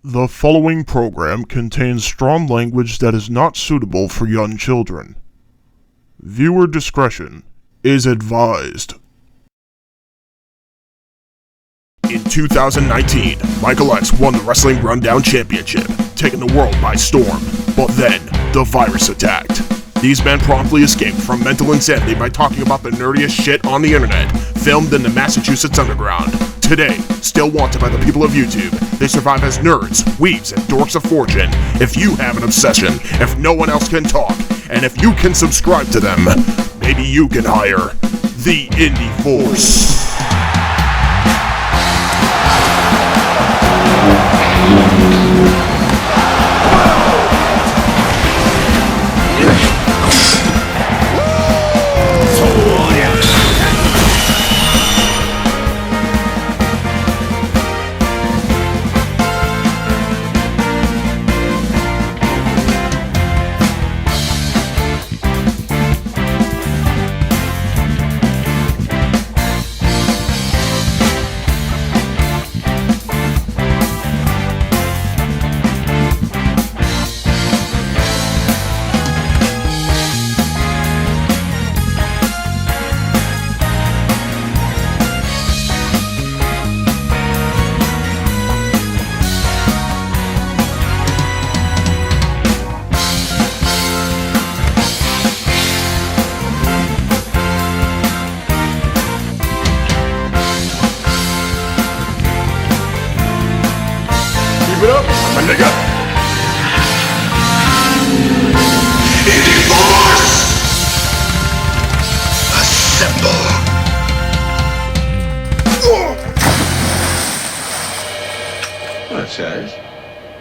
The following program contains strong language that is not suitable for young children. Viewer discretion is advised. In 2019, Michael X won the Wrestling Rundown Championship, taking the world by storm. But then, the virus attacked. These men promptly escaped from mental insanity by talking about the nerdiest shit on the internet, filmed in the Massachusetts underground. Today, still wanted by the people of YouTube, they survive as nerds, weebs, and dorks of fortune. If you have an obsession, if no one else can talk, and if you can subscribe to them, maybe you can hire the Indie Force.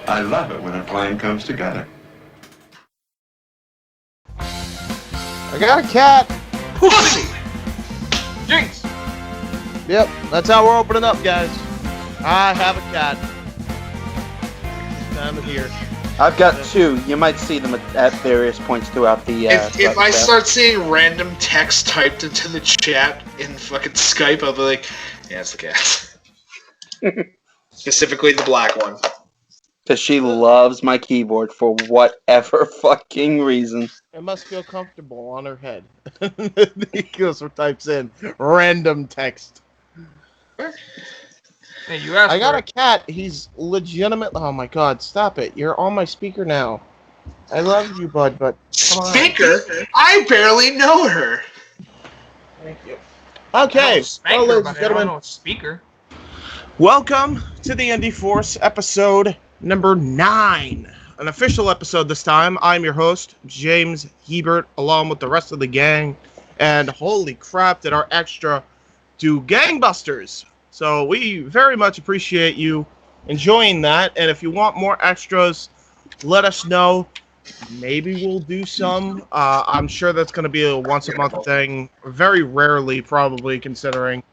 I love it when a plan comes together. I got a cat. Pussy! Jinx! Yep, that's how we're opening up, guys. I have a cat. This time of year. I've got two. You might see them at various points throughout the. If I start seeing random text typed into the chat in fucking Skype, I'll be like, yeah, it's the cat. Specifically the black one. Because she loves my keyboard for whatever fucking reason. It must feel comfortable on her head. Nikos types in random text. Hey, you asked I got a cat. He's legitimate. Oh my god, stop it. You're on my speaker now. I love you, bud, but come on. Speaker? I barely know her. Thank you. Okay, well, ladies and gentlemen. Speaker. Welcome to the Indie Force episode number 9. An official episode this time. I'm your host, J-Hebert, along with the rest of the gang. And holy crap, did our extra do gangbusters. So we very much appreciate you enjoying that. And if you want more extras, let us know. Maybe we'll do some. I'm sure that's going to be a once-a-month thing. Very rarely, probably, considering.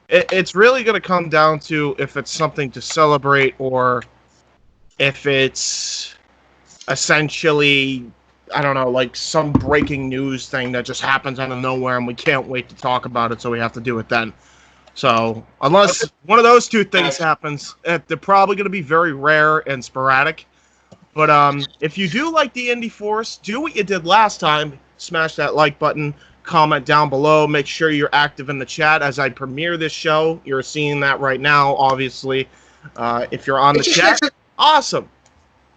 It's really going to come down to if it's something to celebrate or if it's essentially, I don't know, like some breaking news thing that just happens out of nowhere and we can't wait to talk about it, so we have to do it then. So, unless one of those two things happens, they're probably going to be very rare and sporadic. But if you do like the Indie Force, do what you did last time. Smash that like button. Comment down below. Make sure you're active in the chat as I premiere this show. You're seeing that right now, obviously. If you're on the chat, awesome.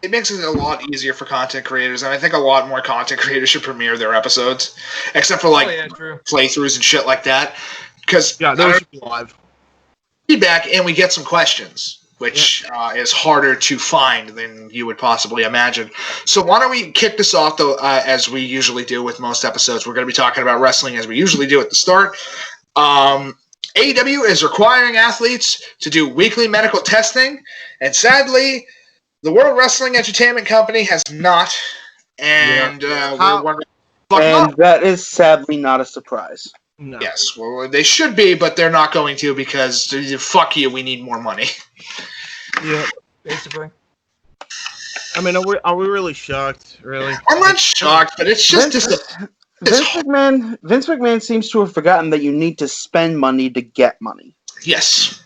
It makes it a lot easier for content creators, and I think a lot more content creators should premiere their episodes, except for playthroughs and shit like that. Because those should be live. Feedback, and we get some questions, which is harder to find than you would possibly imagine. So why don't we kick this off, though, as we usually do with most episodes. We're going to be talking about wrestling as we usually do at the start. AEW is requiring athletes to do weekly medical testing, and sadly, the World Wrestling Entertainment Company has not. And we're wondering... And that is sadly not a surprise. No. Yes, well, they should be, but they're not going to because, fuck you, we need more money. Yeah, basically. I mean, are we really shocked? Really? I'm not shocked, but it's just... Vince McMahon seems to have forgotten that you need to spend money to get money. Yes.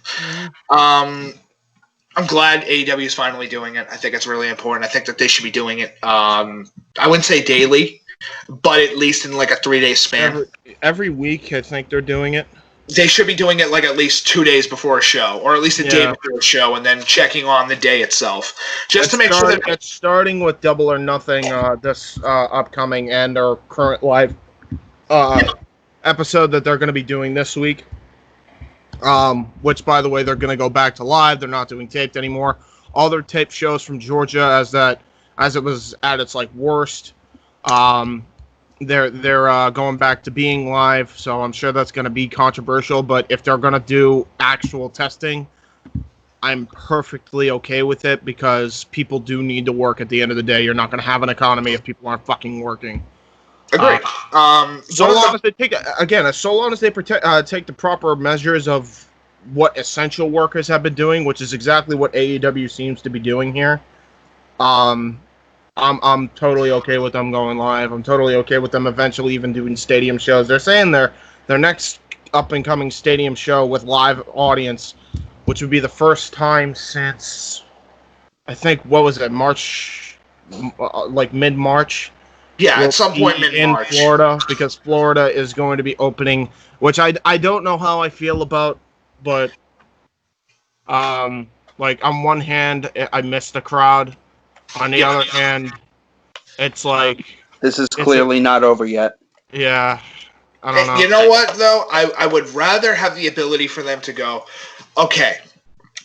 I'm glad AEW is finally doing it. I think it's really important. I think that they should be doing it. I wouldn't say daily, but at least in like a 3-day span. Every week, I think they're doing it. They should be doing it like at least 2 days before a show, or at least a day before a show, and then checking on the day itself, just to make sure that it's starting with Double or Nothing this upcoming and our current live episode that they're going to be doing this week. Which, by the way, they're going to go back to live. They're not doing taped anymore. All their taped shows from Georgia, as it was at its like worst. They're going back to being live, so I'm sure that's going to be controversial. But if they're going to do actual testing, I'm perfectly okay with it because people do need to work at the end of the day. You're not going to have an economy if people aren't fucking working. Agreed. So long as they take the proper measures of what essential workers have been doing, which is exactly what AEW seems to be doing here. I'm totally okay with them going live. I'm totally okay with them eventually even doing stadium shows. They're saying their next up and coming stadium show with live audience, which would be the first time since I think March, like mid-March. Yeah, at some point mid-March. In Florida, because Florida is going to be opening, which I don't know how I feel about, but like on one hand, I miss the crowd. On the other hand, it's like this is clearly not over yet. Yeah, I don't know. You know what though? I would rather have the ability for them to go, okay,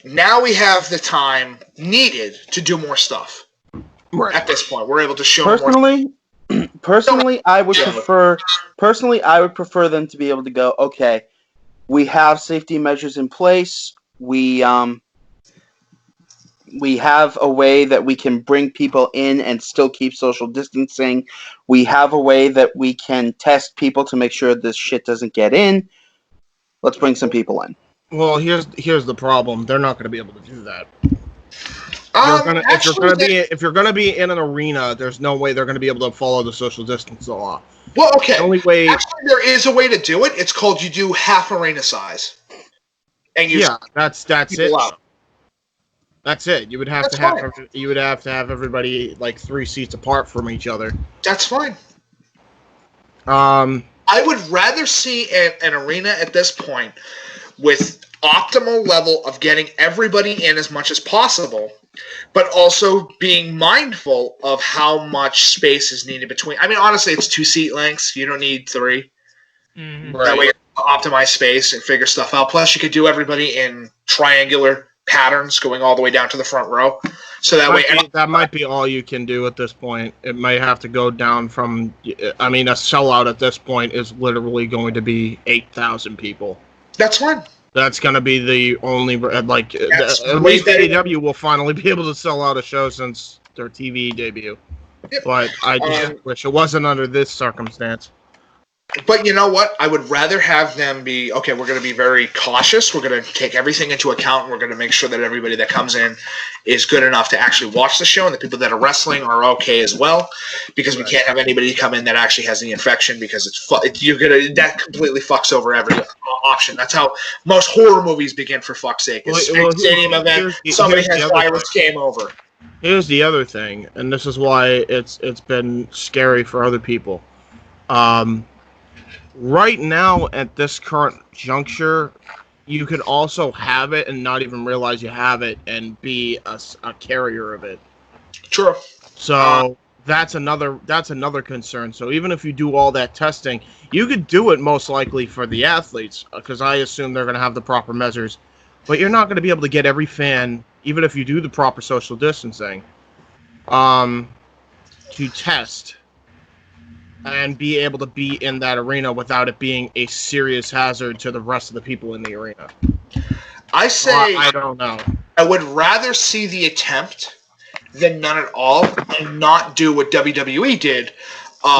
now we have the time needed to do more stuff. Right. At this point, we're able to show more. Personally, I would prefer them to be able to go, okay, we have safety measures in place. We have a way that we can bring people in and still keep social distancing. We have a way that we can test people to make sure this shit doesn't get in. Let's bring some people in. Well, here's the problem. They're not going to be able to do that. If you're gonna be in an arena, there's no way they're gonna be able to follow the social distance law. Well, okay. The only way, actually, there is a way to do it. It's called you do half arena size, and that's it. Out. That's it. You would have to have everybody like 3 seats apart from each other. That's fine. I would rather see an arena at this point with optimal level of getting everybody in as much as possible, but also being mindful of how much space is needed between. I mean, honestly, it's 2 seat lengths. You don't need 3. Mm-hmm. That way you can optimize space and figure stuff out. Plus, you could do everybody in triangular patterns going all the way down to the front row. So that might be all you can do at this point. It might have to go down from, I mean, a sellout at this point is literally going to be 8,000 people. That's fine. That's going to be the only, like, at least AEW will finally be able to sell out a show since their TV debut. Yep. But I just wish it wasn't under this circumstance. But you know what? I would rather have them be, okay, we're going to be very cautious. We're going to take everything into account. And we're going to make sure that everybody that comes in is good enough to actually watch the show. And the people that are wrestling are okay as well. Because we can't have anybody come in that actually has the infection because that completely fucks over every option. That's how most horror movies begin, for fuck's sake. It's a stadium event, somebody has virus, game over. Here's the other thing, and this is why it's been scary for other people. Right now, at this current juncture, you could also have it and not even realize you have it and be a carrier of it. True. So that's another concern. So even if you do all that testing, you could do it most likely for the athletes, because I assume they're going to have the proper measures. But you're not going to be able to get every fan, even if you do the proper social distancing, to test and be able to be in that arena without it being a serious hazard to the rest of the people in the arena. I say, I don't know. I would rather see the attempt than none at all, and not do what WWE did.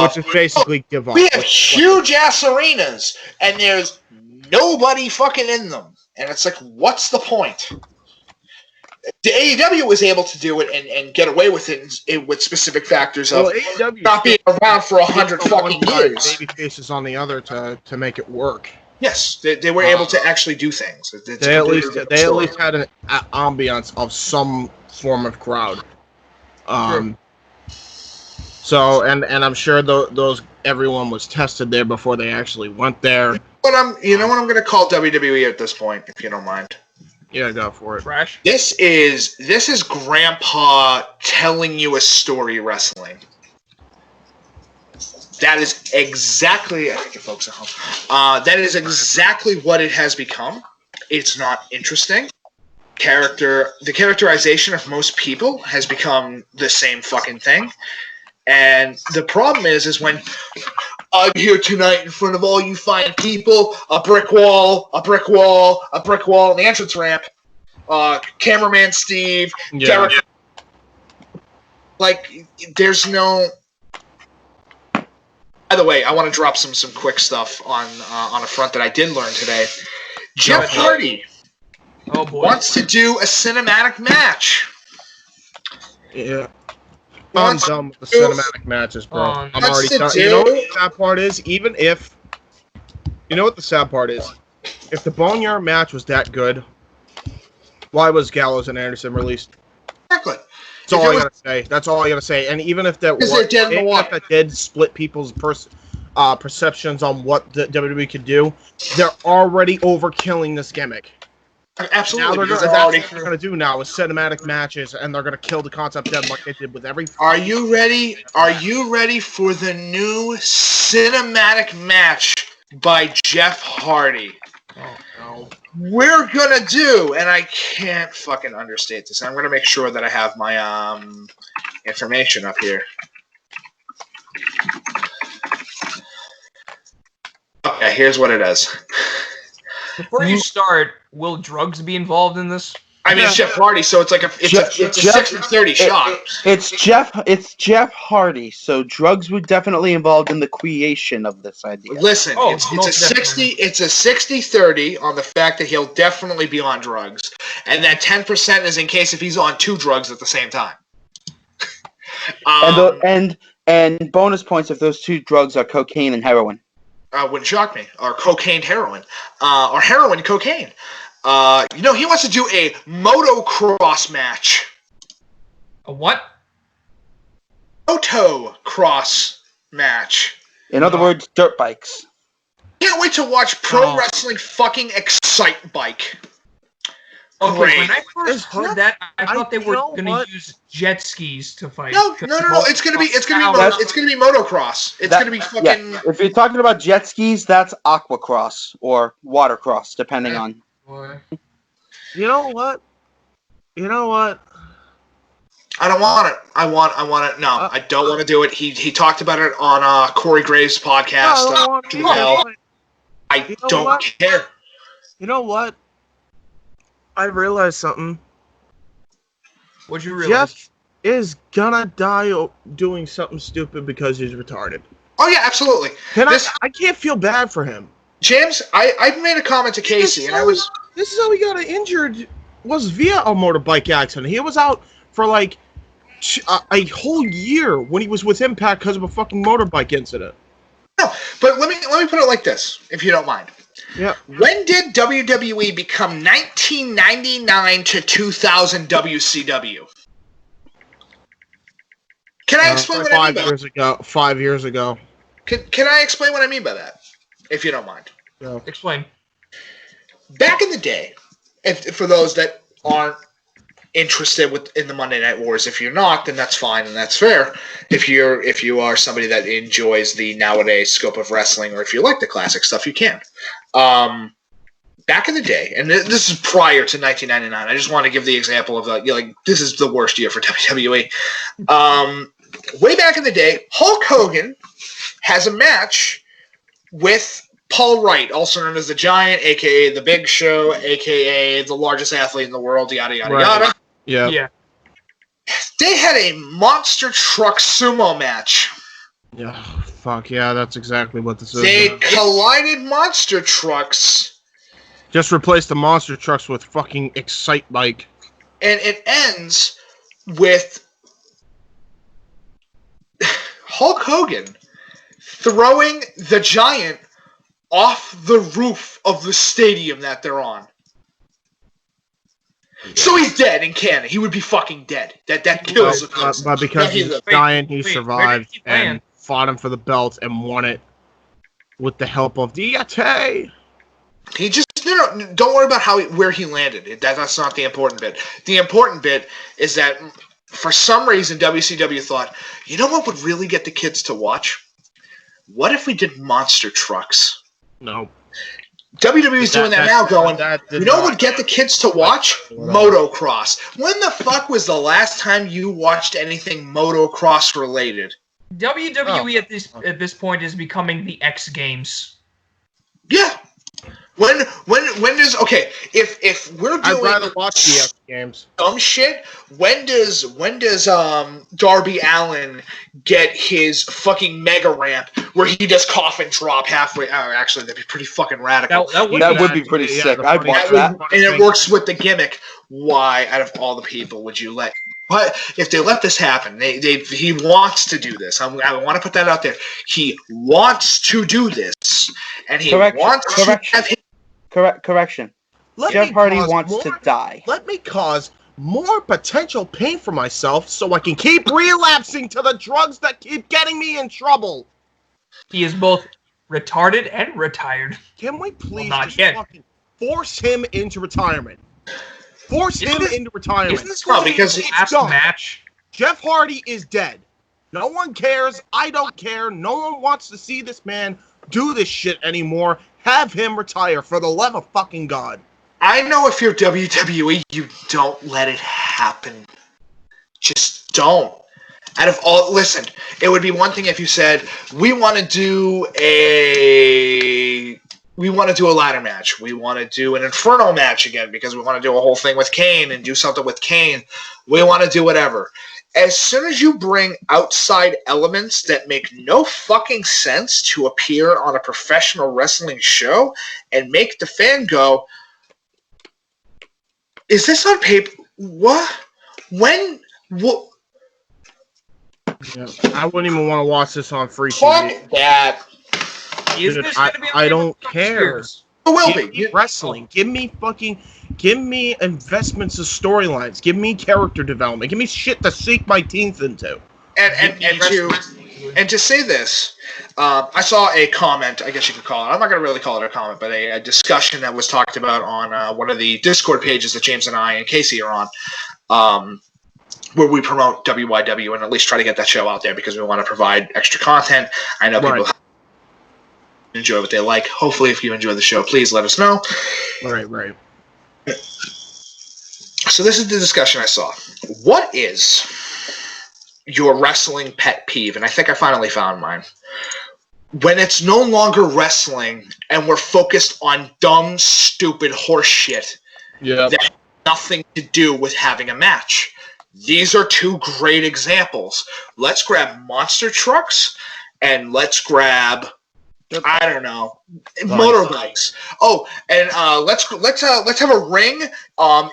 Which is basically give up. We have huge-ass arenas, and there's nobody fucking in them. And it's like, what's the point? The AEW was able to do it and get away with it with specific factors of not being around for 100 fucking years. Baby faces on the other to make it work. Yes, they were able to actually do things. They at least had an ambiance of some form of crowd. So and I'm sure those everyone was tested there before they actually went there. But you know what I'm going to call WWE at this point, if you don't mind. Yeah, go for it. Trash. This is Grandpa telling you a story wrestling. That is exactly. I think folks at home. That is exactly what it has become. It's not interesting. The characterization of most people has become the same fucking thing. And the problem is when I'm here tonight in front of all you fine people, a brick wall, a brick wall, a brick wall, and the entrance ramp. Cameraman Steve, Derek. Like, there's no. By the way, I want to drop some quick stuff on a front that I did learn today. Jeff Hardy wants to do a cinematic match. Yeah. I'm done with the cinematic matches, bro. I'm already done. You know what the sad part is? You know what the sad part is? If the Boneyard match was that good, why was Gallows and Anderson released? Exactly. That's all I gotta say. That's all I gotta say. And even if that did split people's perceptions on what the WWE could do, they're already overkilling this gimmick. Absolutely. Now that's what they're going to do now is cinematic matches, and they're going to kill the concept dead like they did with every. Are you ready? Are you ready for the new cinematic match by Jeff Hardy? Oh no. We're gonna do, and I can't fucking understate this. I'm gonna make sure that I have my information up here. Okay, here's what it is. Before you start, will drugs be involved in this? I mean, it's Jeff Hardy, so it's like a 60-30 shot. It's Jeff Hardy, so drugs were definitely involved in the creation of this idea. Listen, it's a 60-30 on the fact that he'll definitely be on drugs, and that 10% is in case if he's on two drugs at the same time. And bonus points if those two drugs are cocaine and heroin. Wouldn't shock me. Or cocaine heroin, or heroin cocaine. He wants to do a motocross match. A what? Motocross match. In other words, dirt bikes. Can't wait to watch pro wrestling fucking Excite Bike. Okay, Great. when I first heard that, I thought they were going to use jet skis to fight. No. It's gonna be motocross. It's gonna be fucking. Yeah. If you're talking about jet skis, that's aquacross or watercross, depending on. Boy. You know what? I don't want it. I want it. No, I don't want to do it. He talked about it on Corey Graves' podcast. I don't care. You know what? I realized something. What'd you realize? Jeff is gonna die doing something stupid because he's retarded. Oh yeah, absolutely. I can't feel bad for him. James, I made a comment to Casey, and I was. This is how he got injured. Was via a motorbike accident. He was out for like a whole year when he was with Impact because of a fucking motorbike incident. No, but let me put it like this, if you don't mind. Yeah. When did WWE become 1999 to 2000 WCW? Can I explain what I mean by that? 5 years ago. Can I explain what I mean by that? If you don't mind. Yeah. Explain. Back in the day, for those that aren't interested in the Monday Night Wars, if you're not, then that's fine and that's fair. If you are somebody that enjoys the nowadays scope of wrestling, or if you like the classic stuff, you can. Back in the day, and this is prior to 1999. I just want to give the example of this is the worst year for WWE. Way back in the day, Hulk Hogan has a match with Paul Wright, also known as the Giant, a.k.a. the Big Show, a.k.a. the largest athlete in the world, yada, yada, yada. Yeah. They had a monster truck sumo match. Yeah, fuck yeah, that's exactly what this is. They collided monster trucks. Just replace the monster trucks with fucking Excite Bike. And it ends with Hulk Hogan throwing the Giant off the roof of the stadium that they're on. So he's dead in canon. He would be fucking dead. That kills the concept. But because he's dying, he survived and fought him for the belt and won it with the help of DT. He just don't worry about where he landed. That's not the important bit. The important bit is that for some reason WCW thought, you know what would really get the kids to watch? What if we did monster trucks? No. WWE's doing that now, going, you know what would get the kids to watch? Motocross. When the fuck was the last time you watched anything motocross related? WWE at this point is becoming the X Games. Yeah. When does if we're doing I'd rather watch the X Games. Dumb shit, when does Darby Allin get his fucking mega ramp where he does coffin drop halfway? Oh, actually, that'd be pretty fucking radical. That would be pretty sick. I'd watch that. And it works with the gimmick. Why, out of all the people, would you let? But if they let this happen, he wants to do this. I want to put that out there. He wants to do this, and he wants to have his. Correction. Jeff Hardy wants to die. Let me cause more potential pain for myself so I can keep relapsing to the drugs that keep getting me in trouble. He is both retarded and retired. Can we please fucking force him into retirement? Force him into retirement. Isn't this because his last match? Jeff Hardy is dead. No one cares. I don't care. No one wants to see this man do this shit anymore. Have him retire for the love of fucking God. I know if you're WWE, you don't let it happen. Just don't. Listen, it would be one thing if you said, we want to do a ladder match. We want to do an Inferno match again because we want to do a whole thing with Kane and do something with Kane. We want to do whatever. As soon as you bring outside elements that make no fucking sense to appear on a professional wrestling show and make the fan go, is this on paper? What? When? What? Yeah, I wouldn't even want to watch this on free Fuck TV. That. Dude, I don't care. It will Give me wrestling. Give me investments of storylines. Give me character development. Give me shit to sink my teeth into. And to say this, I saw a comment, I guess you could call it. I'm not going to really call it a comment, but a discussion that was talked about on one of the Discord pages that James and I and Casey are on, where we promote WYW and at least try to get that show out there because we want to provide extra content. I know people enjoy what they like. Hopefully, if you enjoy the show, please let us know. Right. So this is the discussion I saw. What is your wrestling pet peeve? And I think I finally found mine. When it's no longer wrestling and we're focused on dumb, stupid horse shit that has nothing to do with having a match. These are two great examples. Let's grab monster trucks and let's grab, I don't know, motorbikes. Oh, and let's have a ring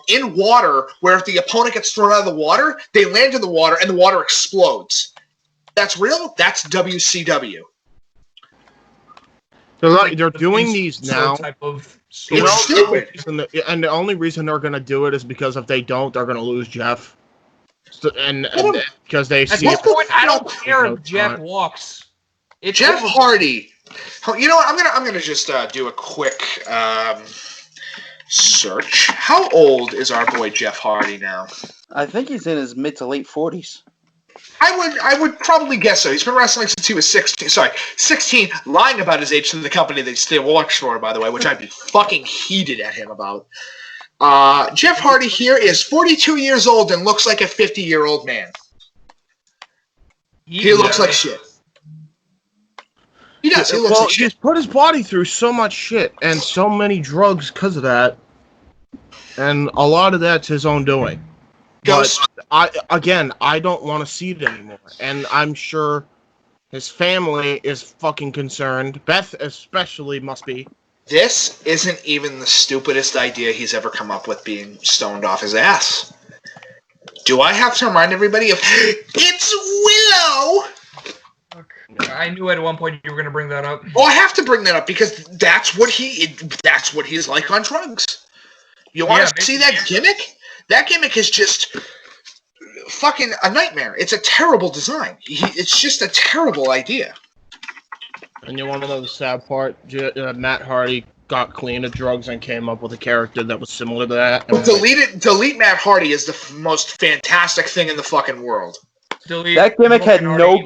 in water where if the opponent gets thrown out of the water, they land in the water and the water explodes. That's real. That's WCW. They're doing these now. It's stupid. And the only reason they're going to do it is because if they don't, they're going to lose Jeff. And because they see. At this point, I don't care if Jeff walks. It's Jeff Hardy. You know what? I'm gonna just do a quick search. How old is our boy Jeff Hardy now? I think he's in his mid to late 40s. I would probably guess so. He's been wrestling since he was 16. Sorry, 16. Lying about his age to the company that he still works for, by the way, which I'd be fucking heated at him about. Jeff Hardy here is 42 years old and looks like a 50-year-old man. He looks like shit. He does. He looks like shit. He's put his body through so much shit and so many drugs because of that. And a lot of that's his own doing. But I don't want to see it anymore. And I'm sure his family is fucking concerned. Beth especially must be. This isn't even the stupidest idea he's ever come up with, being stoned off his ass. Do I have to remind everybody of it's Willow? I knew at one point you were going to bring that up. Oh, I have to bring that up because that's what he's like on drugs. You want to see that gimmick? That gimmick is just fucking a nightmare. It's a terrible design. It's just a terrible idea. And you want to know the sad part? Matt Hardy got clean of drugs and came up with a character that was similar to that. Well, delete Matt Hardy is the most fantastic thing in the fucking world. That gimmick had no.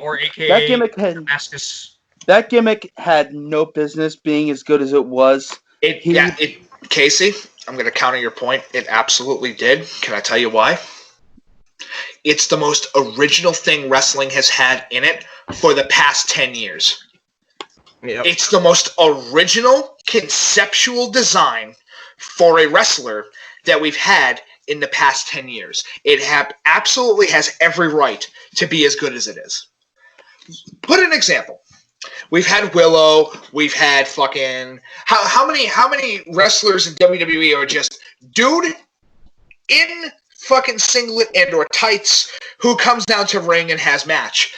Damascus. That gimmick had no business being as good as it was. Casey, I'm going to counter your point. It absolutely did. Can I tell you why? It's the most original thing wrestling has had in it for the past 10 years. Yep. It's the most original conceptual design for a wrestler that we've had in the past 10 years. It absolutely has every right to be as good as it is. Put an example. We've had Willow. We've had fucking... How many wrestlers in WWE are just dude in fucking singlet and or tights who comes down to ring and has match?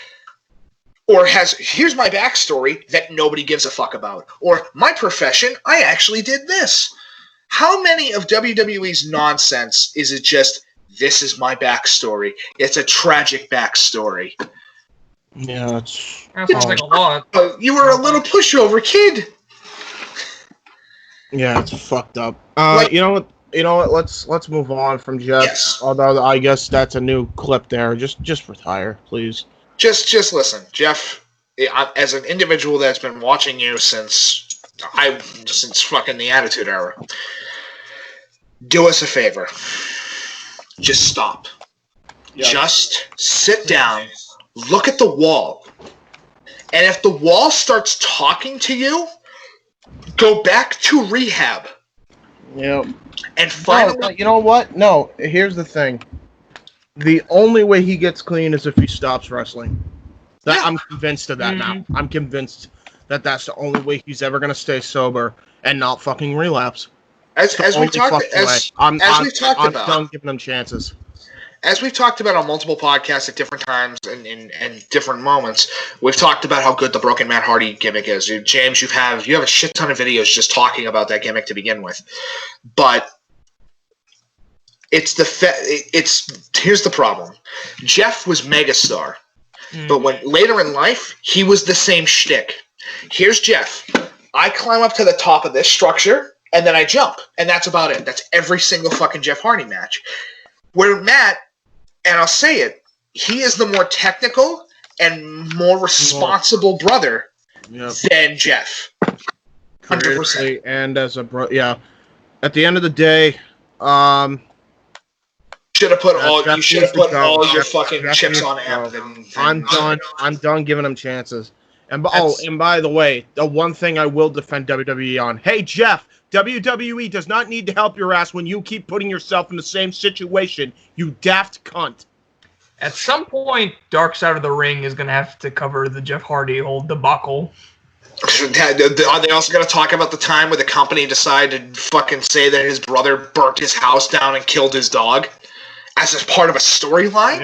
Or here's my backstory that nobody gives a fuck about. Or my profession, I actually did this. How many of WWE's nonsense is it just, this is my backstory? It's a tragic backstory. Yeah, that sounds like a lot. You were a little pushover kid. Yeah, it's fucked up. You know what? Let's move on from Jeff. Yes. Although I guess that's a new clip there. Just retire, please. Just listen, Jeff. As an individual that's been watching you since fucking the Attitude Era, do us a favor. Just stop. Yep. Just sit down. Look at the wall. And if the wall starts talking to you, go back to rehab. Yep. And finally... No, you know what? No, here's the thing. The only way he gets clean is if he stops wrestling. I'm convinced of that now. I'm convinced that that's the only way he's ever going to stay sober and not fucking relapse. As we've talked about, I'm done giving him chances. As we've talked about on multiple podcasts at different times and in different moments, we've talked about how good the Broken Matt Hardy gimmick is. James, you have a shit ton of videos just talking about that gimmick to begin with. But here's the problem. Jeff was megastar, but when later in life he was the same shtick. Here's Jeff. I climb up to the top of this structure and then I jump, and that's about it. That's every single fucking Jeff Hardy match. Where Matt, and I'll say it, he is the more technical and more responsible brother than Jeff. 100%. And as a yeah. At the end of the day, should have put all your fucking chips on him. I'm done giving him chances. And by the way, the one thing I will defend WWE on. Hey Jeff, WWE does not need to help your ass when you keep putting yourself in the same situation, you daft cunt. At some point, Dark Side of the Ring is going to have to cover the Jeff Hardy whole debacle. Are they also going to talk about the time where the company decided to fucking say that his brother burnt his house down and killed his dog? As a part of a storyline?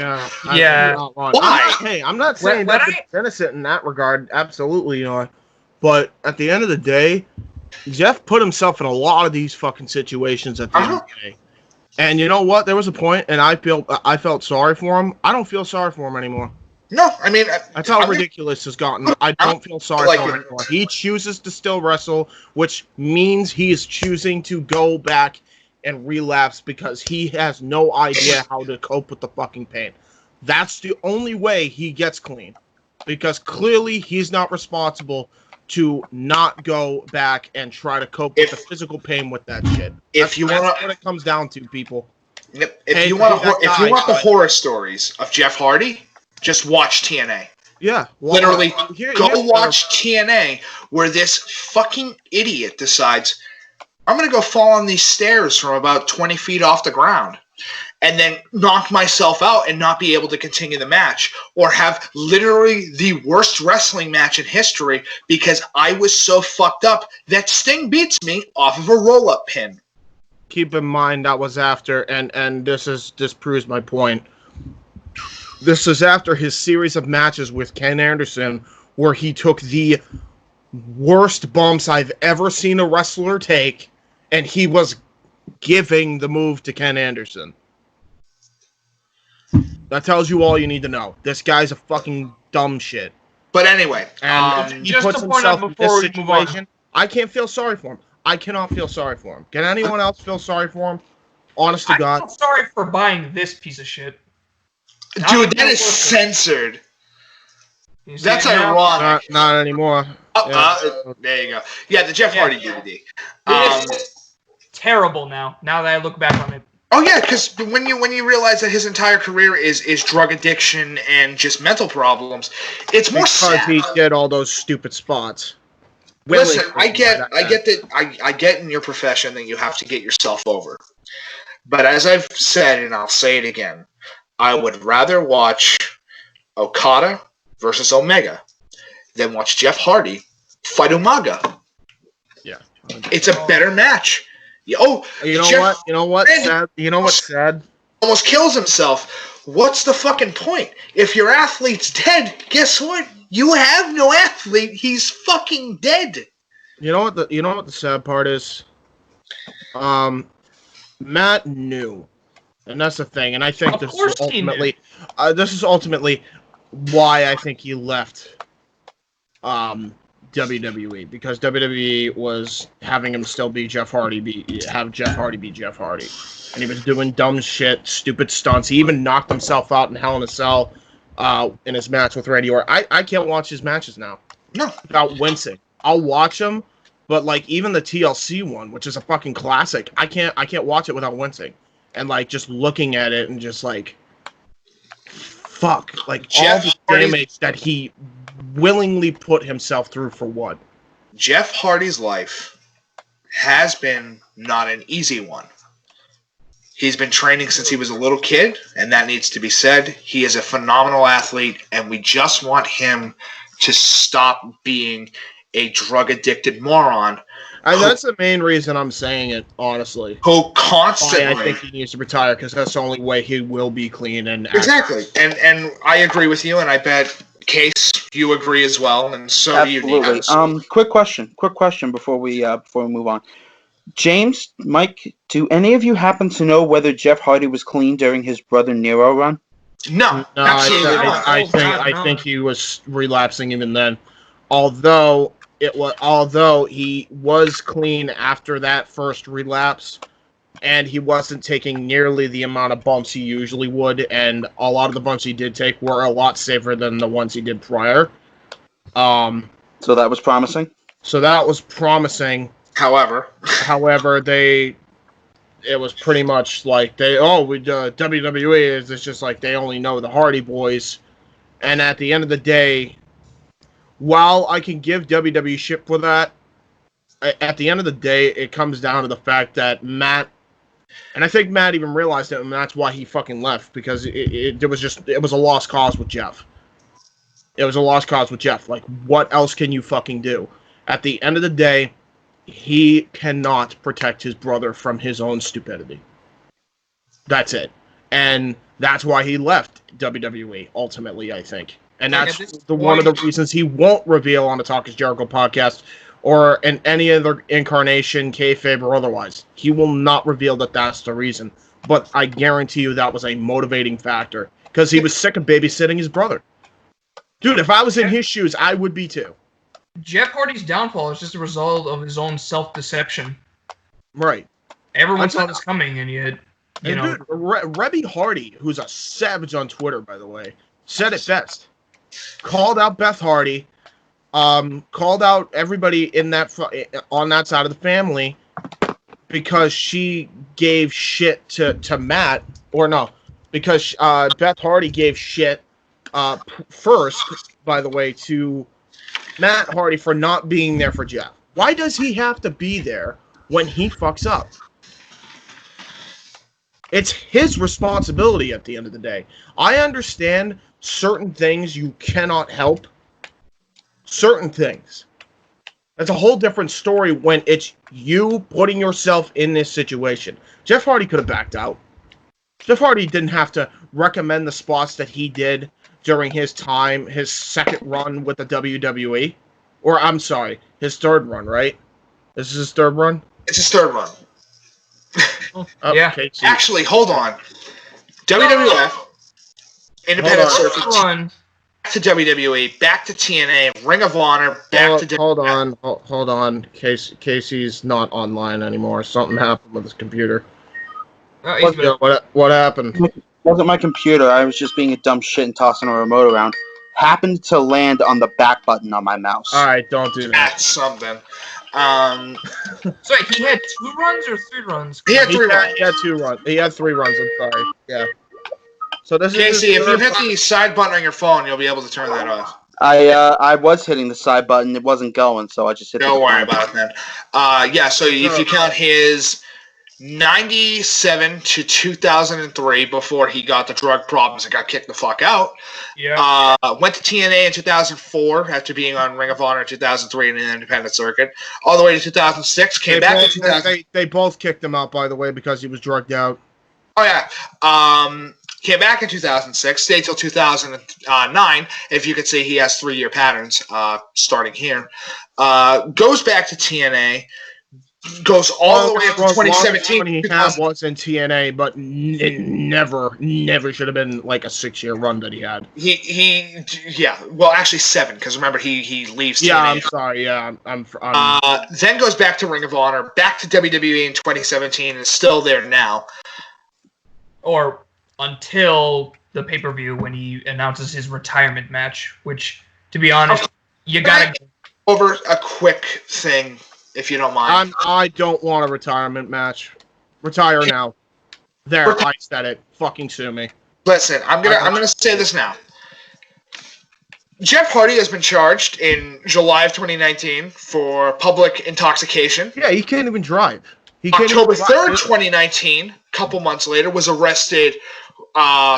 Yeah. Why? I'm not saying that it's innocent in that regard. Absolutely, But at the end of the day, Jeff put himself in a lot of these fucking situations at the end of the day. And you know what? There was a point, and I felt sorry for him. I don't feel sorry for him anymore. No, I mean... That's how ridiculous it's gotten. I don't feel sorry for him anymore. He chooses to still wrestle, which means he is choosing to go back and relapse because he has no idea how to cope with the fucking pain. That's the only way he gets clean. Because clearly he's not responsible to not go back and try to cope with the physical pain with that shit. That's what it comes down to, people. If you want the horror stories of Jeff Hardy, just watch TNA. Yeah. Literally, go watch TNA where this fucking idiot decides, I'm going to go fall on these stairs from about 20 feet off the ground and then knock myself out and not be able to continue the match, or have literally the worst wrestling match in history because I was so fucked up that Sting beats me off of a roll-up pin. Keep in mind that was after, and this proves my point. This is after his series of matches with Ken Anderson, where he took the worst bumps I've ever seen a wrestler take, and he was giving the move to Ken Anderson. That tells you all you need to know. This guy's a fucking dumb shit. But anyway, And he just puts to point out himself in before this we move on. situation. I can't feel sorry for him. I cannot feel sorry for him. Can anyone else feel sorry for him? Honest to I God. feel sorry for buying this piece of shit. dude, that is censored. You see That's it now? ironic. Not anymore. There you go. Yeah, the Jeff Hardy DVD. It's terrible now that I look back on it. Oh yeah, because when you realize that his entire career is drug addiction and just mental problems, it's more sad. Because he did all those stupid spots. Listen, I get in your profession that you have to get yourself over. But as I've said, and I'll say it again, I would rather watch Okada versus Omega than watch Jeff Hardy fight Umaga. Yeah. It's a better match. Oh, You know what? Sad. You know what's sad? Almost kills himself. What's the fucking point? If your athlete's dead, guess what? You have no athlete. He's fucking dead. You know what the sad part is? Matt knew, and that's the thing. And I think this is ultimately why I think he left WWE, because WWE was having him still be Jeff Hardy, have Jeff Hardy be Jeff Hardy, and he was doing dumb shit, stupid stunts. He even knocked himself out in Hell in a Cell in his match with Randy Orton. I can't watch his matches now. No, without wincing. I'll watch them, but like even the TLC one, which is a fucking classic, I can't watch it without wincing, and like just looking at it and just like, fuck, like Jeff all the damage that he willingly put himself through for what? Jeff Hardy's life has been not an easy one. He's been training since he was a little kid, and that needs to be said. He is a phenomenal athlete, and we just want him to stop being a drug-addicted moron. And that's the main reason I'm saying it, honestly. Who constantly... I think he needs to retire, because that's the only way he will be clean. And exactly. And I agree with you, and I bet, Case, you agree as well, and so Absolutely. do you, Nikos. Quick question before we move on. James, Mike, do any of you happen to know whether Jeff Hardy was clean during his brother Nero run? No, absolutely not. I think he was relapsing even then. Although he was clean after that first relapse, and he wasn't taking nearly the amount of bumps he usually would, and a lot of the bumps he did take were a lot safer than the ones he did prior. So that was promising? However, it was pretty much like WWE is just like they only know the Hardy Boys, and at the end of the day, while I can give WWE shit for that, at the end of the day, it comes down to the fact that Matt, and I think Matt even realized it, and that's why he fucking left, because it was a lost cause with Jeff. It was a lost cause with Jeff. Like, what else can you fucking do? At the end of the day, he cannot protect his brother from his own stupidity. That's it. And that's why he left WWE, ultimately, I think. And that's one of the reasons he won't reveal on the Talk is Jericho podcast or in any other incarnation, kayfabe or otherwise. He will not reveal that that's the reason. But I guarantee you that was a motivating factor, because he was sick of babysitting his brother. Dude, if I was in his shoes, I would be too. Jeff Hardy's downfall is just a result of his own self-deception. Right. Everyone saw this coming, and yet, you know. Dude, Rebby Hardy, who's a savage on Twitter, by the way, said it best. Called out Beth Hardy, called out everybody in on that side of the family because she gave shit to Matt, or no, because Beth Hardy gave shit first, by the way, to Matt Hardy for not being there for Jeff. Why does he have to be there when he fucks up? It's his responsibility at the end of the day. I understand certain things you cannot help. Certain things. That's a whole different story when it's you putting yourself in this situation. Jeff Hardy could have backed out. Jeff Hardy didn't have to recommend the spots that he did during his second run with the WWE. Or, I'm sorry, his third run, right? This is his third run? It's his third run. Oh, Yeah. okay, so Actually, hold on. WWF, Independent Circuit, Run. back to WWE, back to TNA, Ring of Honor, back to WWF. hold on. Casey's not online anymore. Something happened with his computer. He's back. What happened? It wasn't my computer. I was just being a dumb shit and tossing a remote around. Happened to land on the back button on my mouse. All right, don't do that. That's something. So he had 2 runs or 3 runs? He had 3 runs. He had 2 runs. He had 3 runs. I'm sorry. Yeah. So this Casey, is if you hit the side button on your phone, you'll be able to turn that off. I was hitting the side button. It wasn't going, so I just hit. Don't worry about it, man. Yeah. So if you count his 97 to 2003, before he got the drug problems and got kicked the fuck out. Yeah. Went to TNA in 2004 after being on Ring of Honor in 2003 in the independent circuit, all the way to 2006. Came back in 2000. They both kicked him out, by the way, because he was drugged out. Oh yeah. Came back in 2006, stayed till 2009. If you could see, he has 3-year patterns starting here. Goes back to TNA. Goes all the way up to 2017. He was in TNA, but it never should have been like a 6-year run that he had. Yeah. Well, actually 7, because remember he leaves TNA. Yeah, I'm sorry. Yeah, I'm then goes back to Ring of Honor, back to WWE in 2017, and is still there now. Or until the pay-per-view when he announces his retirement match, which, to be honest, you gotta over a quick thing, if you don't mind. I don't want a retirement match. Retire now. There, I said it. Fucking sue me. Listen, I'm gonna say this now. Jeff Hardy has been charged in July of 2019 for public intoxication. Yeah, he can't even drive. October 3rd, 2019, a couple months later, was arrested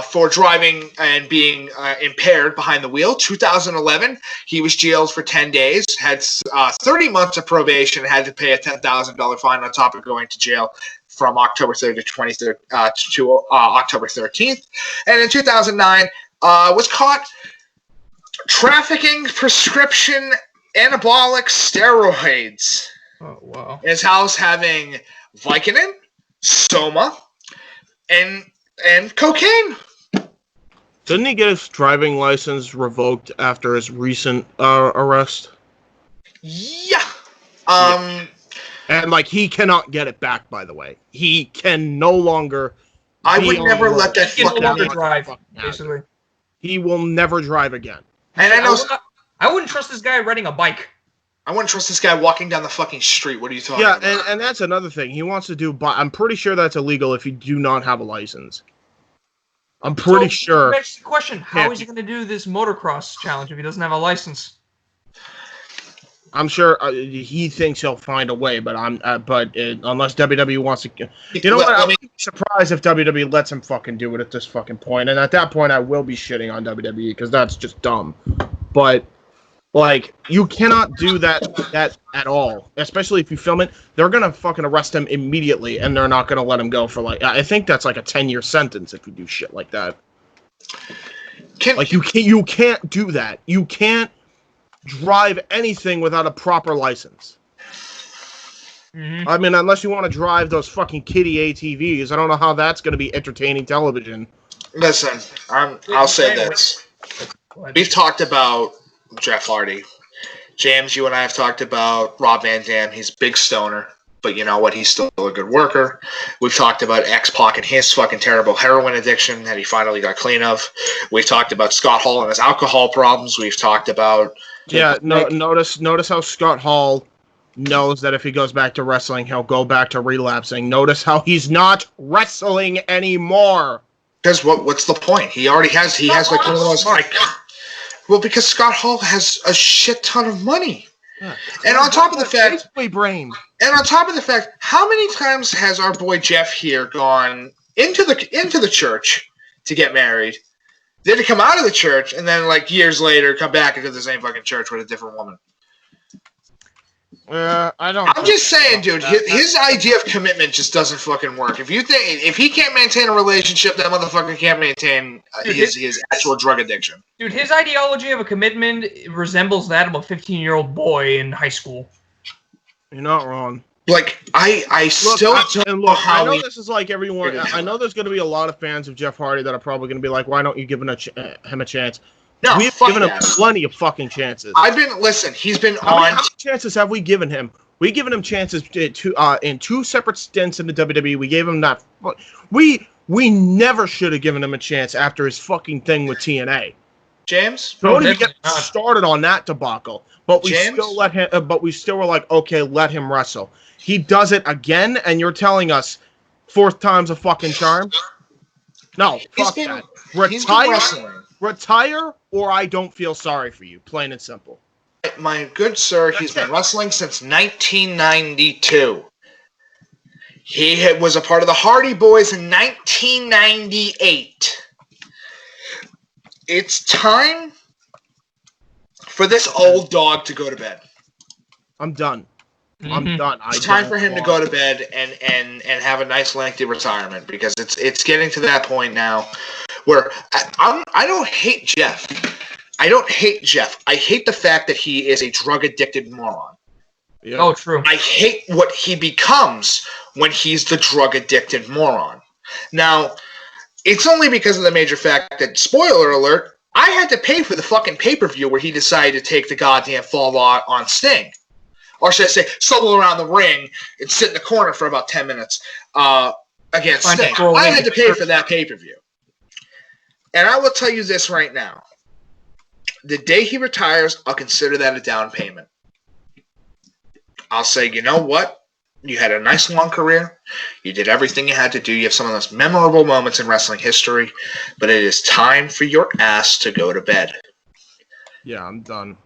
for driving and being impaired behind the wheel. 2011, he was jailed for 10 days, had 30 months of probation, had to pay a $10,000 fine on top of going to jail from October 3rd to October 13th. And in 2009, was caught trafficking prescription anabolic steroids. Oh, wow. In his house, having Vicodin, Soma, and cocaine. Didn't he get his driving license revoked after his recent arrest? Yeah. And he cannot get it back. By the way, he can no longer. I would never let that He can no longer fucking drive. Basically, he will never drive again. And I wouldn't trust this guy riding a bike. I wouldn't trust this guy walking down the fucking street. What are you talking about? Yeah, and that's another thing. He wants to do... I'm pretty sure that's illegal if you do not have a license. I'm pretty sure... Next question, how is he going to do this motocross challenge if he doesn't have a license? I'm sure he thinks he'll find a way, but unless WWE wants to... You know what? I'll be surprised if WWE lets him fucking do it at this fucking point. And at that point, I will be shitting on WWE because that's just dumb. But... you cannot do that at all. Especially if you film it. They're going to fucking arrest him immediately, and they're not going to let him go for, I think that's like a 10-year sentence if you do shit like that. You can't do that. You can't drive anything without a proper license. Mm-hmm. I mean, unless you want to drive those fucking kiddie ATVs. I don't know how that's going to be entertaining television. Listen, I'll say this. We've talked about Jeff Hardy. James, you and I have talked about Rob Van Dam. He's a big stoner, but you know what? He's still a good worker. We've talked about X-Pac and his fucking terrible heroin addiction that he finally got clean of. We've talked about Scott Hall and his alcohol problems. We've talked about... Yeah, notice how Scott Hall knows that if he goes back to wrestling, he'll go back to relapsing. Notice how he's not wrestling anymore. Because what's the point? He already has... He has one of those... Well, because Scott Hall has a shit ton of money. Yeah. And on top of the fact... brain. And on top of the fact, how many times has our boy Jeff here gone into the church to get married, then to come out of the church, and then years later come back into the same fucking church with a different woman? I don't. I'm just saying, dude. His idea of commitment just doesn't fucking work. If he can't maintain a relationship, that motherfucker can't maintain his actual drug addiction. Dude, his ideology of a commitment resembles that of a 15-year-old boy in high school. You're not wrong. Like I I know this is like everyone. I know there's going to be a lot of fans of Jeff Hardy that are probably going to be like, "Why don't you give him a chance?" No, we've given him plenty of fucking chances. He's been how many chances have we given him? We've given him chances in two separate stints in the WWE. We gave him that. We never should have given him a chance after his fucking thing with TNA. James, don't even get started on that debacle. But we still let him. But we still were like, okay, let him wrestle. He does it again, and you're telling us fourth time's a fucking charm? No, fuck that. Retire, or I don't feel sorry for you. Plain and simple. My good sir, he's been wrestling since 1992. He was a part of the Hardy Boys in 1998. It's time for this old dog to go to bed. I'm done. Mm-hmm. I'm done. It's time for him to go to bed and have a nice lengthy retirement, because it's getting to that point now where I don't hate Jeff. I don't hate Jeff. I hate the fact that he is a drug addicted moron. Yeah. Oh, true. I hate what he becomes when he's the drug addicted moron. Now, it's only because of the major fact that, spoiler alert, I had to pay for the fucking pay-per-view where he decided to take the goddamn fall on Sting. Or should I say, solo around the ring and sit in the corner for about 10 minutes against Sting. I had to pay for that pay-per-view. And I will tell you this right now. The day he retires, I'll consider that a down payment. I'll say, you know what? You had a nice long career. You did everything you had to do. You have some of the most memorable moments in wrestling history. But it is time for your ass to go to bed. Yeah, I'm done.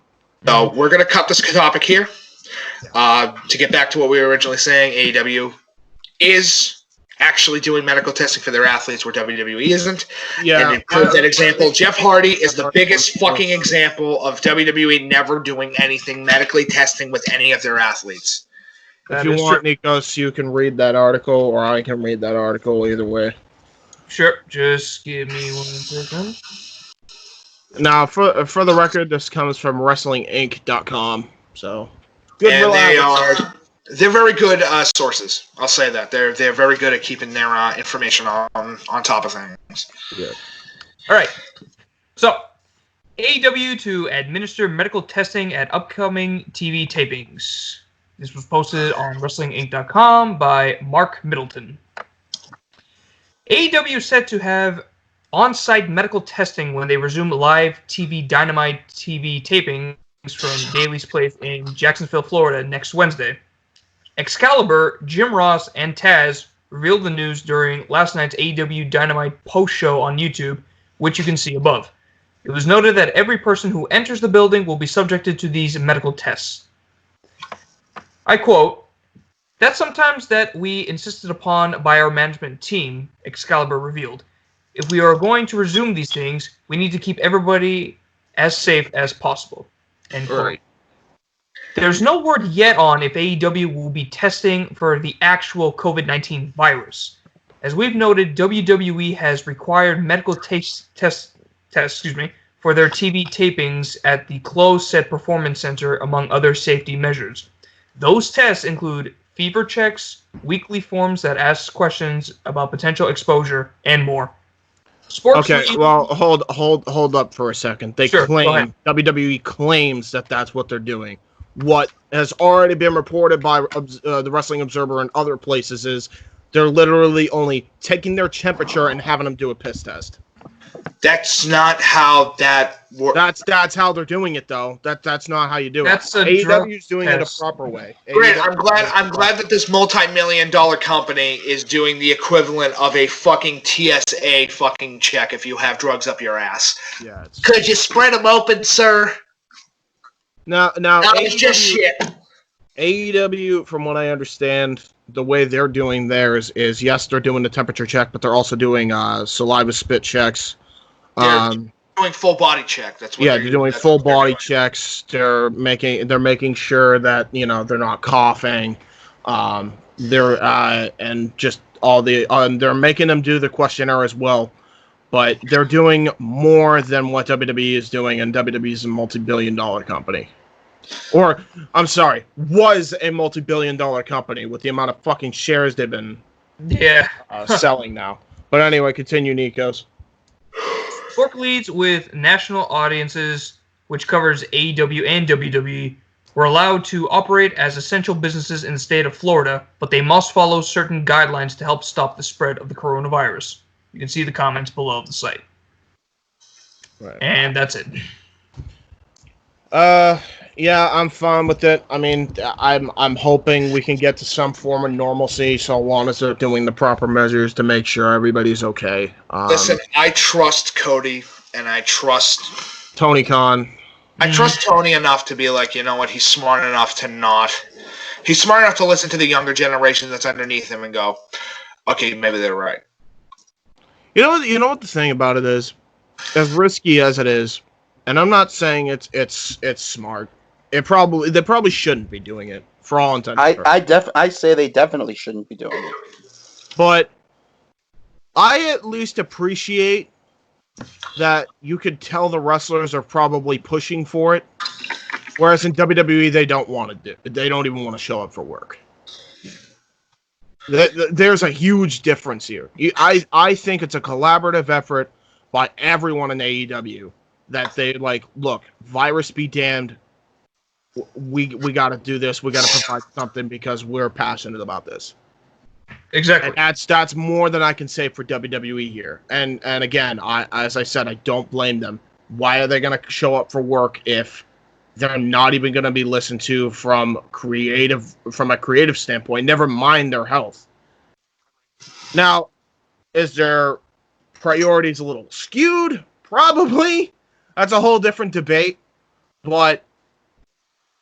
So we're going to cut this topic here. To get back to what we were originally saying, AEW is actually doing medical testing for their athletes where WWE isn't. Yeah. And to prove that example, Jeff Hardy is the biggest fucking example of WWE never doing anything medically testing with any of their athletes. If you want, Nikos, you can read that article, or I can read that article, either way. Sure. Just give me 1 second. Now, for the record, this comes from WrestlingInc.com. So, good. And they're very good sources. I'll say that they're very good at keeping their information on top of things. Yeah. All right. So, AEW to administer medical testing at upcoming TV tapings. This was posted on WrestlingInc.com by Mark Middleton. AEW is set to have on-site medical testing when they resume live TV Dynamite TV tapings from Daly's Place in Jacksonville, Florida next Wednesday. Excalibur, Jim Ross, and Taz revealed the news during last night's AEW Dynamite post-show on YouTube, which you can see above. It was noted that every person who enters the building will be subjected to these medical tests. I quote, "That's sometimes that we insisted upon by our management team," Excalibur revealed. "If we are going to resume these things, we need to keep everybody as safe as possible." End quote. Right. There's no word yet on if AEW will be testing for the actual COVID-19 virus. As we've noted, WWE has required medical tests for their TV tapings at the closed set performance center, among other safety measures. Those tests include fever checks, weekly forms that ask questions about potential exposure, and more. Well, hold up for a second. WWE claims that that's what they're doing. What has already been reported by the Wrestling Observer and other places is they're literally only taking their temperature and having them do a piss test. That's not how that works. That's how they're doing it, though. That's not how you do it. AEW's doing it a proper way. Great. I'm glad that this multi-million-dollar company is doing the equivalent of a fucking TSA fucking check if you have drugs up your ass. Yeah. Could you spread them open, sir? Now it's just shit. AEW, from what I understand, the way they're doing theirs is, yes, they're doing the temperature check, but they're also doing saliva spit checks. They're doing doing full body check. That's what they're doing full body checks. They're making sure that they're not coughing. They're and just all the they're making them do the questionnaire as well. But they're doing more than what WWE is doing, and WWE is a multi-billion-dollar company. Or, I'm sorry, was a multi-billion-dollar company with the amount of fucking shares they've been selling now. But anyway, continue, Nikos. Fork leads with national audiences, which covers AEW and WWE, were allowed to operate as essential businesses in the state of Florida, but they must follow certain guidelines to help stop the spread of the coronavirus. You can see the comments below the site. Right. And that's it. Yeah, I'm fine with it. I mean, I'm hoping we can get to some form of normalcy so long as they're doing the proper measures to make sure everybody's okay. Listen, I trust Cody, and I trust Tony Khan. I trust Tony enough to be like, you know what, he's smart enough to not. He's smart enough to listen to the younger generation that's underneath him and go, okay, maybe they're right. You know what the thing about it is, as risky as it is, and I'm not saying it's smart. They probably shouldn't be doing it for all intents and purposes. I say they definitely shouldn't be doing it. But I at least appreciate that you could tell the wrestlers are probably pushing for it, whereas in WWE they don't want to do. They don't even want to show up for work. There's a huge difference here. I think it's a collaborative effort by everyone in AEW that they look, virus be damned. We got to do this. We got to provide something because we're passionate about this. Exactly. And that's more than I can say for WWE here. And again, as I said, I don't blame them. Why are they going to show up for work if they're not even going to be listened to from a creative standpoint? Never mind their health. Now, is their priorities a little skewed? Probably. That's a whole different debate. But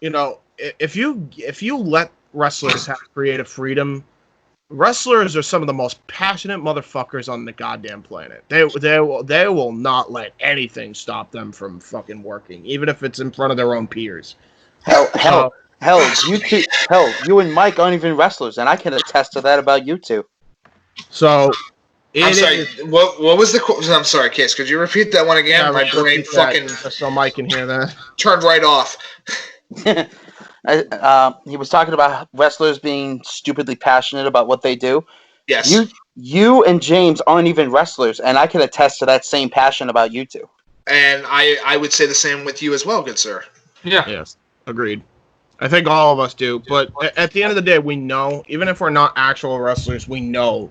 if you let wrestlers have creative freedom, wrestlers are some of the most passionate motherfuckers on the goddamn planet. They will not let anything stop them from fucking working, even if it's in front of their own peers. Hell, you and Mike aren't even wrestlers, and I can attest to that about you two. So, I'm sorry. What was the quote? I'm sorry, Case. Could you repeat that one again? Yeah, my brain fucking so Mike can hear that. turned right off. He was talking about wrestlers being stupidly passionate about what they do. Yes. You and James aren't even wrestlers, and I can attest to that same passion about you two. And I would say the same with you as well, good sir. Yeah. Yes. Agreed. I think all of us do. But at the end of the day, we know, even if we're not actual wrestlers, we know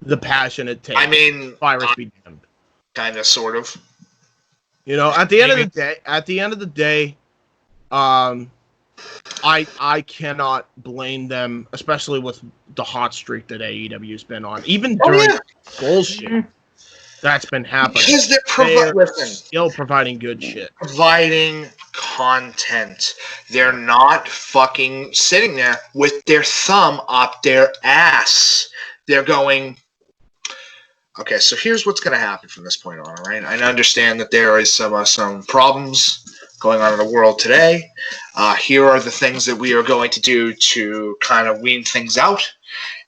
the passion it takes. I mean, virus be damned. Kind of, sort of. At the end of the day, I cannot blame them, especially with the hot streak that AEW's been on. Even during bullshit that's been happening. Because they're still providing good shit. Providing content. They're not fucking sitting there with their thumb up their ass. They're going, okay, so here's what's going to happen from this point on, all right? I understand that there is some problems going on in the world today. Here are the things that we are going to do to kind of wean things out.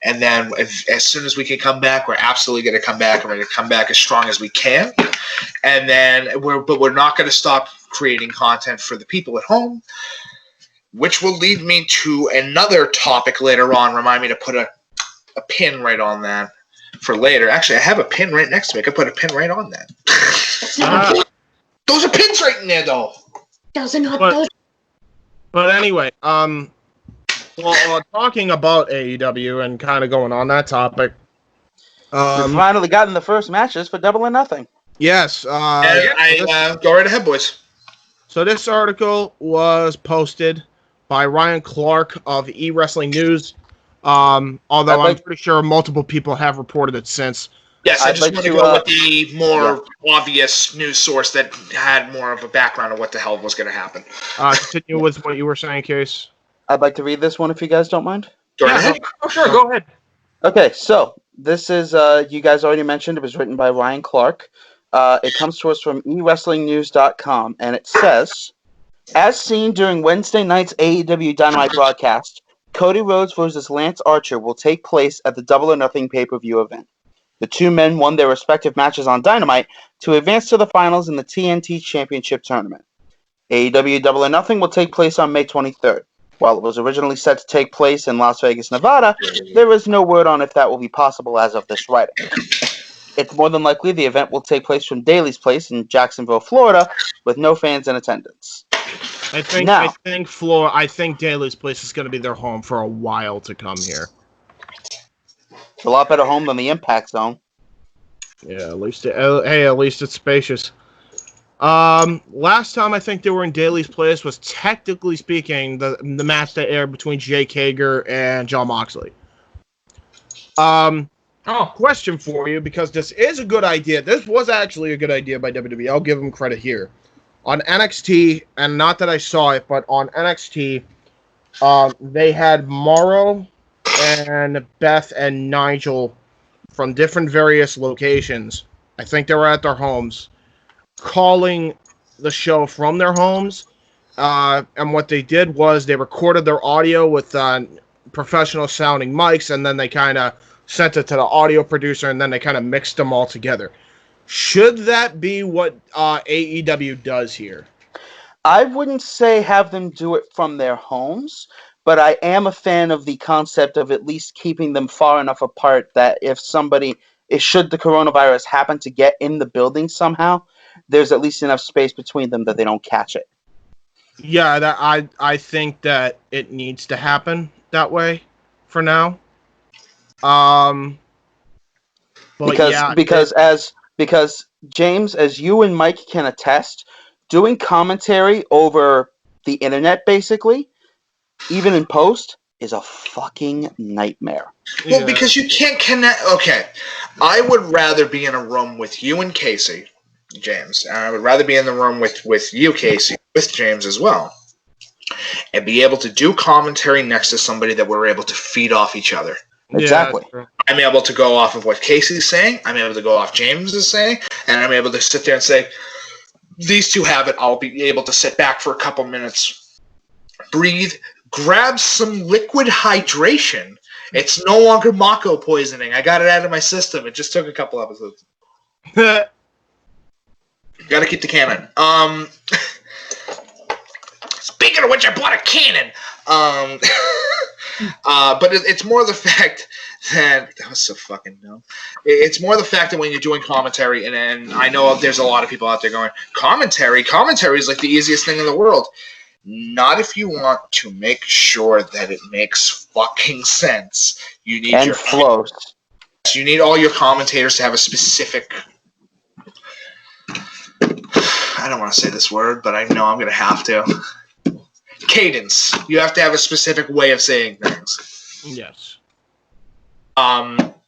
And then as soon as we can come back, we're absolutely going to come back. And we're going to come back as strong as we can. And then we're not going to stop creating content for the people at home, which will lead me to another topic later on. Remind me to put a pin right on that for later. Actually, I have a pin right next to me. I could put a pin right on that. Those are pins right in there, though. But anyway, talking about AEW and kind of going on that topic, we finally gotten the first matches for Double or Nothing. Yes. Go right ahead, boys. So this article was posted by Ryan Clark of eWrestling News. Although I'm pretty sure multiple people have reported it since. Yes, I just want to go with the more obvious news source that had more of a background of what the hell was going to happen. Continue with what you were saying, Case. I'd like to read this one if you guys don't mind. Go ahead. Oh, sure, go ahead. Okay, so this is, you guys already mentioned, it was written by Ryan Clark. It comes to us from eWrestlingNews.com, and it says, as seen during Wednesday night's AEW Dynamite broadcast, Cody Rhodes vs. Lance Archer will take place at the Double or Nothing pay-per-view event. The two men won their respective matches on Dynamite to advance to the finals in the TNT Championship Tournament. AEW Double or Nothing will take place on May 23rd. While it was originally set to take place in Las Vegas, Nevada, there is no word on if that will be possible as of this writing. It's more than likely the event will take place from Daly's Place in Jacksonville, Florida, with no fans in attendance. I think Daly's Place is going to be their home for a while to come here. It's a lot better home than the Impact Zone. Yeah, at least it's spacious. Last time I think they were in Daly's Place was, technically speaking, the match that aired between J-Hebert and Jon Moxley. Question for you, because this is a good idea. This was actually a good idea by WWE. I'll give them credit here. On NXT, and not that I saw it, but on NXT, they had Morrow and Beth and Nigel from different various locations. I think they were at their homes, calling the show from their homes. And what they did was they recorded their audio with professional sounding mics, and then they kind of sent it to the audio producer, and then they kind of mixed them all together. Should that be what AEW does here? I wouldn't say have them do it from their homes, but I am a fan of the concept of at least keeping them far enough apart that if should the coronavirus happen to get in the building somehow, there's at least enough space between them that they don't catch it. Yeah, I think that it needs to happen that way for now. Because James, as you and Mike can attest, doing commentary over the internet, basically, even in post, is a fucking nightmare. Well, because you can't connect. Okay, I would rather be in a room with you and Casey, James, and I would rather be in the room with you, Casey, with James as well, and be able to do commentary next to somebody that we're able to feed off each other. Exactly. I'm able to go off of what Casey's saying. I'm able to go off James is saying, and I'm able to sit there and say, these two have it. I'll be able to sit back for a couple minutes, breathe, grab some liquid hydration. It's no longer Mako poisoning. I got it out of my system. It just took a couple episodes. Got to keep the cannon. Speaking of which, I bought a cannon. But it's more the fact that was so fucking dumb. It's more the fact that when you're doing commentary, and I know there's a lot of people out there going, commentary is like the easiest thing in the world. Not if you want to make sure that it makes fucking sense. You need and flows. You need all your commentators to have a specific. I don't want to say this word, but I know I'm going to have to. Cadence. You have to have a specific way of saying things. Yes.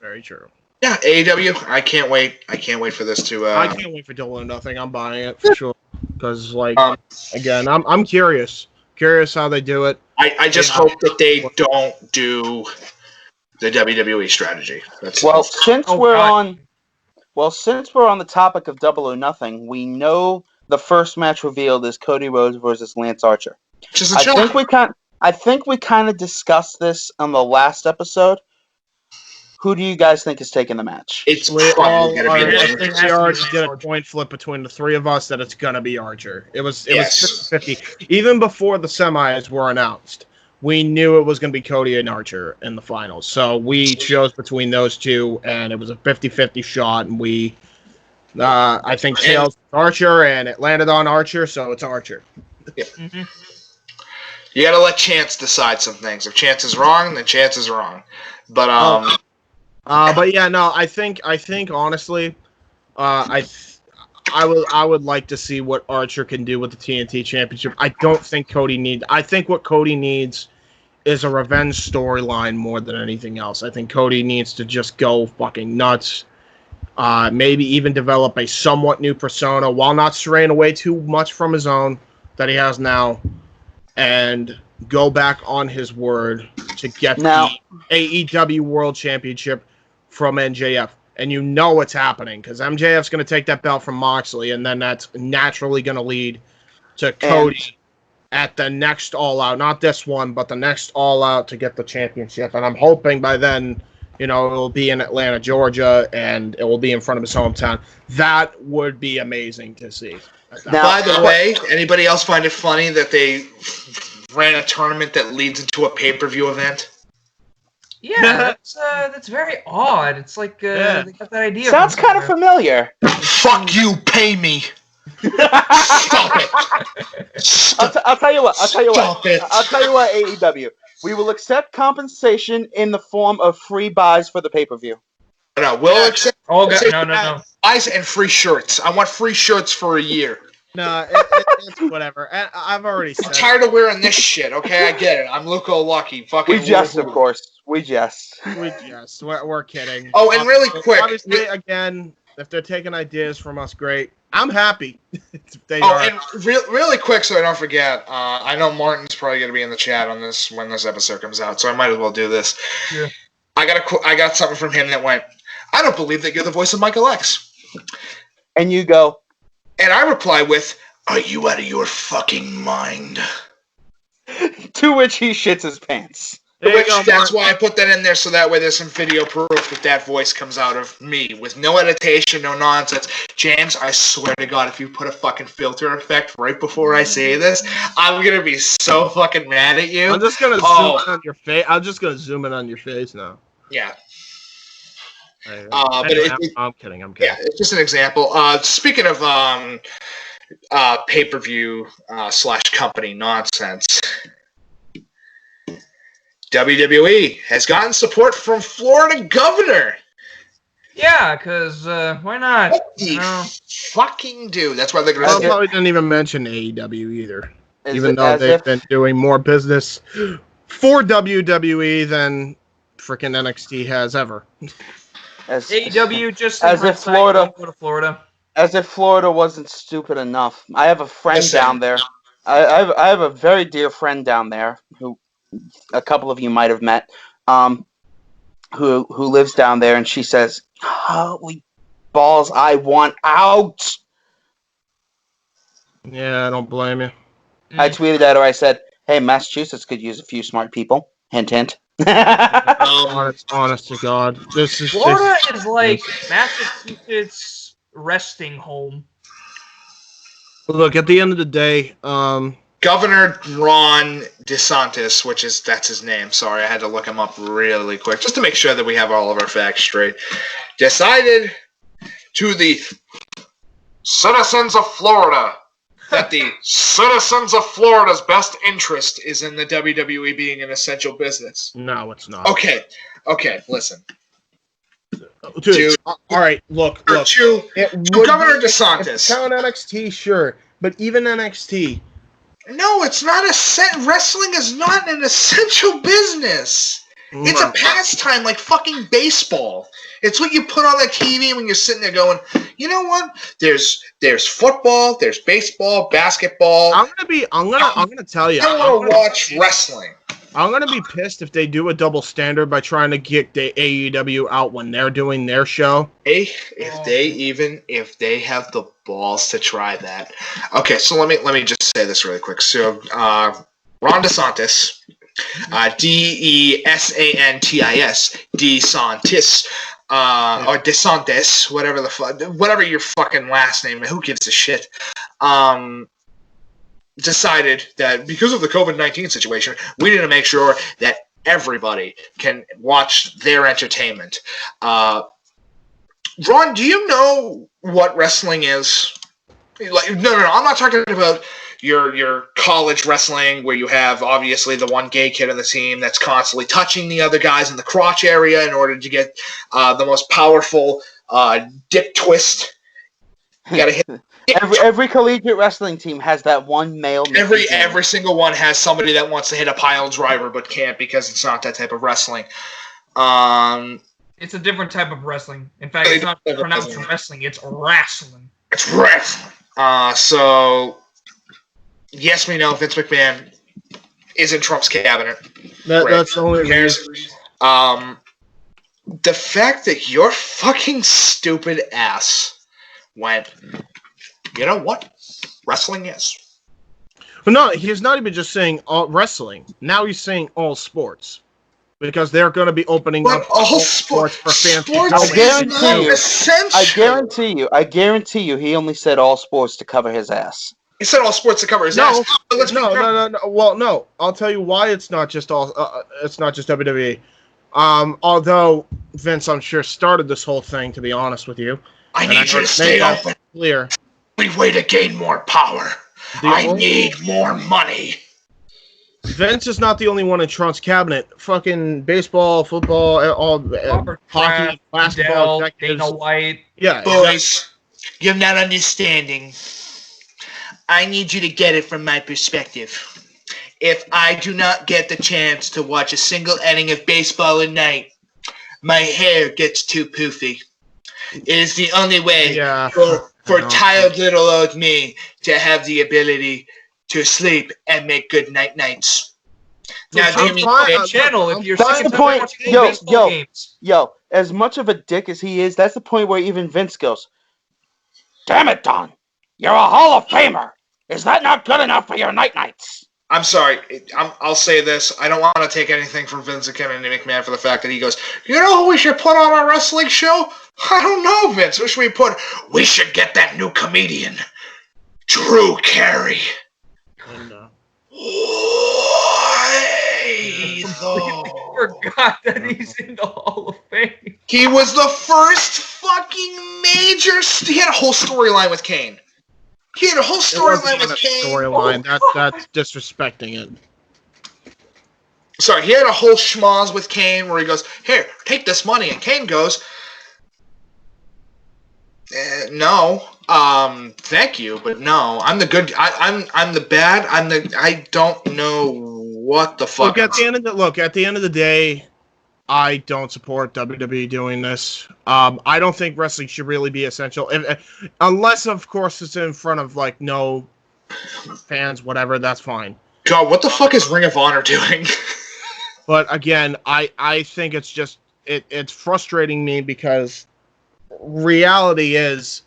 Very true. Yeah, AEW. I can't wait. I can't wait for this to. I can't wait for Double or Nothing. I'm buying it for sure. Because, again, I'm curious. Curious how they do it. I just hope that they don't do the WWE strategy. Since we're on the topic of Double or Nothing, we know the first match revealed is Cody Rhodes versus Lance Archer. I think we kind of discussed this on the last episode. Who do you guys think is taking the match? I think we already did a coin flip between the three of us that it's gonna be Archer. It was 50-50. Even before the semis were announced, we knew it was gonna be Cody and Archer in the finals. So we chose between those two, and it was a 50-50 shot. And we, I think, tails Archer, and it landed on Archer, so it's Archer. Yeah. Mm-hmm. You got to let chance decide some things. If chance is wrong, then chance is wrong. But yeah, no, I think honestly, I would like to see what Archer can do with the TNT Championship. I don't think Cody needs. I think what Cody needs is a revenge storyline more than anything else. I think Cody needs to just go fucking nuts. Maybe even develop a somewhat new persona while not straying away too much from his own that he has now. And go back on his word to get the AEW World Championship from MJF. and you know it's happening because MJF's going to take that belt from Moxley, and then that's naturally going to lead to Cody at the next All Out. Not this one, but the next All Out to get the championship. And I'm hoping by then, you know, it will be in Atlanta, Georgia, and it will be in front of his hometown. That would be amazing to see. Now, by the way, anybody else find it funny that they ran a tournament that leads into a pay-per-view event? Yeah, that's very odd. It's like they got that idea. Sounds kind of familiar. Fuck you, pay me. Stop it. I'll tell you what. Stop it. I'll tell you what, AEW. We will accept compensation in the form of free buys for the pay-per-view. No, we'll accept. Oh, God, no. Buys and free shirts. I want free shirts for a year. No, it's whatever. I've already said. I'm tired of wearing this shit. Okay, I get it. I'm Luco Lucky. Fucking. We jest, of course. We jest. We're kidding. Oh, and really quick. Obviously, again, if they're taking ideas from us, great. I'm happy. And really quick, so I don't forget. I know Martin's probably going to be in the chat on this when this episode comes out, so I might as well do this. Yeah. I got something from him that went, "I don't believe that you're the voice of Michael X." And you go. And I reply with, "Are you out of your fucking mind?" To which he shits his pants. That's why I put that in there, so that way there's some video proof that voice comes out of me with no editation, no nonsense. James, I swear to God, if you put a fucking filter effect right before I say this, I'm gonna be so fucking mad at you. I'm just gonna zoom in on your face. I'm just gonna zoom in on your face now. Yeah. I'm kidding. Yeah, it's just an example. Speaking of pay-per-view / company nonsense, WWE has gotten support from Florida governor. Yeah, because why not? What the fucking do? That's why they're going to I probably didn't even mention AEW either. Even though they've been doing more business for WWE than freaking NXT has ever. AEW just as if Florida go to Florida. As if Florida wasn't stupid enough. I have a friend down there. I have a very dear friend down there who a couple of you might have met, who lives down there, and she says, "Holy balls, I want out." Yeah, I don't blame you. I tweeted at her. I said, "Hey, Massachusetts could use a few smart people." Hint, hint. Honest to God, Florida is like Massachusetts resting home. Look, at the end of the day, Governor Ron DeSantis, that's his name. Sorry, I had to look him up really quick just to make sure that we have all of our facts straight. Decided to the citizens of Florida that the citizens of Florida's best interest is in the WWE being an essential business. No, it's not. Okay, listen. Dude, all right, look. To Governor DeSantis. Count NXT, sure, but even NXT. No, it's not wrestling is not an essential business. It's a pastime like fucking baseball. It's what you put on the TV when you're sitting there going, you know what? There's football, there's baseball, basketball. I'm gonna tell you. I want to watch wrestling. I'm gonna be pissed if they do a double standard by trying to get the AEW out when they're doing their show. If they have the balls to try that. Okay, so let me just say this really quick. So Ron DeSantis, DeSantis, DeSantis, or DeSantis, whatever your fucking last name, who gives a shit? Decided that because of the COVID-19 situation, we need to make sure that everybody can watch their entertainment. Ron, do you know what wrestling is? Like, no, I'm not talking about your college wrestling where you have obviously the one gay kid on the team that's constantly touching the other guys in the crotch area in order to get the most powerful dip twist. You gotta hit. Every collegiate wrestling team has that one male. Every single one has somebody that wants to hit a pile driver but can't because it's not that type of wrestling. It's a different type of wrestling. In fact, it's not pronounced wrestling. It's wrestling. It's wrestling. So yes, we know Vince McMahon is in Trump's cabinet. That's the only reason. The fact that your fucking stupid ass went, you know what? Wrestling is. But no, he's not even just saying all wrestling. Now he's saying all sports. Because they're going to be opening up all sports for fans. Sports I guarantee is not you. essential. I guarantee you, he only said all sports to cover his ass. He said all sports to cover his ass. But No. Well, no. I'll tell you why it's not just all. It's not just WWE. Although Vince, I'm sure, started this whole thing. To be honest with you, I need you to stay open. Clear. Only way to gain more power. I need more money. Vince is not the only one in Trump's cabinet. Fucking baseball, football, all hockey, basketball, Dana White. Yeah, boys, you're not understanding. I need you to get it from my perspective. If I do not get the chance to watch a single inning of baseball at night, my hair gets too poofy. It is the only way for tired little old me to have the ability to sleep and make good nights. Now, channel if you're that's the point. Yo, as much of a dick as he is, that's the point where even Vince goes, "Damn it, Don, you're a Hall of Famer. Is that not good enough for your nights?" I'm sorry. I'll say this. I don't want to take anything from Vince and Kevin McMahon for the fact that he goes, you know who we should put on our wrestling show? I don't know, Vince. Who should we put? We should get that new comedian, Drew Carey. I forgot that he's in the Hall of Fame. He was the first fucking major. He had a whole storyline with Kane. He had a whole storyline with Kane. Storyline. That's disrespecting it. Sorry, he had a whole schmoz with Kane where he goes, "Here, take this money," and Kane goes, "No, thank you, but no. I'm the good. I'm the bad. I don't know what the fuck." At the end of the day, I don't support WWE doing this. I don't think wrestling should really be essential, unless, of course, it's in front of no fans, whatever. That's fine. God, what the fuck is Ring of Honor doing? But again, I think it's just it's frustrating me because reality is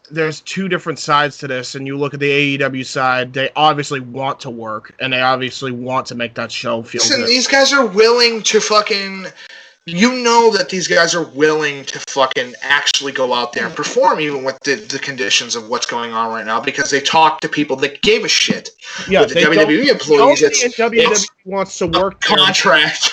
there's two different sides to this, and you look at the AEW side, they obviously want to work, and they obviously want to make that show feel good. These guys are willing to fucking... You know that these guys are willing to fucking actually go out there and perform even with the conditions of what's going on right now because they talk to people that gave a shit. Yeah, with the WWE employees, WWE wants to work contract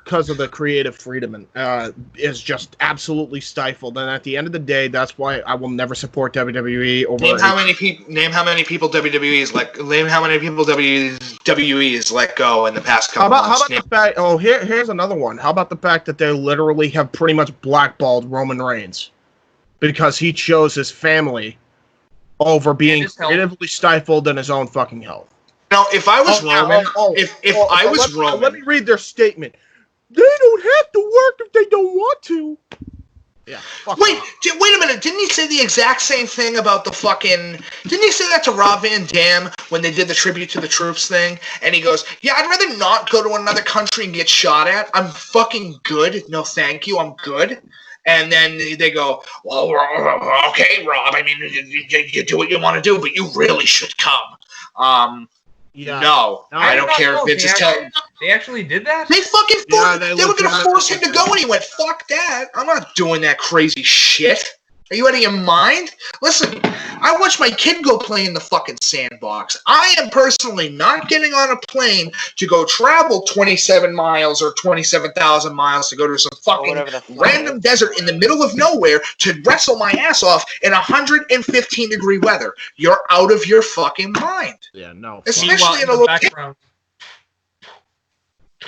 because of the creative freedom and is just absolutely stifled. And at the end of the day, that's why I will never support WWE over. Name how many people WWE has let go in the past couple months. How about the fact? Oh, here's another one. How about the fact that they literally have pretty much blackballed Roman Reigns because he chose his family over being creatively stifled in his own fucking health. Now, if I was Roman, Roman, let me read their statement. They don't have to work if they don't want to. Yeah. Wait a minute. Didn't he say the exact same thing about the fucking... Didn't he say that to Rob Van Dam when they did the Tribute to the Troops thing? And he goes, yeah, I'd rather not go to another country and get shot at. I'm fucking good. No, thank you. I'm good. And then they go, well, okay, Rob. I mean, you do what you want to do, but you really should come. No, I don't care if Vince is telling. They actually did that? They fucking they were going to force him to go, and he went, fuck that. I'm not doing that crazy shit. Are you out of your mind? Listen, I watched my kid go play in the fucking sandbox. I am personally not getting on a plane to go travel 27 miles or 27,000 miles to go to some fucking random desert in the middle of nowhere to wrestle my ass off in 115-degree weather. You're out of your fucking mind. Yeah, no. Especially in a location.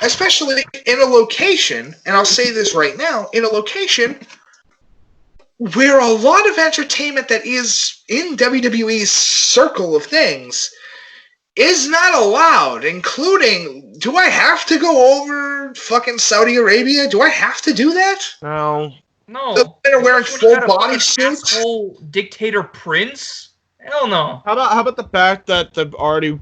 Especially in a location, and I'll say this right now, in a location where a lot of entertainment that is in WWE's circle of things is not allowed, including, do I have to go over fucking Saudi Arabia? Do I have to do that? No. No. They're wearing full body suits. Whole dictator prince Hell no. How about the fact that they've already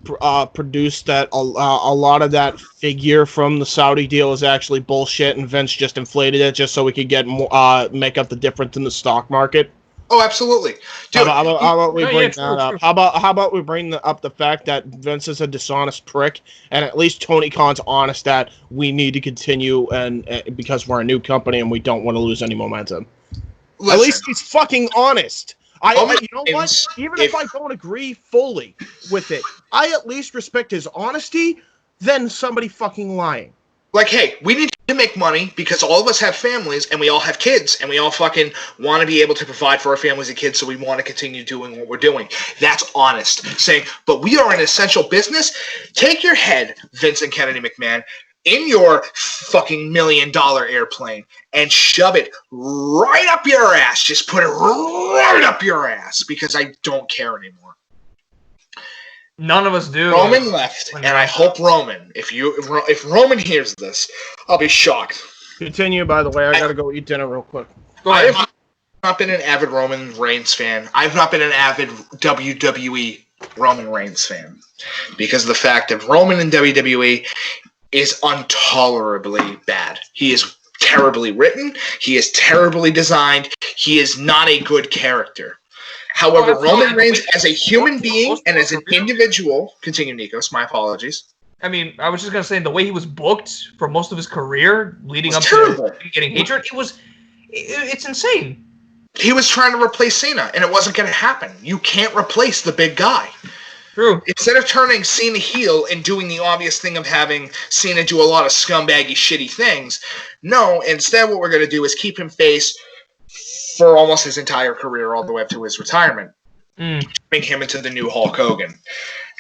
produced that a lot of that figure from the Saudi deal is actually bullshit, and Vince just inflated it just so we could get more, make up the difference in the stock market. Oh, absolutely. Dude, How about we No, bring yeah, that true, up? true. How about we bring up the fact that Vince is a dishonest prick, and at least Tony Khan's honest that we need to continue and because we're a new company and we don't want to lose any momentum. listen, At least he's fucking honest. Roman You know what? Reigns, Even if I don't agree fully with it, I at least respect his honesty than somebody fucking lying. like, hey, we need to make money because all of us have families and we all have kids and we all fucking want to be able to provide for our families and kids, so we want to continue doing what we're doing. That's honest. Saying, but we are an essential business. Take your head, Vincent Kennedy McMahon, in your fucking $1 million airplane and shove it right up your ass. Just put it right up your ass because I don't care anymore. None of us do. Roman left, and I hope Roman, if Roman hears this, I'll be shocked. Continue, by the way. I gotta go eat dinner real quick. Go I ahead. have not been an avid Roman Reigns fan. I've not been an avid WWE Roman Reigns fan because of the fact that Roman in WWE is intolerably bad. He is terribly written. He is terribly designed. He is not a good character. However, Roman Reigns as a human being and as an individual, continue, Nikos, my apologies. I mean, I was just gonna say the way he was booked for most of his career, leading up terrible. to getting hatred, it's insane. He was trying to replace Cena, and it wasn't going to happen. You can't replace the big guy. True. Instead of turning Cena heel and doing the obvious thing of having Cena do a lot of scumbaggy, shitty things, no, instead what we're going to do is keep him face for almost his entire career all the way up to his retirement. Make him into the new Hulk Hogan.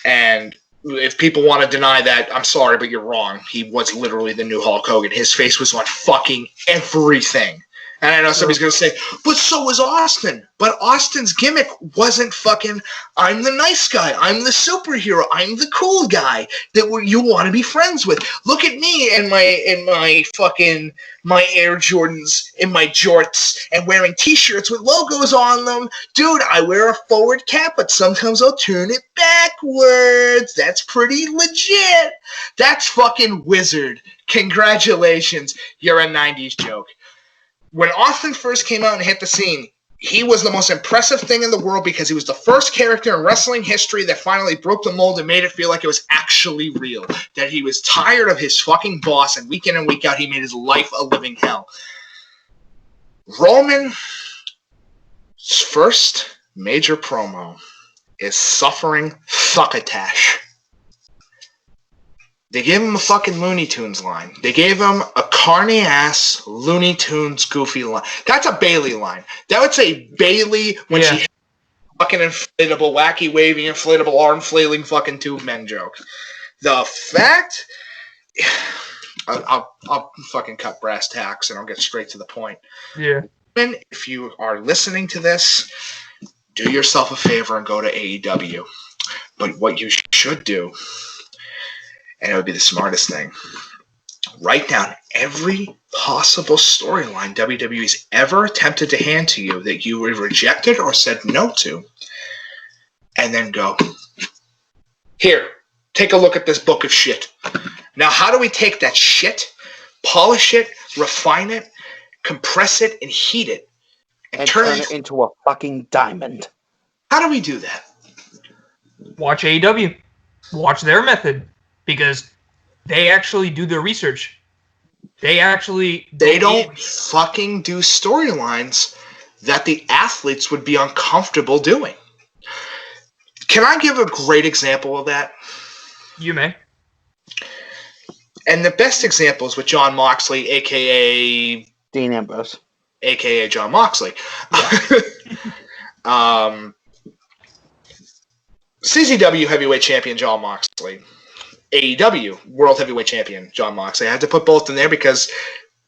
And if people want to deny that, I'm sorry, but you're wrong. He was literally the new Hulk Hogan. His face was on fucking everything. And I know somebody's going to say, but so was Austin. But Austin's gimmick wasn't fucking, I'm the nice guy. I'm the superhero. I'm the cool guy that you want to be friends with. Look at me in my fucking, my Air Jordans, in my jorts, and wearing t-shirts with logos on them. Dude, I wear a forward cap, but sometimes I'll turn it backwards. That's pretty legit. That's fucking wizard. Congratulations. You're a 90s joke. When Austin first came out and hit the scene, he was the most impressive thing in the world because he was the first character in wrestling history that finally broke the mold and made it feel like it was actually real. That he was tired of his fucking boss, and week in and week out, he made his life a living hell. Roman's first major promo is suffering succotash. They gave him a fucking Looney Tunes line. They gave him a carny-ass Looney Tunes goofy line. That's a Bailey line. That would say Bailey when she had fucking inflatable, wacky, wavy, inflatable, arm flailing fucking tube men joke. The fact... I'll fucking cut brass tacks and I'll get straight to the point. Yeah. And if you are listening to this, do yourself a favor and go to AEW. But what you should do... and it would be the smartest thing. Write down every possible storyline WWE's ever attempted to hand to you that you rejected or said no to. And then go, here, take a look at this book of shit. Now, how do we take that shit, polish it, refine it, compress it, and heat it, and turn it into a fucking diamond? How do we do that? Watch AEW. Watch their method. Because they actually do their research. They don't fucking do storylines that the athletes would be uncomfortable doing. Can I give a great example of that? You may. And the best example is with Jon Moxley, a.k.a. Dean Ambrose. A.k.a. Jon Moxley. Yeah. CZW Heavyweight Champion Jon Moxley. AEW World Heavyweight Champion Jon Moxley. I had to put both in there because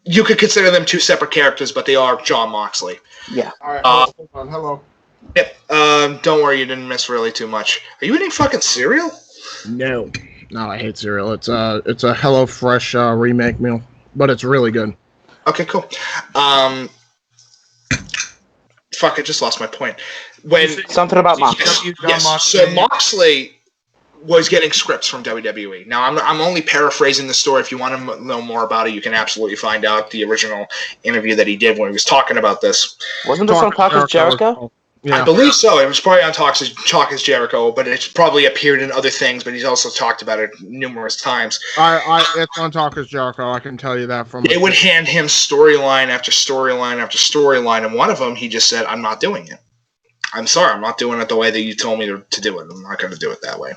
you could consider them two separate characters, but they are Jon Moxley. Yeah. All right, hold on. Hello. Yep. Don't worry, you didn't miss really too much. Are you eating fucking cereal? No, I hate cereal. It's a HelloFresh remake meal, but it's really good. Okay, cool. Fuck, I just lost my point. when Something about Moxley. yes, so Moxley was getting scripts from WWE. Now, I'm only paraphrasing the story. If you want to know more about it, you can absolutely find out the original interview that he did when he was talking about this. Wasn't this on Talk is Jericho? Yeah. I believe so. It was probably on Talk is Jericho, but it's probably appeared in other things, but he's also talked about it numerous times. It's on Talk is Jericho, I can tell you that from... They would hand him storyline after storyline after storyline, and one of them, he just said, I'm not doing it. I'm sorry, I'm not doing it the way that you told me to do it. I'm not going to do it that way.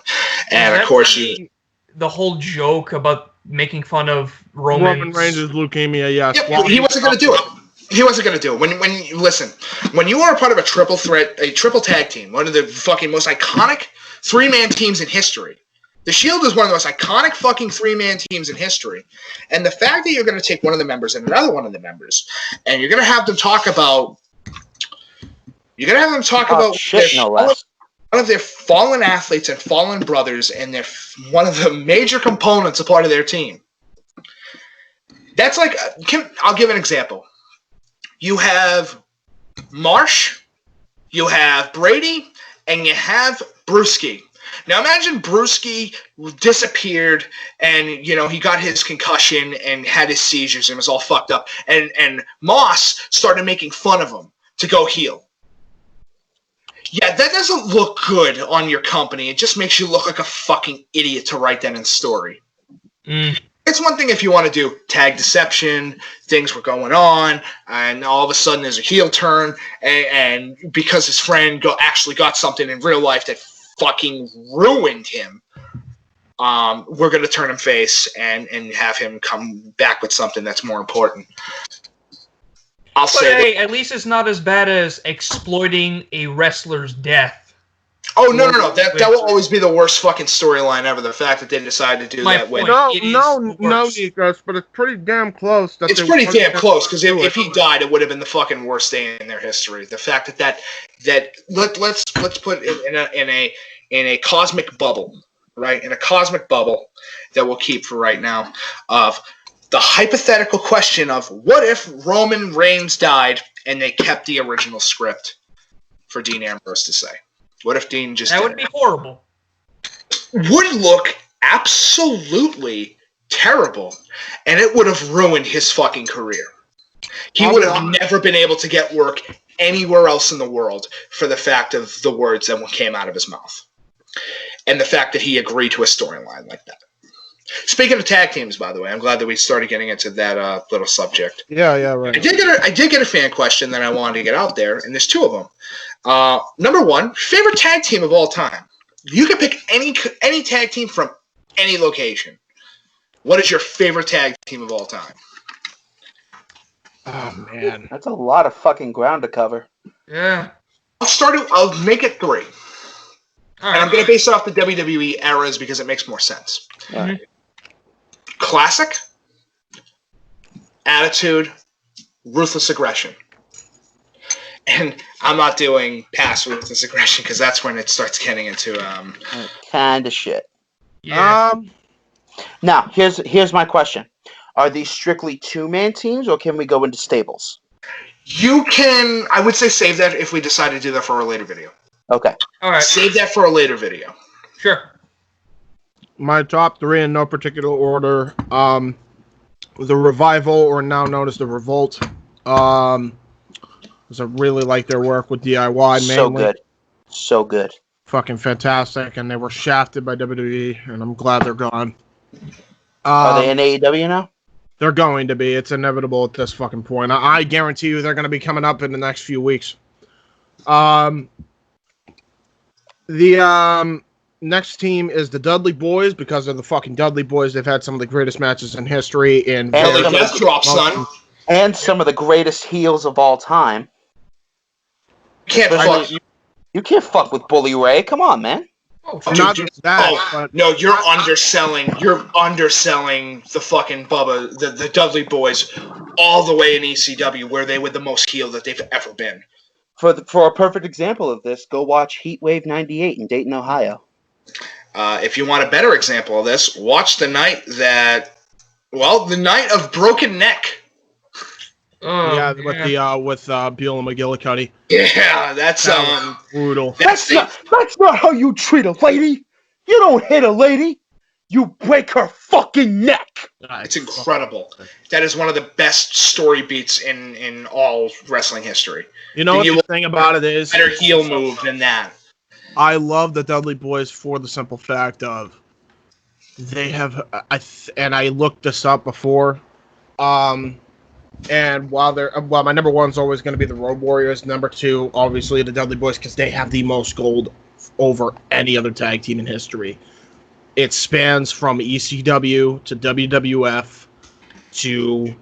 And of course, the whole joke about making fun of Roman Reigns' leukemia, yes. Yeah, he wasn't going to do it. He wasn't going to do it. When you are a part of a triple tag team, one of the fucking most iconic 3-man teams in history. The Shield is one of the most iconic fucking 3-man teams in history. And the fact that you're going to take one of the members and another one of the members, and you're going to have them talk about one of their fallen athletes and fallen brothers, and they're one of the major components, a part of their team. That's like, I'll give an example. You have Marsh, you have Brady, and you have Brewski. Now imagine Brewski disappeared, and he got his concussion and had his seizures and was all fucked up, and Moss started making fun of him to go heel. Yeah, that doesn't look good on your company. It just makes you look like a fucking idiot to write that in story. It's one thing if you want to do tag deception, things were going on, and all of a sudden there's a heel turn, and because his friend actually got something in real life that fucking ruined him, we're going to turn him face and have him come back with something that's more important. At least it's not as bad as exploiting a wrestler's death. Oh, no. That will always be the worst fucking storyline ever. The fact that they decided to do that way. No, Nikos, but it's pretty damn close. It's pretty damn close, because if he died, it would have been the fucking worst day in their history. The fact that let's put it in a cosmic bubble, right? In a cosmic bubble that we'll keep for right now, of the hypothetical question of what if Roman Reigns died and they kept the original script for Dean Ambrose to say? What if Dean just That would be horrible. Would look absolutely terrible, and it would have ruined his fucking career. He would have never been able to get work anywhere else in the world for the fact of the words that came out of his mouth. And the fact that he agreed to a storyline like that. Speaking of tag teams, by the way, I'm glad that we started getting into that little subject. Yeah, right. I did get a fan question that I wanted to get out there, and there's two of them. Number one, favorite tag team of all time. You can pick any tag team from any location. What is your favorite tag team of all time? Oh, man. That's a lot of fucking ground to cover. Yeah. I'll make it 3. All right. And I'm going to base it off the WWE eras because it makes more sense. Mm-hmm. Classic, Attitude, Ruthless Aggression. And I'm not doing past Ruthless Aggression because that's when it starts getting into kind of shit. Yeah. Now, here's my question. Are these strictly 2-man teams, or can we go into stables? I would say save that if we decide to do that for a later video. Okay. All right. Save that for a later video. Sure. My top 3 in no particular order. The Revival, or now known as the Revolt. Because I really like their work with DIY mainly. So good. Fucking fantastic, and they were shafted by WWE, and I'm glad they're gone. Are they in AEW now? They're going to be. It's inevitable at this fucking point. I guarantee you they're going to be coming up in the next few weeks. The next team is the Dudley Boys, because of the fucking Dudley Boys. They've had some of the greatest matches in history. And Death Drop, son. And some of the greatest heels of all time. You can't fuck with Bully Ray. Come on, man. Oh, not just that. But no, you're underselling. You're underselling the fucking Bubba, the Dudley Boys, all the way in ECW, where they were the most heel that they've ever been. For a perfect example of this, go watch Heatwave '98 in Dayton, Ohio. If you want a better example of this, watch the night of Broken Neck. Oh, Yeah, with Buell and McGillicuddy. Yeah, that's That was brutal. That's not how you treat a lady. You don't hit a lady. You break her fucking neck. It's incredible. That is one of the best story beats in all wrestling history. You know what the thing about it is? Better heel move than that. I love the Dudley Boys for the simple fact of they have. I looked this up before. And while my number one is always going to be the Road Warriors, number two, obviously, the Dudley Boys, because they have the most gold over any other tag team in history. It spans from ECW to WWF to,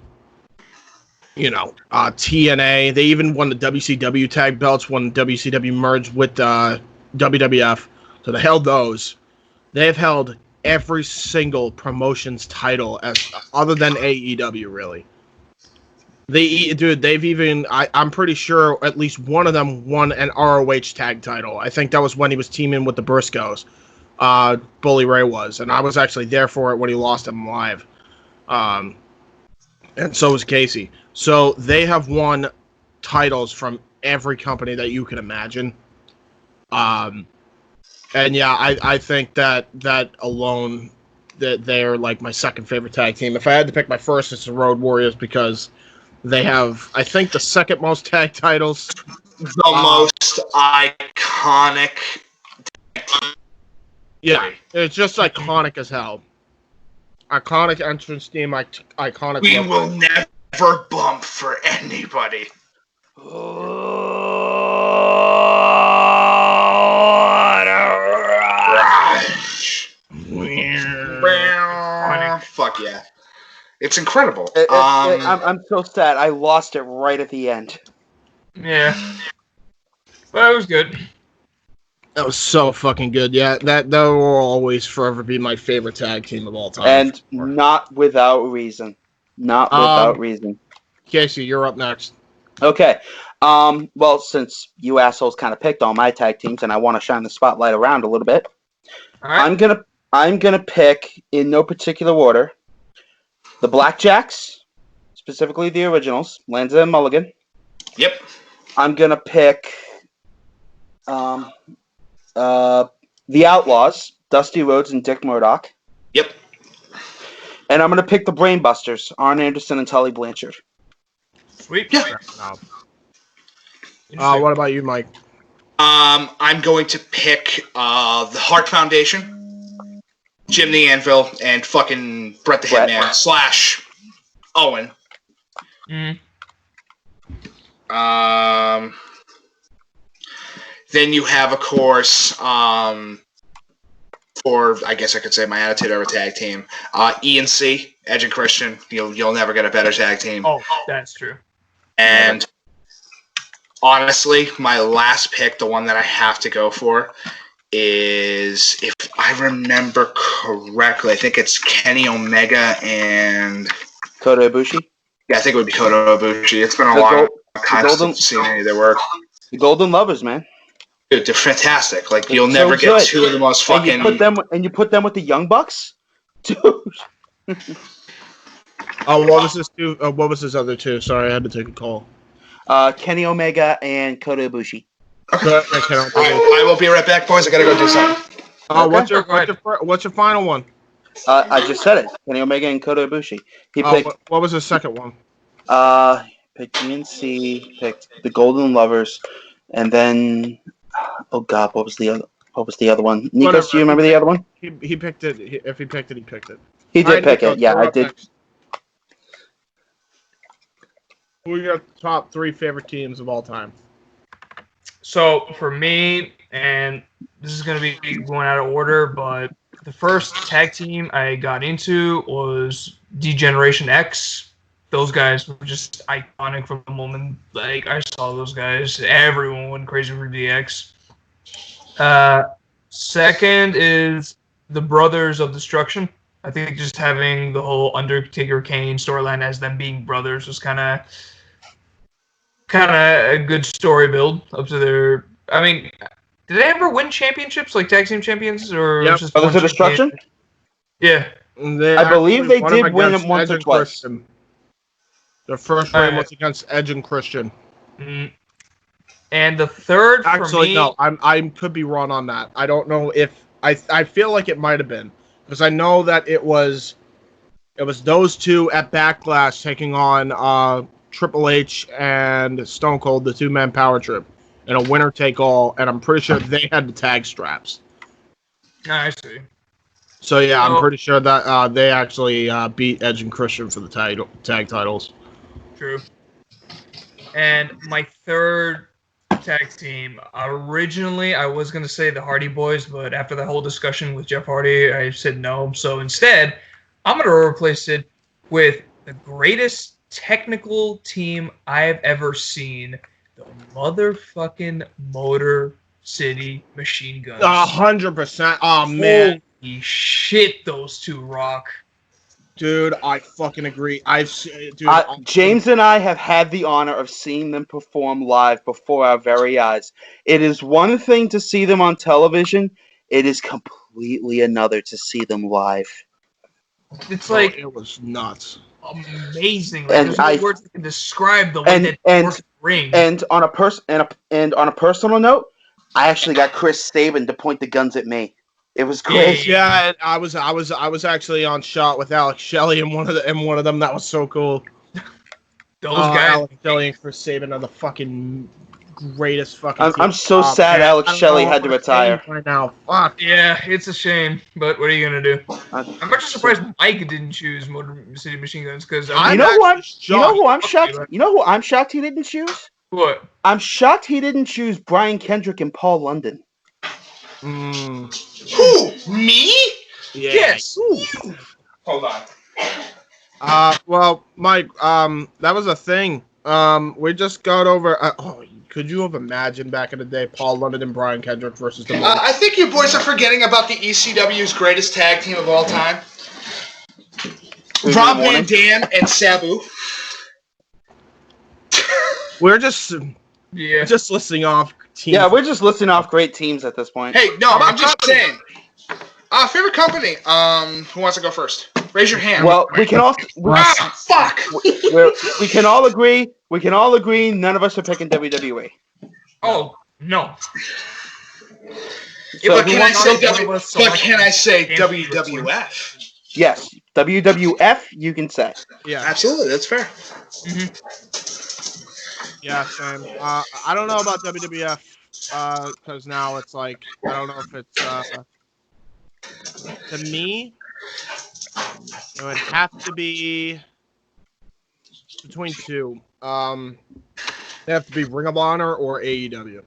TNA. They even won the WCW tag belts when WCW merged with WWF. So they held those. They've held every single promotion's title other than AEW, really. They've even, I'm pretty sure at least one of them won an ROH tag title. I think that was when he was teaming with the Briscoes. Bully Ray was, and I was actually there for it when he lost him live. And so was Casey. So they have won titles from every company that you can imagine. And yeah, I think that alone, that they're like my second favorite tag team. If I had to pick my first, it's the Road Warriors because they have, I think, the second most tag titles. The most iconic. Yeah, it's just iconic as hell. Iconic entrance theme, iconic. We will never bump for anybody. Fuck yeah. It's incredible. I'm so sad. I lost it right at the end. Yeah. But it was good. That was so fucking good. Yeah, that will always forever be my favorite tag team of all time. And not without reason. Not without reason. Casey, you're up next. Okay. Well, since you assholes kind of picked all my tag teams, and I want to shine the spotlight around a little bit, All right. I'm gonna pick in no particular order the Blackjacks, specifically the originals, Lanza and Mulligan. Yep. I'm gonna pick the Outlaws, Dusty Rhodes and Dick Murdoch. Yep. And I'm gonna pick the Brainbusters, Arn Anderson and Tully Blanchard. Sweet. Yeah. What about you, Mike? I'm going to pick the Hart Foundation, Jim the Anvil, and fucking Bret the Hitman / Owen. Then you have, of course, for I guess I could say my Attitude Era tag team, E&C, Edge and Christian. You'll never get a better tag team. Oh, that's true. And honestly, my last pick, the one that I have to go for, is, if I remember correctly, I think it's Kenny Omega and Kota Ibushi? Yeah, I think it would be Kota Ibushi. It's been a long time since I've seen any of their work. The Golden Lovers, man. Dude, they're fantastic. Like, you'll never get two of the most fucking... And you put them with the Young Bucks? Dude. What was his other two? Sorry, I had to take a call. Kenny Omega and Kota Ibushi. Okay. I will be right back, boys. I gotta go do something. What's your final one? I just said it. Kenny Omega and Kota Ibushi. He picked. What was the second one? Picked E&C, picked the Golden Lovers, and then oh god, what was the other one? Nikos, do you remember the other one? He picked it. If he picked it, he picked it. He did pick it. Yeah, I did. Who are your top 3 favorite teams of all time? So for me, and this is going to be going out of order, but the first tag team I got into was D-Generation X. Those guys were just iconic from the moment like I saw those guys. Everyone went crazy for DX. Second is the Brothers of Destruction. I think just having the whole Undertaker Kane storyline as them being brothers was kind of a good story build up to their. I mean, did they ever win championships like tag team champions or just Brothers of Destruction? Yeah, I believe they did win them once or twice. Their first reign was against Edge and Christian. Mm. And the third for Actually, me, no, I could be wrong on that. I don't know if I feel like it might have been because I know that it was those two at Backlash taking on Triple H and Stone Cold, the two-man power trip, in a winner take all, and I'm pretty sure they had the tag straps. I see. So yeah, I'm pretty sure that they actually beat Edge and Christian for the tag titles. True. And my third tag team, originally I was going to say the Hardy Boys, but after the whole discussion with Jeff Hardy, I said no. So instead, I'm going to replace it with the greatest technical team I've ever seen, the motherfucking Motor City Machine Guns. 100%. Oh, man. Holy shit, those two rock. Dude, I fucking agree. James and I have had the honor of seeing them perform live before our very eyes. It is one thing to see them on television. It is completely another to see them live. It's like it was nuts, amazing. Like, there's no words that can describe the way that ring. And on a personal note, I actually got Chris Sabin to point the guns at me. It was great. Yeah, I was actually on shot with Alex Shelley and one of them. That was so cool. Those guys, Alex Shelley and Chris Sabin are the fucking greatest fucking. I'm so sad Alex Shelley had to retire right now. Fuck. Yeah, it's a shame, but what are you gonna do? I'm actually surprised Mike didn't choose Motor City Machine Guns because you know who I'm shocked. You know who I'm shocked he didn't choose? What? I'm shocked he didn't choose Brian Kendrick and Paul London. Who? Me? Yeah. Yes. Hold on. Well, Mike, that was a thing. We just got over. Could you have imagined back in the day, Paul London and Brian Kendrick versus the? I think you boys are forgetting about the ECW's greatest tag team of all time. Rob Van Dam and Sabu. We're just listing off teams. Yeah, we're just listing off great teams at this point. Hey, no, I'm just saying. Favorite company. Who wants to go first? Raise your hand. Well, we can all. Fuck. We can all agree. We can all agree. None of us are picking WWE. Oh no. Yeah, but can I say WWF? Yes, WWF. You can say. Yeah, absolutely. That's fair. Mm-hmm. Yeah, same. I don't know about WWF because now it's like I don't know if it's to me. It would have to be between two. They have to be Ring of Honor or AEW.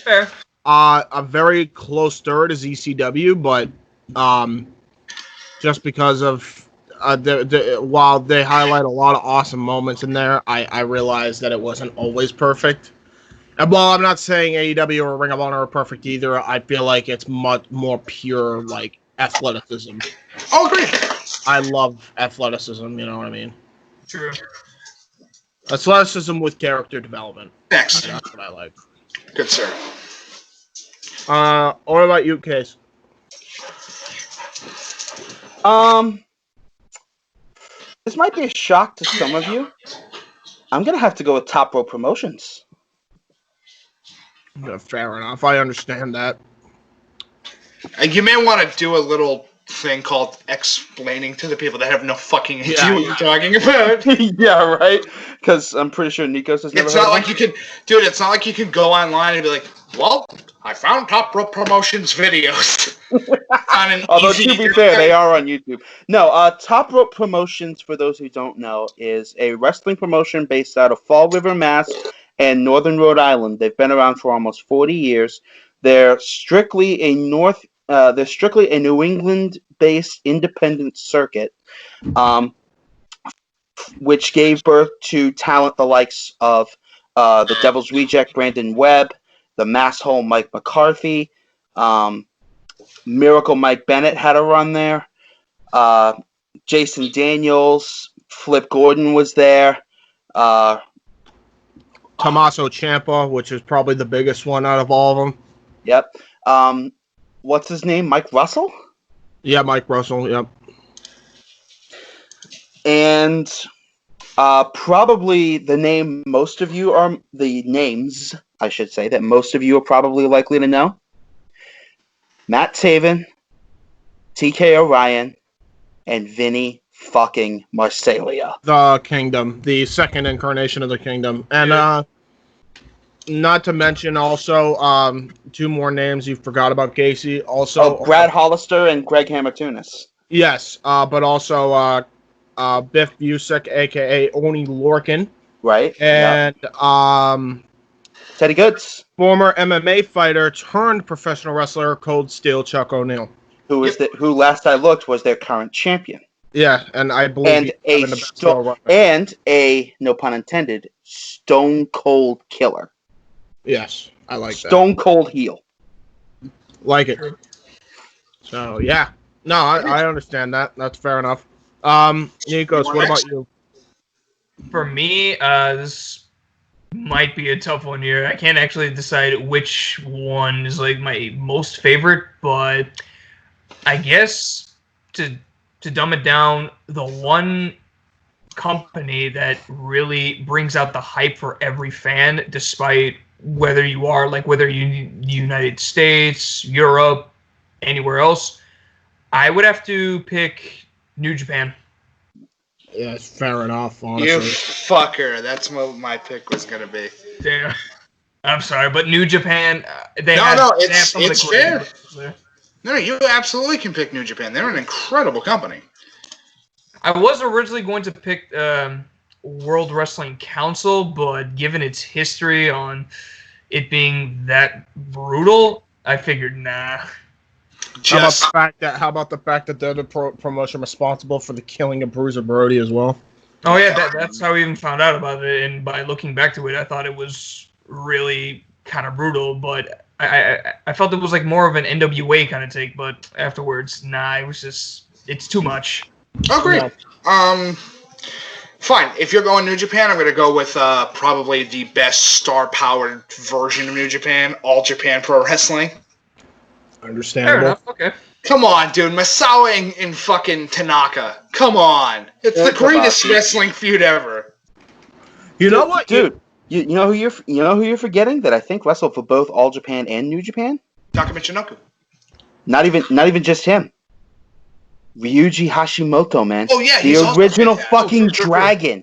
Fair. A very close third is ECW, but just because of while they highlight a lot of awesome moments in there, I realized that it wasn't always perfect. And while I'm not saying AEW or Ring of Honor are perfect either, I feel like it's much more pure like athleticism. Oh, great. I love athleticism, you know what I mean? True. Athleticism with character development. Excellent. That's what I like. Good, sir. What about you, Case? This might be a shock to some of you. I'm gonna have to go with Top Rope Promotions. Yeah, fair enough. I understand that. You may want to do a little thing called explaining to the people that have no fucking idea what you're talking about. Yeah, right? Because I'm pretty sure Nikos has never It's heard not of like them. you can, dude, it's not like you can go online and be like, well, I found Top Rope Promotions videos. Although, to be fair, they are on YouTube. No, Top Rope Promotions, for those who don't know, is a wrestling promotion based out of Fall River, Mass. and Northern Rhode Island. They've been around for almost 40 years. They're strictly a New England-based independent circuit, which gave birth to talent the likes of the Devil's Reject, Brandon Webb, the Masshole, Mike McCarthy, Miracle Mike Bennett had a run there. Jason Daniels, Flip Gordon was there. Tommaso Ciampa, which is probably the biggest one out of all of them. Yep. What's his name? Mike Russell? Yeah, Mike Russell, yep. And Probably the names, I should say, that most of you are probably likely to know. Matt Taven, TK Orion, and Vinny fucking Marsalia. The Kingdom, the second incarnation of the Kingdom. And not to mention also two more names you forgot about, Casey. Also, Brad Hollister and Greg Hammertunis. Yes, but also Biff Busick, a.k.a. Oni Lorcan. Right. And Teddy Goods. Former MMA fighter turned professional wrestler Cold Steel Chuck O'Neal. Who last I looked was their current champion. Yeah, and I believe and a no pun intended, stone cold killer. Yes, I like that. Stone cold heel. Like it. So yeah. No, I understand that. That's fair enough. Nikos, what about you? For me, this might be a tough one here. I can't actually decide which one is like my most favorite, but I guess to dumb it down, the one company that really brings out the hype for every fan, despite whether you United States, Europe, anywhere else, I would have to pick New Japan. Yeah, it's fair enough, honestly. You fucker. That's what my pick was going to be. Damn. I'm sorry, but New Japan, it's fair. No, you absolutely can pick New Japan. They're an incredible company. I was originally going to pick World Wrestling Council, but given its history on it being that brutal, I figured, nah. How about the fact that they're the promotion responsible for the killing of Bruiser Brody as well? Oh yeah, that's how we even found out about it. And by looking back to it, I thought it was really kind of brutal. But I felt it was like more of an NWA kind of take. But afterwards, nah, it's too much. Oh great. Yeah. Fine. If you're going New Japan, I'm going to go with probably the best star-powered version of New Japan, All Japan Pro Wrestling. Understandable. Fair enough. Okay. Come on, dude. Masawa and fucking Tanaka. Come on. It's the greatest wrestling feud ever. You know what, dude? You know who you're forgetting that I think wrestled for both All Japan and New Japan? Taka Michinoku. Not even just him. Ryuji Hashimoto, man. Oh yeah, the original fucking dragon.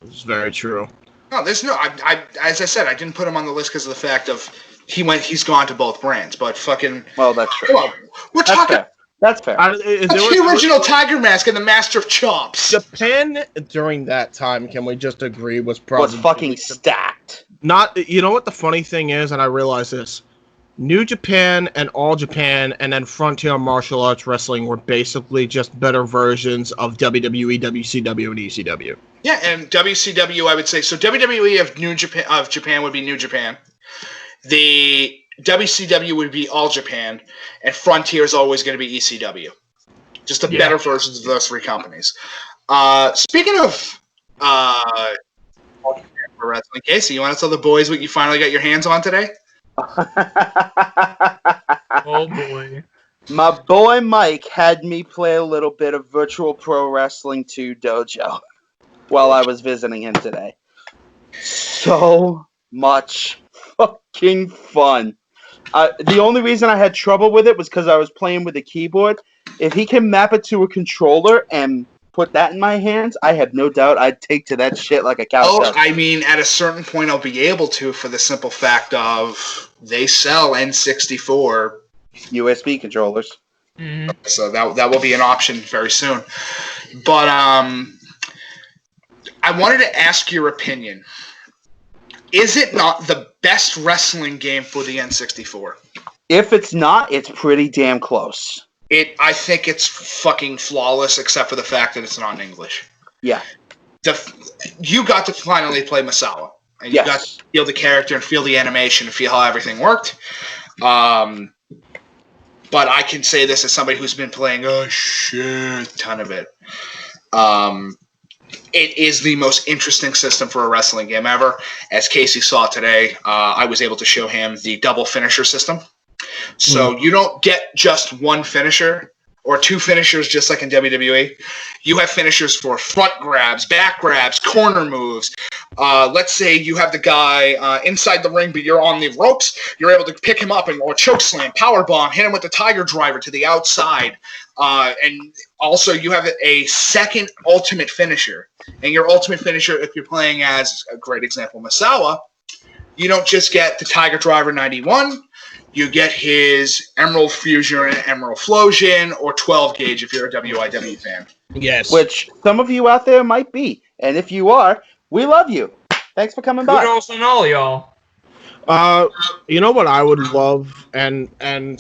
It's very true. No, there's no. I as I said, I didn't put him on the list because of the fact of he's gone to both brands, but fucking. Well, that's true. Come on, we're talking. Fair. That's fair. That's the original Tiger Mask and the Master of Chops. Japan during that time, can we just agree, was fucking stacked. You know what the funny thing is, and I realize this. New Japan and All Japan and then Frontier Martial Arts Wrestling were basically just better versions of WWE, WCW, and ECW. Yeah, and WCW, I would say. So WWE of Japan would be New Japan. The WCW would be All Japan, and Frontier is always going to be ECW. Just the better versions of those three companies. Speaking of All Japan Pro Wrestling, Casey, you want to tell the boys what you finally got your hands on today? Oh boy. My boy Mike had me play a little bit of Virtual Pro Wrestling 2 Dojo while I was visiting him today. So much fucking fun. The only reason I had trouble with it was because I was playing with the keyboard. If he can map it to a controller and put that in my hands, I have no doubt I'd take to that shit like a cow. Oh, I mean, at a certain point I'll be able to, for the simple fact of they sell N64 USB controllers. Mm-hmm. So that will be an option very soon. But I wanted to ask your opinion. Is it not the best wrestling game for the N64? If it's not, it's pretty damn close. I think it's fucking flawless, except for the fact that it's not in English. Yeah. You got to finally play Masawa. And you got to feel the character and feel the animation and feel how everything worked. But I can say this as somebody who's been playing a shit ton of it. It is the most interesting system for a wrestling game ever. As Casey saw today, I was able to show him the double finisher system. So you don't get just one finisher. or two finishers just like in WWE. You have finishers for front grabs, back grabs, corner moves. Let's say you have the guy inside the ring, but you're on the ropes. You're able to pick him up or choke slam, power bomb, hit him with the tiger driver to the outside. And also you have a second ultimate finisher. And your ultimate finisher, if you're playing as a great example, Misawa, you don't just get the tiger driver 91. You get his Emerald Fusion, Emerald Flosion, or 12 gauge if you're a WIW fan. Yes. Which some of you out there might be. And if you are, we love you. Thanks for coming by. Kudos and all, y'all. You know what I would love, and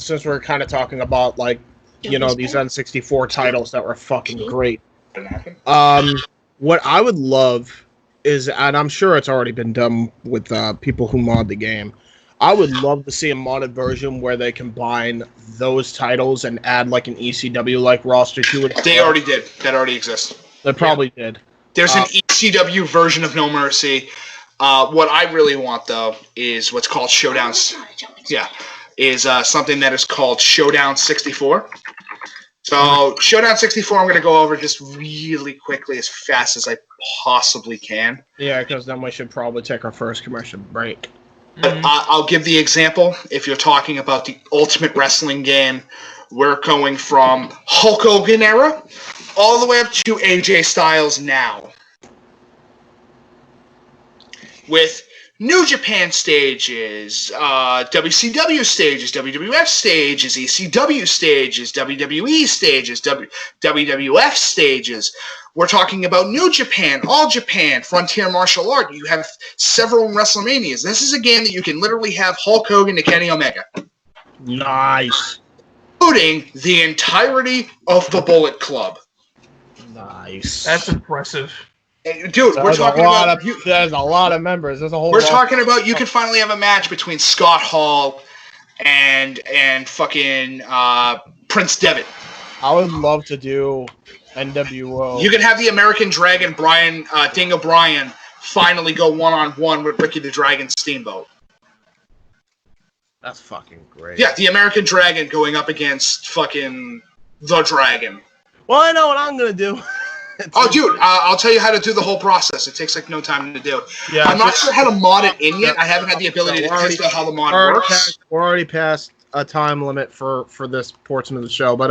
since we're kind of talking about, like, you know, these N64 titles that were fucking great. What I would love is, and I'm sure it's already been done with people who mod the game, I would love to see a modded version where they combine those titles and add like an ECW-like roster to it. They already did. That already exists. They probably did. There's an ECW version of No Mercy. What I really want, though, is what's called Showdowns. Yeah, is something that is called Showdown 64. So Showdown 64, I'm going to go over just really quickly, as fast as I possibly can. Yeah, because then we should probably take our first commercial break. But I'll give the example. If you're talking about the Ultimate Wrestling game, we're going from Hulk Hogan era all the way up to AJ Styles now. With New Japan stages, WCW stages, WWF stages, ECW stages, WWE stages, WWF stages. We're talking about New Japan, All Japan, Frontier Martial Art. You have several WrestleManias. This is a game that you can literally have Hulk Hogan to Kenny Omega. Nice. Including the entirety of the Bullet Club. Nice. That's impressive. Dude, we're talking about... There's a lot of members. There's a whole. We're talking about you could finally have a match between Scott Hall and fucking Prince Devitt. I would love to do NWO. You could have the American Dragon, Ding O'Brien, finally go one-on-one with Ricky the Dragon Steamboat. That's fucking great. Yeah, the American Dragon going up against fucking the Dragon. Well, I know what I'm going to do. Oh, dude, I'll tell you how to do the whole process. It takes like no time to do. Yeah, I'm not sure how to mod it in yet. I haven't had the ability to test out how the mod works. We're already past a time limit for this portion of the show. But,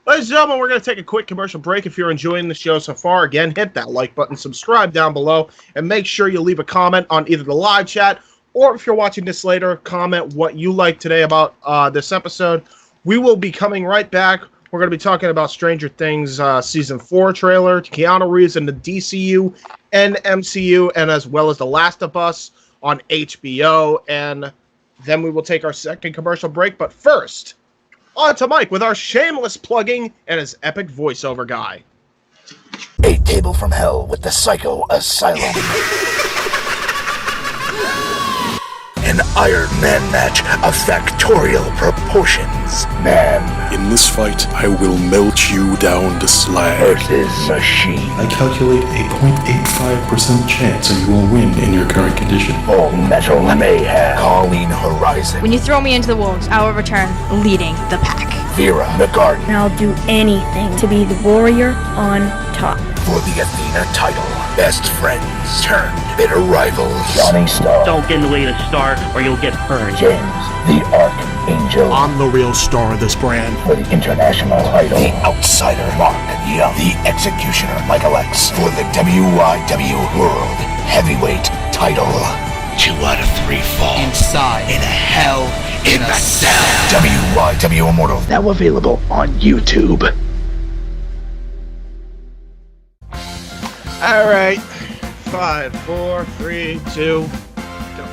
ladies and gentlemen, we're going to take a quick commercial break. If you're enjoying the show so far, again, hit that like button, subscribe down below, and make sure you leave a comment on either the live chat or if you're watching this later, comment what you like today about this episode. We will be coming right back. We're going to be talking about Stranger Things Season 4 trailer, Keanu Reeves in the DCU and MCU, and as well as The Last of Us on HBO. And then we will take our second commercial break. But first, on to Mike with our shameless plugging and his epic voiceover guy. A table from hell with the Psycho Asylum. An Iron Man match of factorial proportions. Man In this fight, I will melt you down to slag. versus machine. I calculate a 0.85% chance that you will win in your current condition. All metal mayhem. Colleen Horizon. When you throw me into the wolves, I will return leading the pack. Vera McGarden. And I'll do anything to be the warrior on top. For the Athena title. Best friends turned bitter rivals. Johnny Starr. Don't get in the way of the star or you'll get burned. James, the Archangel. I'm the real star of this brand. For the international title. The Outsider, Mark Young. The Executioner, Michael X. For the WIW World Heavyweight title. 2 out of 3 fall. Inside. In a hell in a cell. WIW Immortal. Now available on YouTube. All right. 5, 4, 3, 2, go.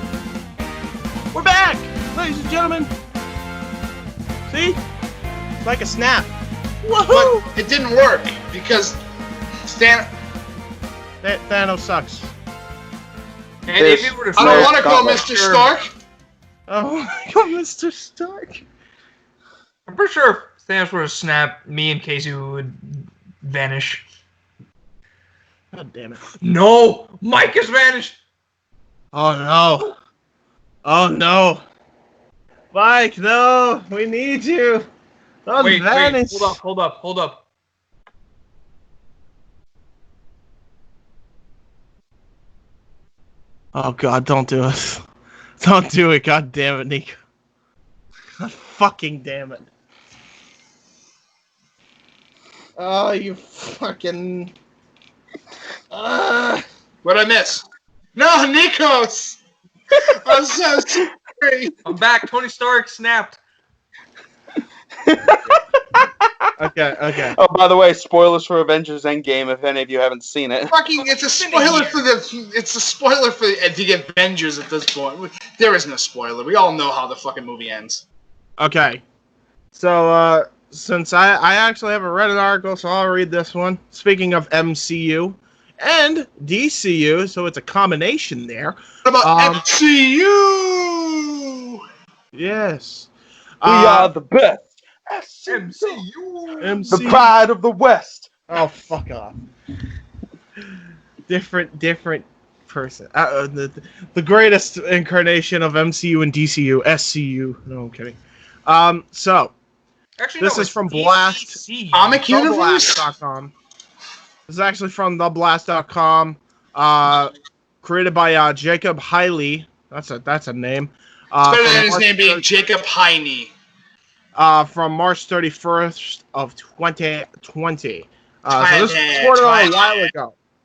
We're back, ladies and gentlemen. See? It's like a snap. Woohoo! But it didn't work because Thanos sucks. And if you were to I don't say- want to go, Mr. Stark. Oh my god, Mr. Stark. I'm pretty sure if Thanos were to snap, me and Casey would vanish. God damn it. No! Mike has vanished! Oh no. Oh no. Mike, no. We need you. Wait, Venice. hold up. Oh God, don't do it. Don't do it. God damn it, Nico. God fucking damn it. Oh, you fucking... What'd I miss? No, Nikos! I'm so sorry. I'm back. Tony Stark snapped. Okay. Oh, by the way, spoilers for Avengers Endgame if any of you haven't seen it. Fucking, it's a spoiler for the Avengers at this point. There is no spoiler. We all know how the fucking movie ends. Okay. So, since I actually haven't read an article, so I'll read this one. Speaking of MCU and DCU, so it's a combination there. What about MCU? Yes. We are the best. MCU. The pride of the West. Oh, fuck off. Different person. The greatest incarnation of MCU and DCU, SCU. No, I'm kidding. So, Actually, this is from Blast. Comic Universe? TheBlast.com. This is actually from TheBlast.com. Created by Jacob Hiley. That's a name. Better than his name being Jacob Heine. From March 31st of 2020. So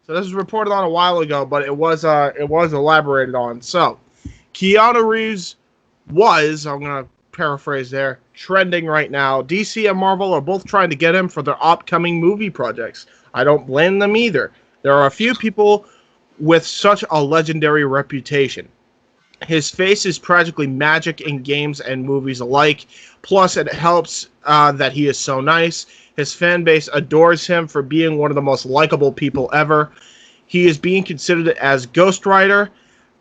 this was reported on a while ago. But it was elaborated on. So, Keanu Reeves was, I'm gonna paraphrase there, trending right now. DC and Marvel are both trying to get him for their upcoming movie projects. I don't blame them either. There are a few people with such a legendary reputation. His face is practically magic in games and movies alike. Plus, it helps that he is so nice. His fan base adores him for being one of the most likable people ever. He is being considered as Ghost Rider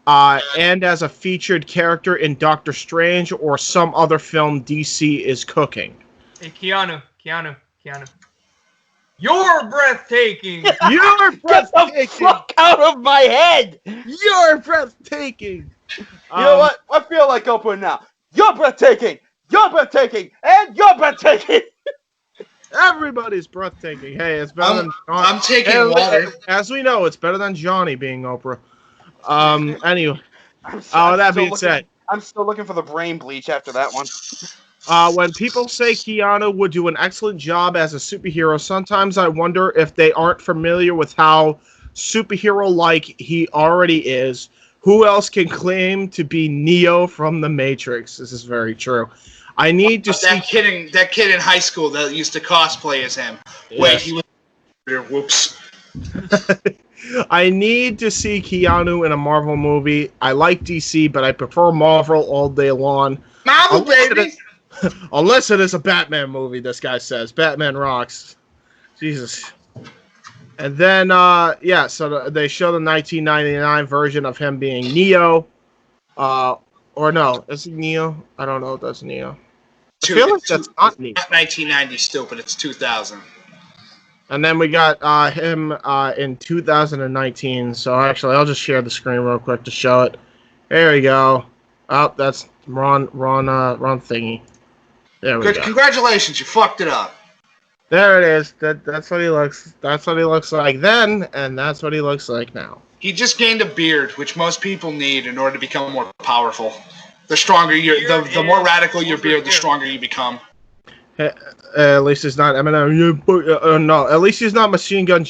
and as a featured character in Doctor Strange or some other film DC is cooking. Hey, Keanu. You're breathtaking. You're Get the fuck out of my head! You're breathtaking. You know what? I feel like Oprah now. You're breathtaking, and you're breathtaking. Everybody's breathtaking. Hey, it's better than Johnny. I'm taking water. As we know, it's better than Johnny being Oprah. Anyway. That being said, I'm still looking for the brain bleach after that one. When people say Keanu would do an excellent job as a superhero, sometimes I wonder if they aren't familiar with how superhero-like he already is. Who else can claim to be Neo from The Matrix? This is very true. I need to see... That kid in high school that used to cosplay as him. Yes. Wait, he was... Whoops. I need to see Keanu in a Marvel movie. I like DC, but I prefer Marvel all day long. Marvel, baby! Unless it is a Batman movie, this guy says. Batman rocks. Jesus. And then, so they show the 1999 version of him being Neo. Or no, is he Neo? I don't know if that's Neo. I feel like that's not Neo. Not 1990 still, but it's 2000. And then we got him in 2019. So actually, I'll just share the screen real quick to show it. There we go. Oh, that's wrong thingy. There we go. Congratulations, you fucked it up. There it is. That's what he looks. That's what he looks like then, and that's what he looks like now. He just gained a beard, which most people need in order to become more powerful. The stronger the more radical your beard, the stronger you become. At least it's not Eminem. No, at least he's not Machine Gun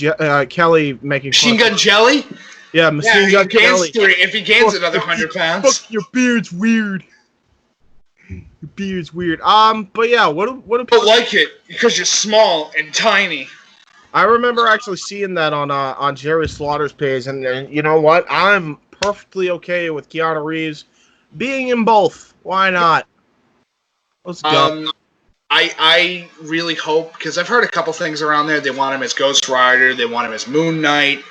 Kelly making. Machine Gun Jelly? Yeah, Machine Gun Kelly. If he gains another 100 pounds. Fuck, your beard's weird. Your beard's weird. But yeah, what do people like it because you're small and tiny? I remember actually seeing that on Jerry Slaughter's page, and you know what? I'm perfectly okay with Keanu Reeves being in both. Why not? Let's go. I really hope, because I've heard a couple things around there. They want him as Ghost Rider. They want him as Moon Knight.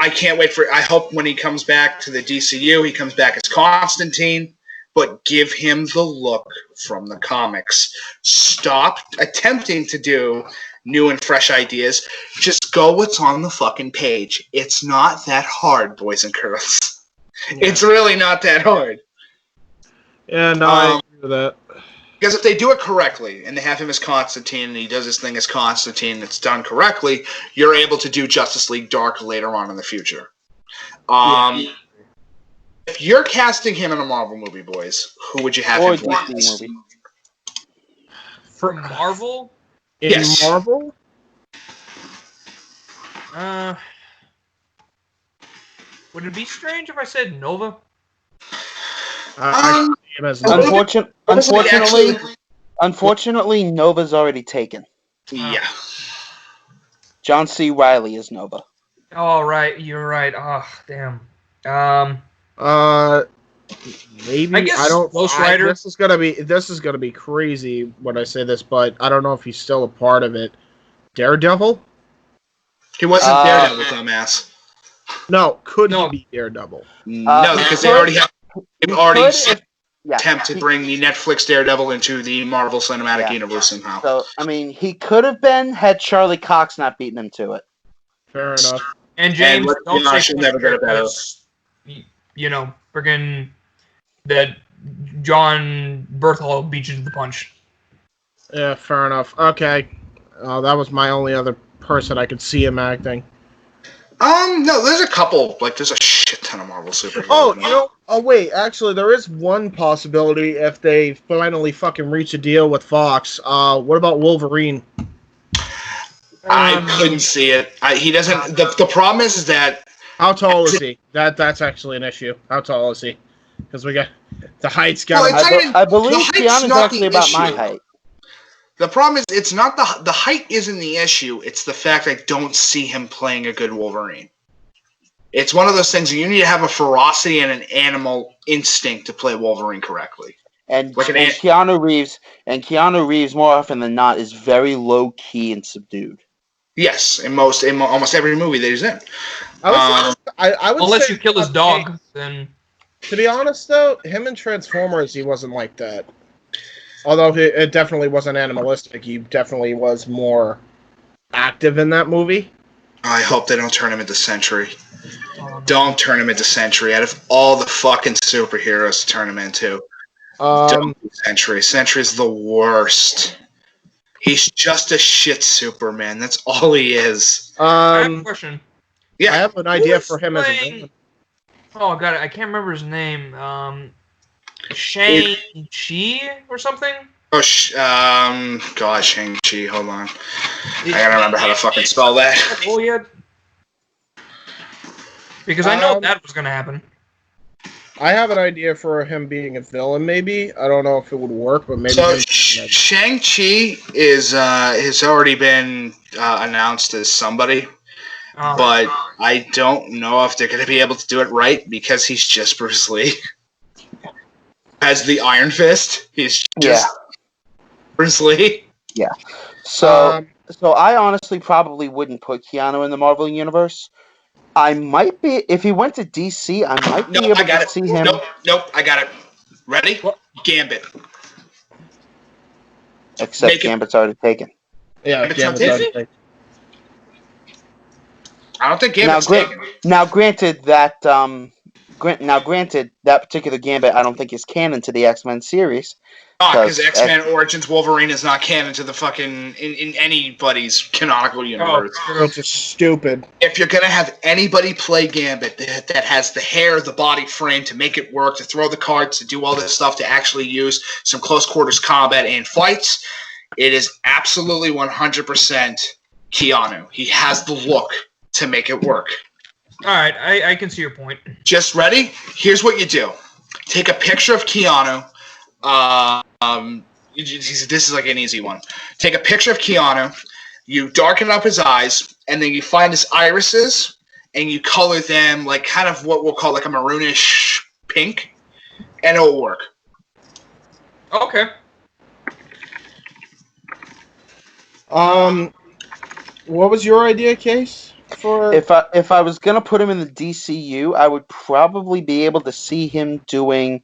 I can't wait for it. I hope when he comes back to the DCU, he comes back as Constantine, but give him the look from the comics. Stop attempting to do new and fresh ideas. Just go what's on the fucking page. It's not that hard, boys and girls. Yeah. It's really not that hard. Yeah, no, I agree with that. Because if they do it correctly, and they have him as Constantine, and he does his thing as Constantine, and it's done correctly, you're able to do Justice League Dark later on in the future. If you're casting him in a Marvel movie, boys, who would you have him play? DC movie. For Marvel? In Marvel? Would it be strange if I said Nova? Unfortunately, Nova's already taken. Yeah. John C. Reilly is Nova. Oh, right. You're right. Oh, damn. Maybe I guess I don't. Ghost Rider. This is gonna be crazy when I say this, but I don't know if he's still a part of it. Daredevil? He wasn't Daredevil, dumbass. No, could he be Daredevil? No, because they already attempt to bring the Netflix Daredevil into the Marvel Cinematic Universe somehow. So, I mean, he could have been had Charlie Cox not beaten him to it. Fair enough. And James, don't say she'll never get it better. You know, friggin' that John Berthol beat you to the punch. Yeah, fair enough. Okay. That was my only other person I could see him acting. No, there's a couple. Like, there's a shit ton of Marvel superheroes. Oh, you know. Oh, wait. Actually, there is one possibility if they finally fucking reach a deal with Fox. What about Wolverine? I couldn't see it. He doesn't. The problem is that. How tall is he? That's actually an issue. How tall is he? Because we got the height's got. I believe Keanu's actually about my height. The problem is, it's not the height isn't the issue. It's the fact I don't see him playing a good Wolverine. It's one of those things you need to have a ferocity and an animal instinct to play Wolverine correctly. And Keanu Reeves, more often than not, is very low key and subdued. Yes, in almost every movie that he's in. I would unless say, you kill his dog, then. To be honest, though, him in Transformers, he wasn't like that. Although it definitely wasn't animalistic, he definitely was more active in that movie. I hope they don't turn him into Sentry. Don't turn him into Sentry. Out of all the fucking superheroes to turn him into, don't do Sentry. Sentry's the worst. He's just a shit Superman. That's all he is. I have a question. Yeah, I have an idea for him as a villain. Oh, God, I can't remember his name. Shang-Chi or something? Oh, God, Shang-Chi. Hold on. I gotta remember how to fucking spell that. Oh, yeah. Because I know that was gonna happen. I have an idea for him being a villain, maybe. I don't know if it would work, but maybe... So, Shang-Chi has already been announced as somebody. But I don't know if they're going to be able to do it right because he's just Bruce Lee. As the Iron Fist, he's just Bruce Lee. Yeah. So I honestly probably wouldn't put Keanu in the Marvel Universe. I might be, if he went to DC, I might be able to see him. Nope, I got it. Ready? What? Gambit. Except Gambit's already taken. Yeah, Gambit's already taken. I don't think Gambit's taken. Now, granted, that particular Gambit, I don't think is canon to the X-Men series. Because X-Men Origins Wolverine is not canon to the fucking in anybody's canonical universe. Oh, it's just stupid. If you're gonna have anybody play Gambit that has the hair, the body frame to make it work, to throw the cards, to do all this stuff, to actually use some close quarters combat and fights, it is absolutely 100% Keanu. He has the look to make it work. All right, I can see your point. Just ready? Here's what you do. Take a picture of Keanu. This is like an easy one. Take a picture of Keanu. You darken up his eyes, and then you find his irises, and you color them like kind of what we'll call like a maroonish pink, and it'll work. Okay. What was your idea, Case? For if I was gonna put him in the DCU, I would probably be able to see him doing.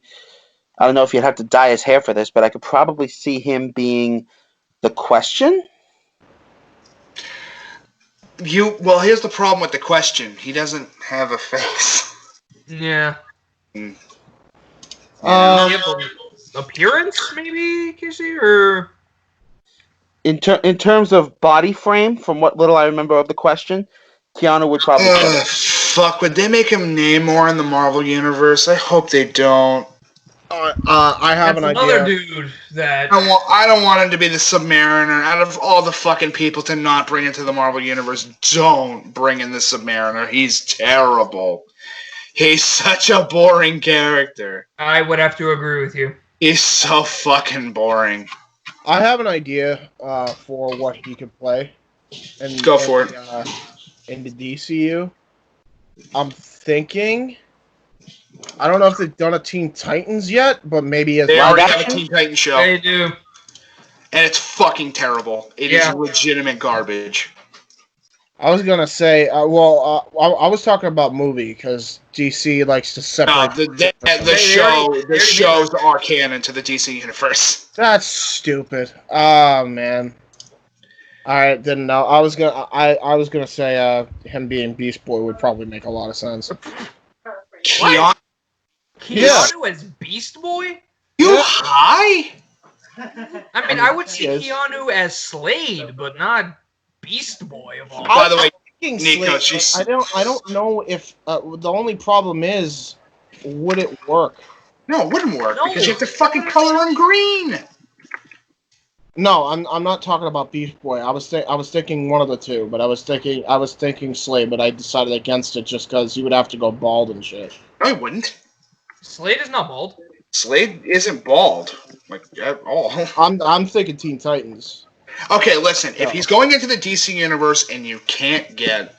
I don't know if you'd have to dye his hair for this, but I could probably see him being the Question. Well, here's the problem with the Question. He doesn't have a face. Yeah. appearance, maybe, Casey, or In terms of body frame, from what little I remember of the question, Keanu would probably fit. Fuck, would they make him Namor in the Marvel Universe? I hope they don't. I have that's an another idea. dude that I don't want him to be the Submariner. Out of all the fucking people to not bring into the Marvel Universe, don't bring in the Submariner. He's terrible. He's such a boring character. I would have to agree with you. He's so fucking boring. I have an idea for what he could play. Go for it. In the DCU, I'm thinking. I don't know if they've done a Teen Titans yet, but maybe as They live already have a action. Teen Titans show. They do. And it's fucking terrible. It is legitimate garbage. I was gonna say, I was talking about movie because DC likes to separate. The shows are canon to the DC universe. That's stupid. Oh man. All right, then no. I was gonna say Keanu him being Beast Boy would probably make a lot of sense. Keanu as Beast Boy? You high? I mean, I would see Keanu as Slade, but not Beast Boy of all. By the way, Nikos, I don't know if the only problem is, would it work? No, it wouldn't work because you have to fucking color him green. No, I'm not talking about Beast Boy. I was thinking one of the two, but I was thinking Slade, but I decided against it just because he would have to go bald and shit. No, he wouldn't. Slade is not bald. Slade isn't bald, like at all. I'm thinking Teen Titans. Okay, listen. If he's going into the DC universe and you can't get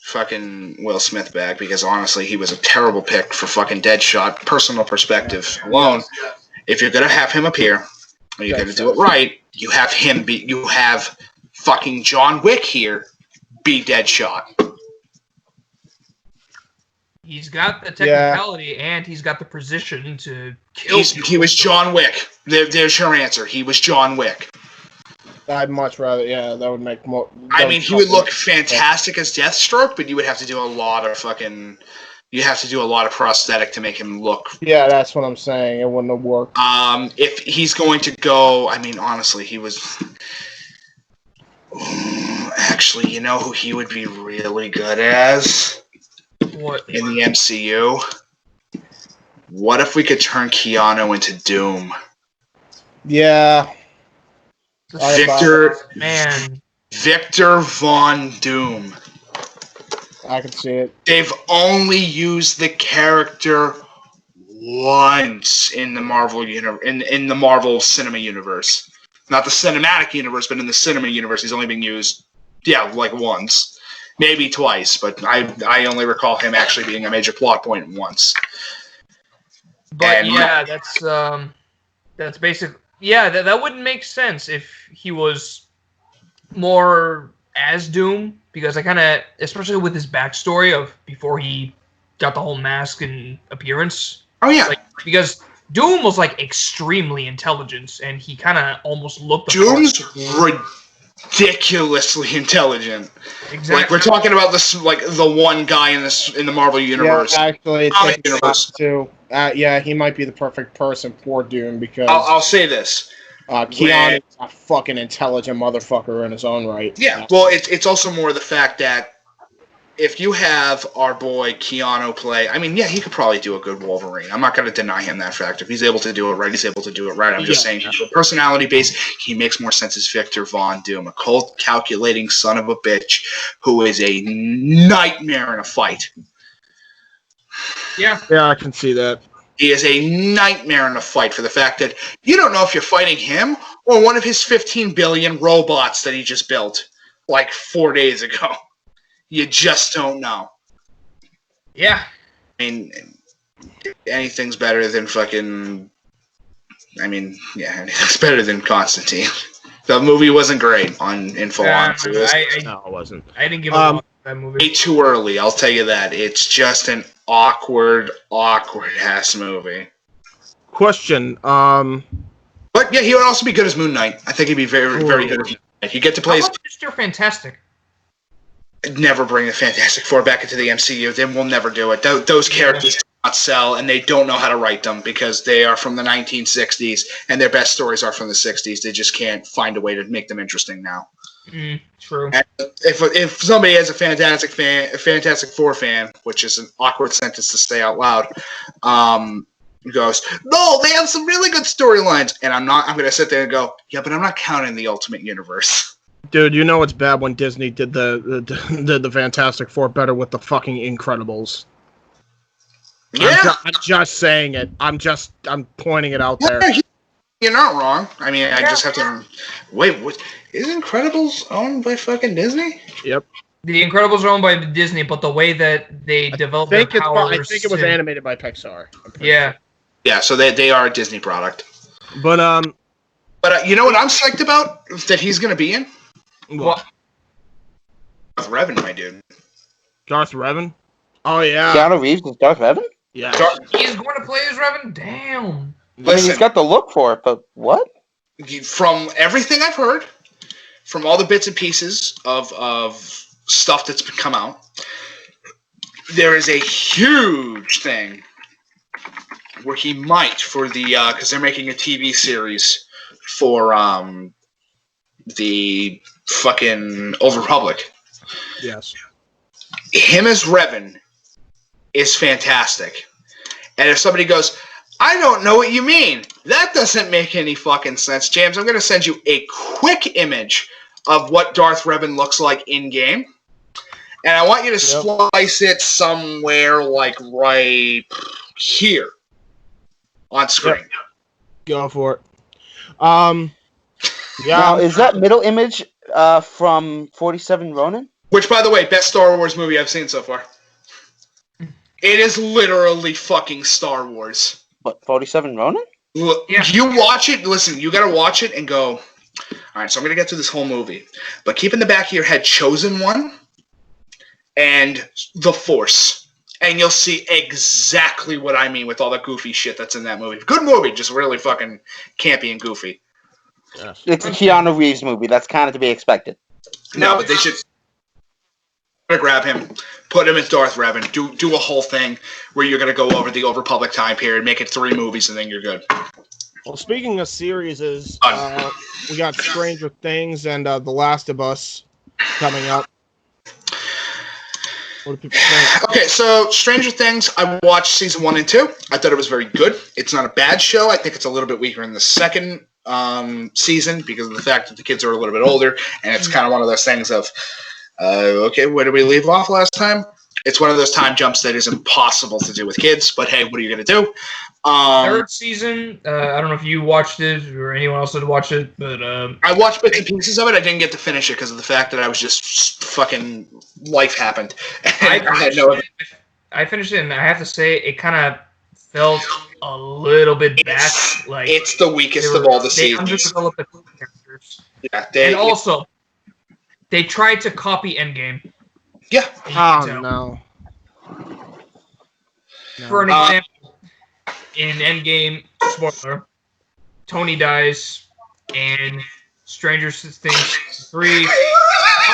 fucking Will Smith back, because honestly he was a terrible pick for fucking Deadshot, personal perspective alone. If you're gonna have him appear, and you're gonna do it right, you have fucking John Wick here be Deadshot. He's got the technicality and he's got the precision to kill people. He was John Wick. There's your answer. He was John Wick. I'd much rather, that would make more. I mean, he would look fantastic as Deathstroke, but you would have to do a lot of prosthetic to make him look. Yeah, that's what I'm saying. It wouldn't have worked. If he's going to go, I mean, honestly, he was. Actually, you know who he would be really good as? What? In the MCU? What if we could turn Keanu into Doom? Yeah. Victor Von Doom. I can see it. They've only used the character once in the Marvel in the Marvel cinema universe. Not the cinematic universe, but in the cinema universe, he's only been used, like once, maybe twice. But I only recall him actually being a major plot point once. But that's basic. Yeah, that wouldn't make sense if he was more as Doom, because I kind of, especially with his backstory of before he got the whole mask and appearance. Oh yeah, because Doom was extremely intelligent, and he kind of almost looked. Doom's ridiculously intelligent. Exactly. We're talking about this, the one guy in the Marvel universe. Yeah, actually, too. He might be the perfect person for Doom because I'll say this. Keanu's a fucking intelligent motherfucker in his own right. Yeah, well, it's also more the fact that if you have our boy Keanu play, I mean, he could probably do a good Wolverine. I'm not going to deny him that fact. If he's able to do it right, he's able to do it right. I'm just saying, personality base, he makes more sense as Victor Von Doom, a cold, calculating son of a bitch who is a nightmare in a fight. Yeah, I can see that. He is a nightmare in a fight for the fact that you don't know if you're fighting him or one of his 15 billion robots that he just built 4 days ago. You just don't know. Yeah. I mean, anything's better than fucking... anything's better than Constantine. The movie wasn't great in full honesty. No, it wasn't. I didn't give a fuck that movie. Way too early, I'll tell you that. It's just an awkward-ass movie. Question, But he would also be good as Moon Knight. I think he'd be very, very good as Moon Knight. You get to play as... Mr. Fantastic? Never bring the Fantastic Four back into the MCU. Then we'll never do it. Those characters not sell, and they don't know how to write them because they are from the 1960s, and their best stories are from the 60s. They just can't find a way to make them interesting now. True. And if somebody has a Fantastic Four fan, which is an awkward sentence to say out loud, goes, no, they have some really good storylines, and I'm going to sit there and go, yeah, but I'm not counting the Ultimate Universe. Dude, you know it's bad when Disney did the Fantastic Four better with the fucking Incredibles. Yeah. I'm just saying it. I'm pointing it out there. You're not wrong. I mean, I just have to... Wait, what? Is Incredibles owned by fucking Disney? Yep. The Incredibles are owned by Disney, but the way that they develop their powers... I think it was animated by Pixar. Yeah. Yeah, so they are a Disney product. But you know what I'm psyched about that he's going to be in? What? Darth Revan, my dude. Darth Revan? Oh, yeah. Keanu Reeves is Darth Revan? Yeah. He's going to play as Revan? Damn. I mean, he's got the look for it, but what? From everything I've heard, from all the bits and pieces of stuff that's come out, there is a huge thing where he might, for the because they're making a TV series for the fucking Old Republic. Yes. Him as Revan is fantastic. And if somebody goes, I don't know what you mean, that doesn't make any fucking sense, James, I'm going to send you a quick image of what Darth Revan looks like in-game. And I want you to splice it somewhere like right here on screen. Yep. Go for it. Yeah. Now, is that middle image from 47 Ronin? Which, by the way, best Star Wars movie I've seen so far. It is literally fucking Star Wars. What, 47 Ronin? Look, you watch it, listen, you gotta watch it and go, alright, so I'm gonna get through this whole movie. But keep in the back of your head Chosen One and The Force. And you'll see exactly what I mean with all the goofy shit that's in that movie. Good movie, just really fucking campy and goofy. Yes. It's a Keanu Reeves movie. That's kind of to be expected. No, but they should grab him, put him as Darth Revan, do a whole thing where you're going to go over the Old Republic time period, make it 3 movies, and then you're good. Well, speaking of series, we got Stranger Things and The Last of Us coming up. What do people think? Okay, so Stranger Things, I watched season 1 and 2. I thought it was very good. It's not a bad show. I think it's a little bit weaker in the second season because of the fact that the kids are a little bit older, and it's kind of one of those things of, okay, where did we leave off last time? It's one of those time jumps that is impossible to do with kids, but hey, what are you going to do? Third season, I don't know if you watched it or anyone else had watched it, but... I watched bits and pieces of it. I didn't get to finish it because of the fact that I was just fucking... Life happened. I finished it, and I have to say, it kind of felt a little bit back. Like it's the weakest of all the seasons. They underdeveloped the characters. Yeah, and also, they tried to copy Endgame. Yeah. Oh, no. For an example, in Endgame, spoiler, Tony dies, and Stranger Things 3...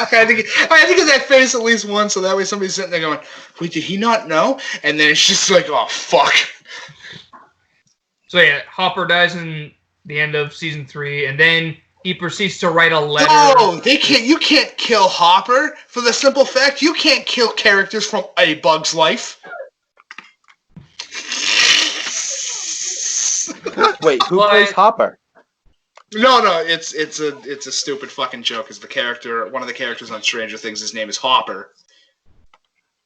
Okay, I think of that face at least once, so that way somebody's sitting there going, wait, did he not know? And then it's just like, oh, fuck. So yeah, Hopper dies in the end of season 3, and then he proceeds to write a letter. No, you can't kill Hopper for the simple fact you can't kill characters from A Bug's Life. Wait, who plays Hopper? No, it's a stupid fucking joke. Is one of the characters on Stranger Things, his name is Hopper.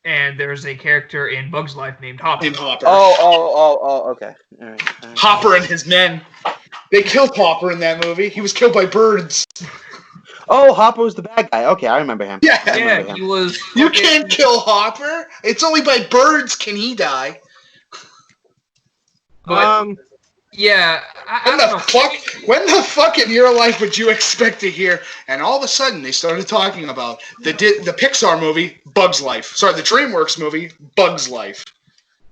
And there's a character in Bug's Life named Hopper. Oh, okay. All right. Hopper and his men. They killed Hopper in that movie. He was killed by birds. Oh, Hopper was the bad guy. Okay, I remember him. Yeah, he was. You can't kill Hopper. It's only by birds can he die. But, yeah, when the fuck in your life would you expect to hear? And all of a sudden, they started talking about the Pixar movie, Bug's Life. Sorry, the DreamWorks movie, Bug's Life.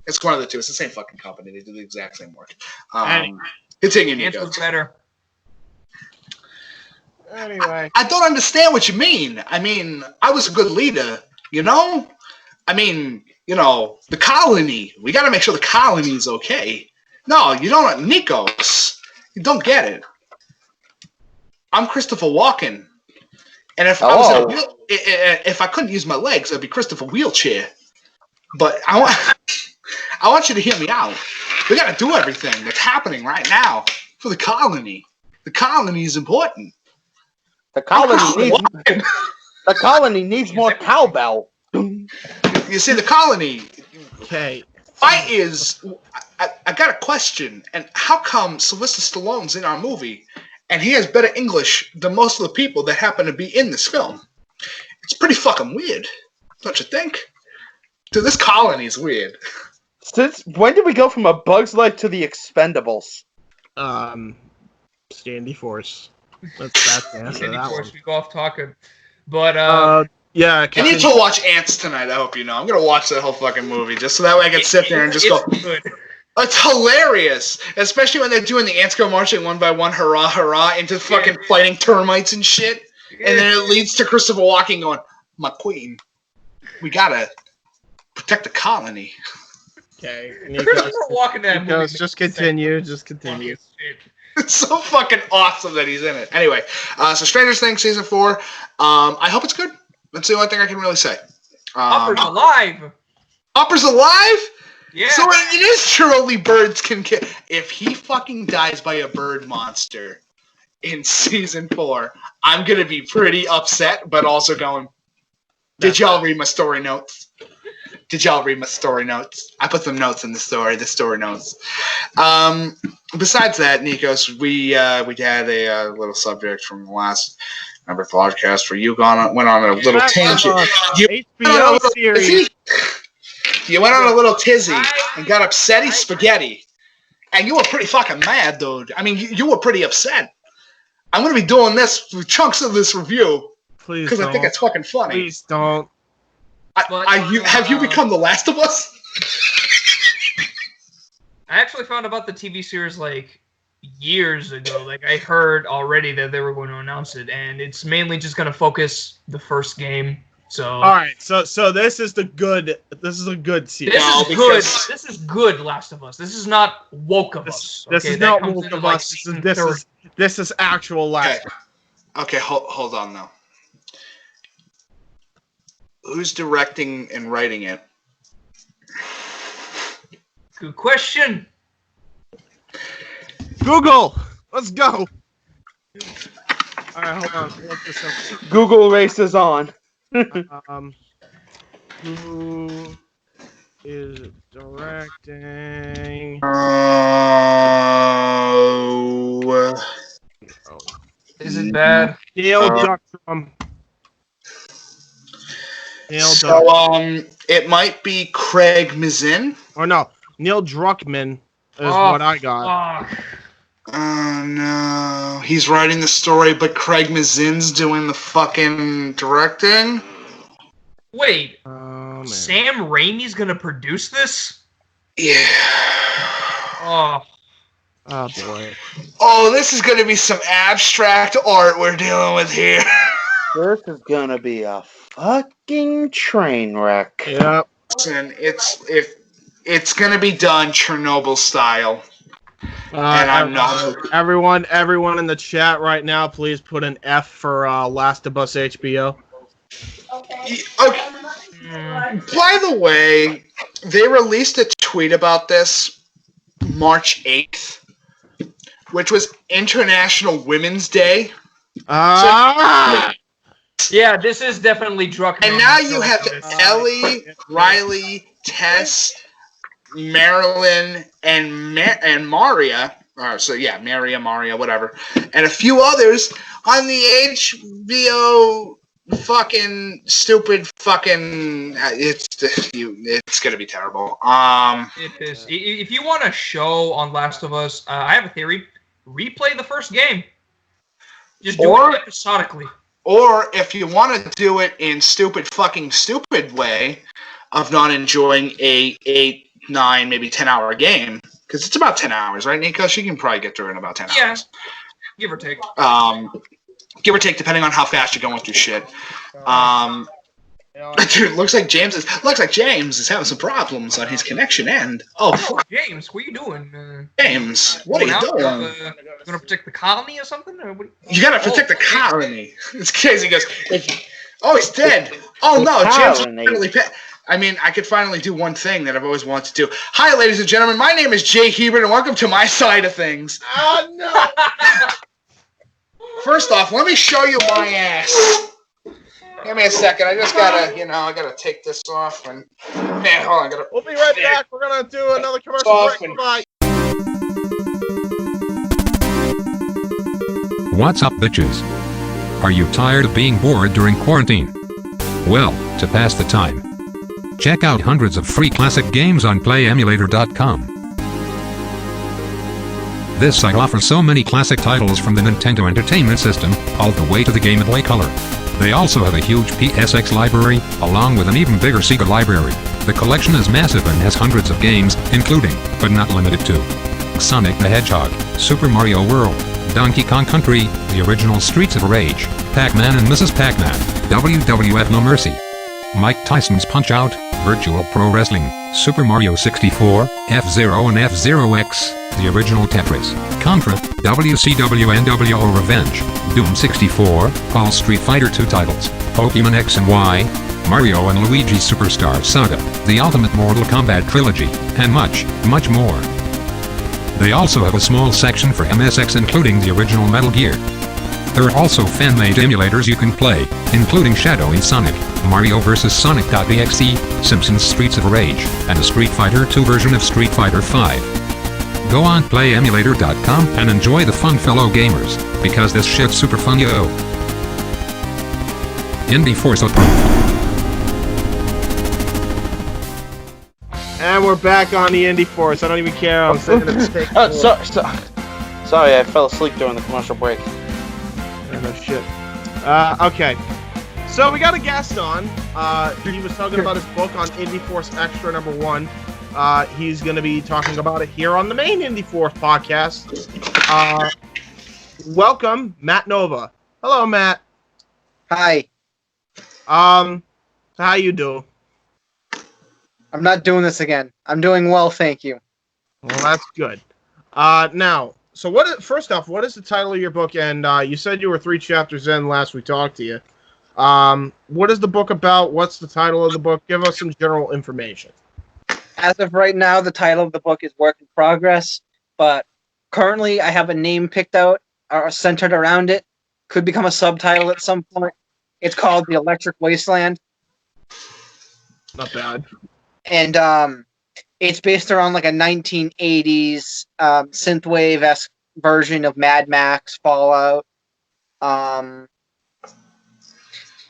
It's one of the two. It's the same fucking company. They do the exact same work. Continue, Nikos. Better. Anyway. I don't understand what you mean. I mean, I was a good leader, you know? I mean, the colony. We got to make sure the colony's okay. No, you don't, Nikos. You don't get it. I'm Christopher Walken, and if if I couldn't use my legs, I'd be Christopher Wheelchair. But I want you to hear me out. We got to do everything that's happening right now for the colony. The colony is important. The colony needs more cowbell. You see, the colony. Okay. I got a question. And how come Sylvester Stallone's in our movie and he has better English than most of the people that happen to be in this film? It's pretty fucking weird, don't you think? Dude, this colony is weird. Since when did we go from A Bug's Life to The Expendables? Standy Force. That's the answer to that one. We go off talking. But, yeah. I need to watch Ants tonight, I hope you know. I'm going to watch that whole fucking movie just so that way I can sit there and just go... Good. It's hilarious, especially when they're doing the ants go marching one by one, hurrah, hurrah, into fucking fighting termites and shit. And then it leads to Christopher Walken going, my queen, we gotta protect the colony. Okay. Christopher Walken in that movie. Just continue. Just continue. It's so fucking awesome that he's in it. Anyway, so Stranger Things Season 4. I hope it's good. That's the only thing I can really say. Hopper's alive! Hopper's alive? Yeah. So it is true only birds can kill. If he fucking dies by a bird monster in Season 4, I'm going to be pretty upset, but also going, did y'all read my story notes? Did y'all read my story notes? I put some notes in the story notes. Besides that, Nikos, we had a little subject from the last number of podcasts where you went on a little tangent. HBO series. You went on a little tizzy and got upsetty spaghetti. And you were pretty fucking mad, dude. I mean, you were pretty upset. I'm going to be doing this with chunks of this review. Please because I think it's fucking funny. Please don't. Have you become The Last of Us? I actually found about the TV series like years ago. Like I heard already that they were going to announce it, and it's mainly just going to focus the first game. So all right, so this is a good series. This is good Last of Us. This is not Woke of Us. This is not Woke of Us. This is actual Last. Okay, hold on though. Who's directing and writing it? Good question. Google, let's go. All right, hold on. Look this up. Google race is on. Who is directing? Is it bad? Neil Druckmann. It might be Craig Mazin. Or no, Neil Druckmann is what I got. Oh no, he's writing the story, but Craig Mazin's doing the fucking directing. Wait, Sam Raimi's gonna produce this? Yeah. Oh boy. Oh, this is gonna be some abstract art we're dealing with here. This is gonna be a fucking train wreck. Yep. Listen, it's gonna be done Chernobyl style. And I'm not. Everyone in the chat right now, please put an F for Last of Us HBO. Okay. By the way, they released a tweet about this March 8th, which was International Women's Day. Yeah, this is definitely Druckmann. And now you have Ellie, Riley, Tess, Marilyn, and Maria. Maria, whatever. And a few others on the HBO fucking stupid fucking... It's going to be terrible. It is. If you want a show on Last of Us, I have a theory. Replay the first game. Just do it episodically. Or if you want to do it in stupid way of not enjoying a 8, 9, maybe 10-hour game, because it's about 10 hours, right, Nikos? She can probably get through it in about 10 hours. Yeah, give or take. Give or take, depending on how fast you're going through shit. Dude, looks like James is having some problems on his connection end. Oh, James, what are you doing? James, what are you doing? Gonna protect the colony or something? Or what? You gotta protect the colony. It's crazy. He goes, he's dead. Oh no, James finally. I could finally do one thing that I've always wanted to do. Hi, ladies and gentlemen. My name is J-Hebert, and welcome to my side of things. Oh no! First off, let me show you my ass. Give me a second. I just gotta, I gotta take this off and hold on. We'll be right back. We're gonna do another commercial break. Bye. What's up, bitches? Are you tired of being bored during quarantine? Well, to pass the time, check out hundreds of free classic games on PlayEmulator.com. This site offers so many classic titles from the Nintendo Entertainment System, all the way to the Game Boy Color. They also have a huge PSX library, along with an even bigger Sega library. The collection is massive and has hundreds of games, including, but not limited to, Sonic the Hedgehog, Super Mario World, Donkey Kong Country, the original Streets of Rage, Pac-Man and Mrs. Pac-Man, WWF No Mercy, Mike Tyson's Punch-Out, Virtual Pro Wrestling, Super Mario 64, F-Zero and F-Zero X, the original Tetris, Contra, WCW NWO Revenge, Doom 64, all Street Fighter 2 titles, Pokemon X and Y, Mario and Luigi Superstar Saga, the Ultimate Mortal Kombat Trilogy, and much, much more. They also have a small section for MSX including the original Metal Gear. There are also fan-made emulators you can play, including Shadowy Sonic, Mario vs. Sonic.exe, Simpsons Streets of Rage, and a Street Fighter 2 version of Street Fighter 5. Go on PlayEmulator.com and enjoy the fun, fellow gamers, because this shit's super fun, yo. Indy Force approved. And we're back on the Indy Force. I don't even care. I'm saying it's take. Sorry, I fell asleep during the commercial break. No shit. Okay. So we got a guest on. He was talking about his book on Indy Force Extra #1. He's going to be talking about it here on the main Indy Force podcast. Welcome, Matt Nova. Hello, Matt. Hi. How you doing? I'm not doing this again. I'm doing well, thank you. Well, that's good. Now, so first off, what is the title of your book? And you said you were 3 chapters in last we talked to you. What is the book about? What's the title of the book? Give us some general information. As of right now, the title of the book is Work in Progress, but currently I have a name picked out or centered around it. Could become a subtitle at some point. It's called The Electric Wasteland. Not bad. And it's based around like a 1980s synthwave-esque version of Mad Max, Fallout. Am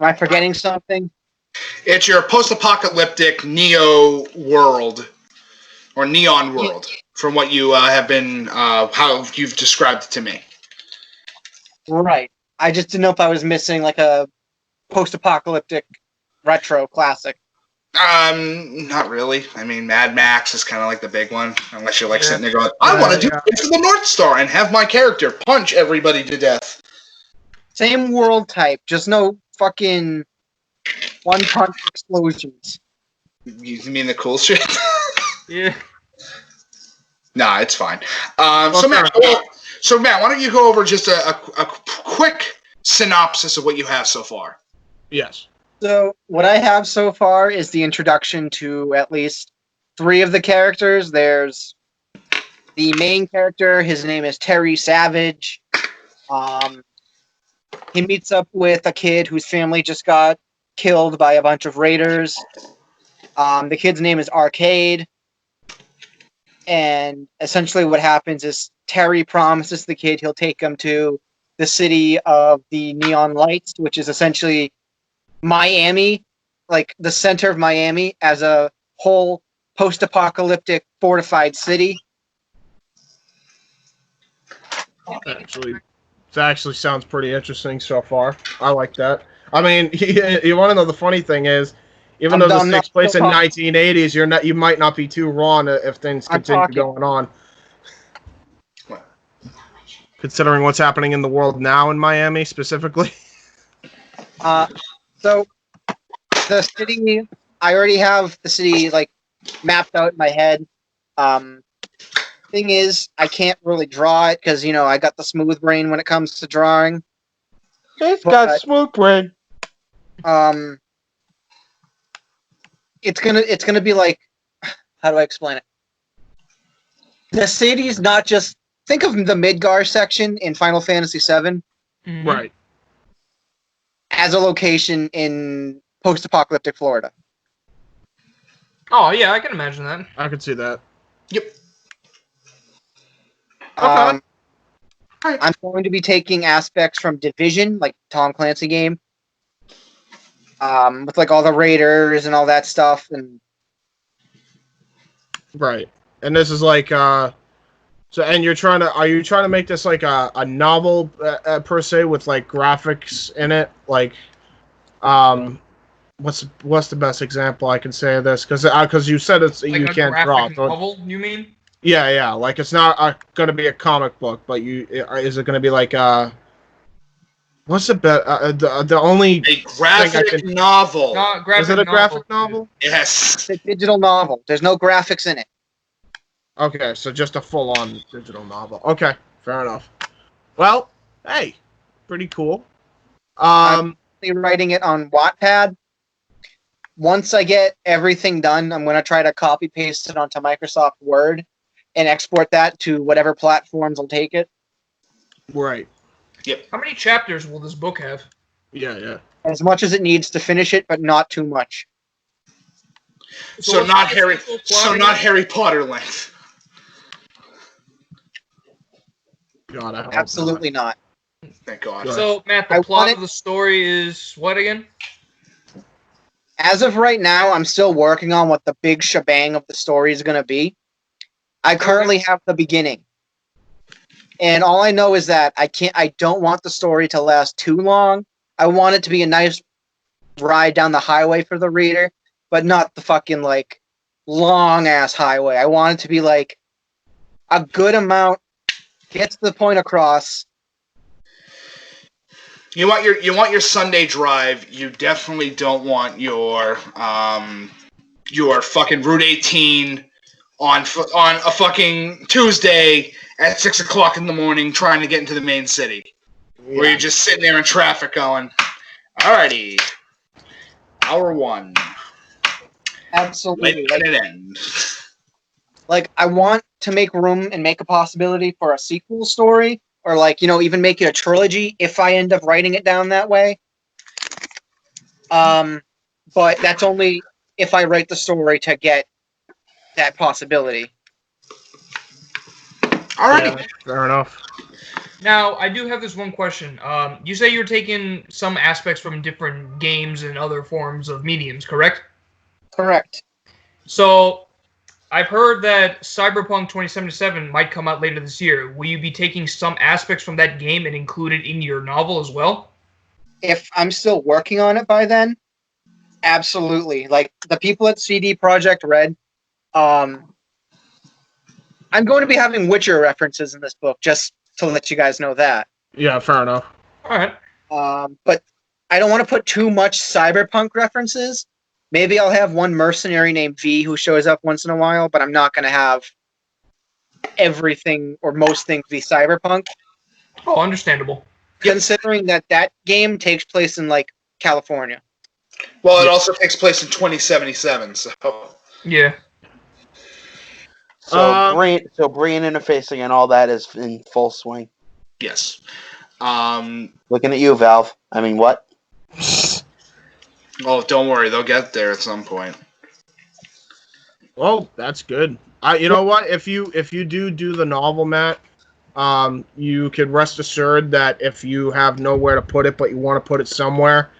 I forgetting something? It's your post-apocalyptic Neo world, or Neon world, from what you have been, how you've described it to me. Right. I just didn't know if I was missing like a post-apocalyptic retro classic. Not really. I mean, Mad Max is kind of like the big one, unless you're like sitting there going, I want to do it for the North Star and have my character punch everybody to death. Same world type, just no fucking one-punch explosions. You mean the cool shit? Yeah. Nah, it's fine. So Matt, why don't you go over just a quick synopsis of what you have so far? Yes. So what I have so far is the introduction to at least 3 of the characters. There's the main character. His name is Terry Savage. He meets up with a kid whose family just got killed by a bunch of raiders. The kid's name is Arcade. And essentially what happens is Terry promises the kid he'll take him to the city of the Neon Lights, which is essentially Miami, like the center of Miami as a whole post-apocalyptic fortified city. That actually sounds pretty interesting so far. I like that. I mean, you want to know the funny thing is, even though this takes place in 1980s, you might not be too wrong if things continue going on. Considering what's happening in the world now in Miami specifically. So The city, I already have the city like mapped out in my head. Thing is, I can't really draw it because I got the smooth brain when it comes to drawing. He's got smooth brain. It's gonna be like, how do I explain it? The city's not just think of the Midgar section in Final Fantasy VII, Right. as a location in post-apocalyptic Florida. Oh yeah, I can imagine that. I could see that. Yep. Okay. I'm going to be taking aspects from Division, like Tom Clancy game, with like all the raiders and all that stuff, and Right. And this is like are you trying to make this like a novel per se with like graphics in it? Like what's the best example I can say of this? Because you said it's like you can't draw. Novel, you mean? Yeah. Like it's not going to be a comic book, but is it going to be like what's the only a graphic novel? Is it a graphic novel? Yes. It's a digital novel. There's no graphics in it. Okay, so just a full-on digital novel. Okay, fair enough. Well, hey, pretty cool. I'm writing it on Wattpad. Once I get everything done, I'm going to try to copy paste it onto Microsoft Word and export that to whatever platforms will take it. Right. Yep. How many chapters will this book have? Yeah. As much as it needs to finish it, but not too much. So not Harry Potter length. God, I hope Absolutely not. Thank God. So, Matt, the plot of the story is what again? As of right now, I'm still working on what the big shebang of the story is going to be. I currently have the beginning. And all I know is that I don't want the story to last too long. I want it to be a nice ride down the highway for the reader, but not the fucking like long ass highway. I want it to be like a good amount, gets the point across. You want your Sunday drive. You definitely don't want your fucking Route 18 on a fucking Tuesday at 6 o'clock in the morning trying to get into the main city, where you're just sitting there in traffic going, "Alrighty, hour 1." Absolutely. When it end. Like, I want to make room and make a possibility for a sequel story, or like, even make it a trilogy if I end up writing it down that way. But that's only if I write the story to get that possibility. Alrighty. Yeah, fair enough. Now, I do have this one question. You say you're taking some aspects from different games and other forms of mediums, correct? Correct. So, I've heard that Cyberpunk 2077 might come out later this year. Will you be taking some aspects from that game and include it in your novel as well? If I'm still working on it by then, absolutely. Like, the people at CD Projekt Red, I'm going to be having Witcher references in this book, just to let you guys know that. Yeah, fair enough. All right. But I don't want to put too much Cyberpunk references. Maybe I'll have one mercenary named V who shows up once in a while, but I'm not going to have everything or most things be Cyberpunk. Oh, understandable. Considering that game takes place in, like, California. Well, it also takes place in 2077, so... Yeah. So brain interfacing and all that is in full swing. Yes. Looking at you, Valve. I mean, what? Oh, don't worry. They'll get there at some point. Well, that's good. You know what? If you do the novel, Matt, you could rest assured that if you have nowhere to put it, but you want to put it somewhere,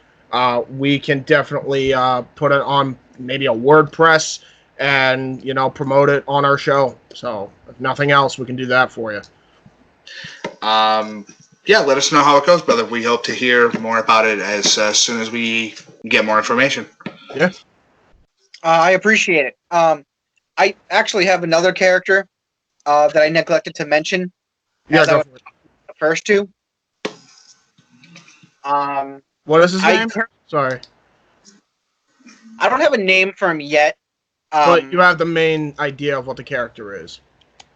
we can definitely put it on maybe a WordPress and, promote it on our show. So, if nothing else, we can do that for you. Yeah, let us know how it goes, brother. We hope to hear more about it as soon as we get more information. Yeah. I appreciate it. I actually have another character that I neglected to mention. Yeah, go for it. The first two. What is his name? Sorry. I don't have a name for him yet. But you have the main idea of what the character is.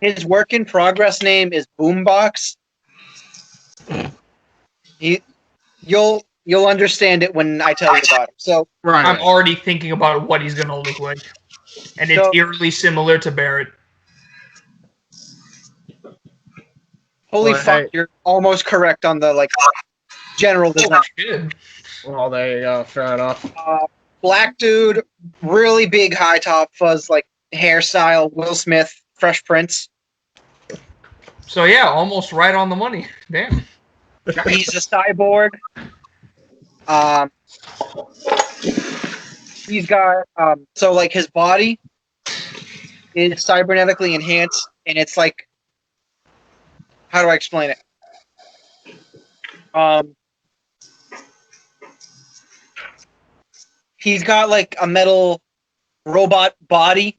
His work in progress name is Boombox. You'll understand it when I tell you about it. So I'm already thinking about what he's gonna look like, and it's eerily similar to Barrett. Holy fuck! You're almost correct on the general design. Good. Well, there you go. Fair enough. Black dude, really big high top fuzz hairstyle. Will Smith, Fresh Prince. So yeah, almost right on the money. Damn. He's a cyborg. He's got his body is cybernetically enhanced, and it's how do I explain it? He's got a metal robot body,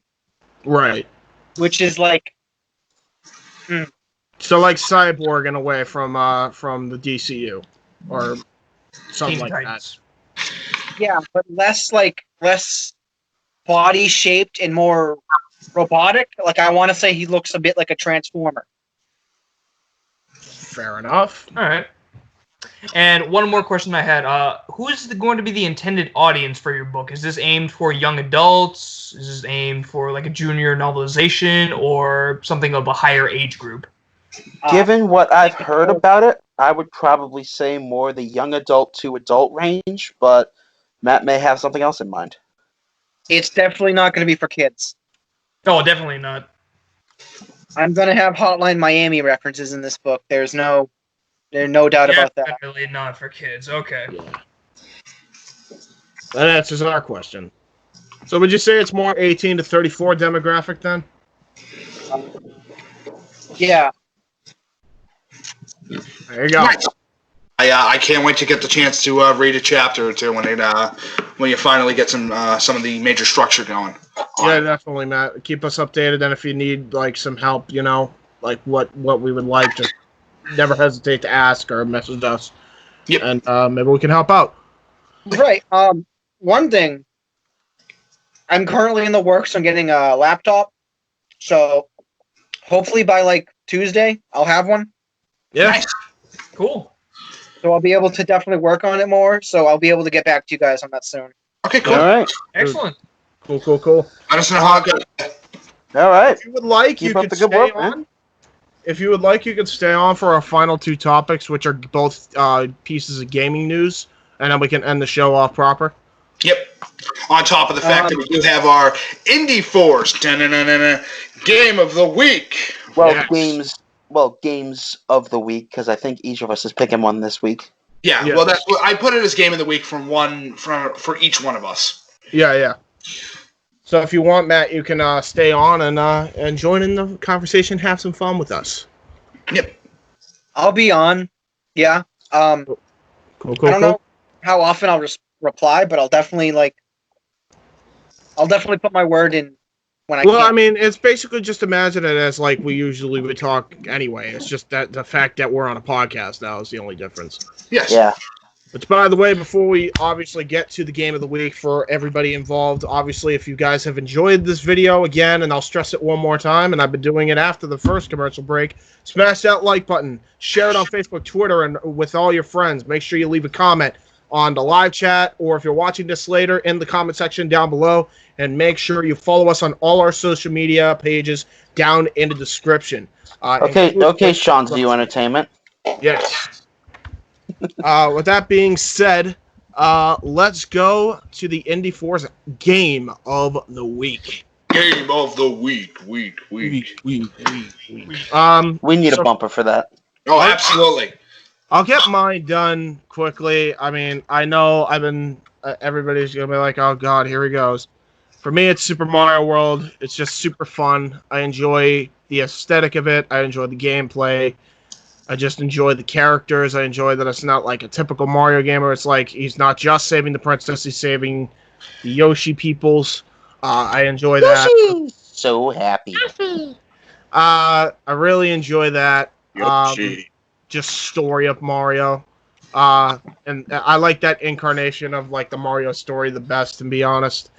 right? Which is so Cyborg in a way from the DCU or something like that. Yeah, but less body shaped and more robotic. I want to say he looks a bit like a Transformer. Fair enough. All right. And one more question I had. Who is going to be the intended audience for your book? Is this aimed for young adults? Is this aimed for a junior novelization or something of a higher age group? Given what I've heard about it, I would probably say more the young adult to adult range, but Matt may have something else in mind. It's definitely not going to be for kids. Oh, definitely not. I'm going to have Hotline Miami references in this book. There's no doubt about that. Definitely not for kids. Okay. That answers our question. So would you say it's more 18 to 34 demographic then? Yeah. There you go. Nice. I can't wait to get the chance to read a chapter or two when you finally get some of the major structure going. Yeah, definitely, Matt. Keep us updated, and if you need some help, what we would like, just never hesitate to ask or message us. Yep. And maybe we can help out. Right. One thing. I'm currently in the works on getting a laptop, so hopefully by Tuesday I'll have one. Yeah. Nice. Cool. So I'll be able to definitely work on it more. So I'll be able to get back to you guys on that soon. Okay, cool. All right. Excellent. Cool. Let us know how it goes. All right. If you would like, Keep you up could the good stay work, on. man. If you would like, you could stay on for our final two topics, which are both pieces of gaming news, and then we can end the show off proper. Yep. On top of the fact that we do have our Indy Force game of the week. Well, Yes. games of the week, because I think each of us is picking one this week. Yeah, Yes. well, I put it as game of the week for each one of us. Yeah. So if you want, Matt, you can stay on and join in the conversation, have some fun with us. Yep. I'll be on. Yeah. Cool. I don't know how often I'll just reply, but I'll definitely put my word in when I can. Well, I mean, it's basically just imagine it as we usually would talk anyway. It's just that the fact that we're on a podcast now is the only difference. Yes. Yeah. But by the way, before we obviously get to the game of the week for everybody involved, obviously if you guys have enjoyed this video again, and I'll stress it one more time, and I've been doing it after the first commercial break, smash that like button, share it on Facebook, Twitter, and with all your friends. Make sure you leave a comment on the live chat, or if you're watching this later, in the comment section down below, and make sure you follow us on all our social media pages down in the description. Okay, Sean's View Entertainment. Yes. With that being said, let's go to the Indy Force game of the week. Game of the week. Week. We need a bumper for that. Oh, absolutely. I'll get mine done quickly. I mean, I know everybody's going to be like, oh God, here he goes. For me, it's Super Mario World. It's just super fun. I enjoy the aesthetic of it. I enjoy the gameplay. I just enjoy the characters. I enjoy that it's not like a typical Mario game where it's he's not just saving the princess, he's saving the Yoshi peoples. I enjoy that. So happy. I really enjoy that. Yoshi. Just story of Mario. And I like that incarnation of like the Mario story the best, to be honest.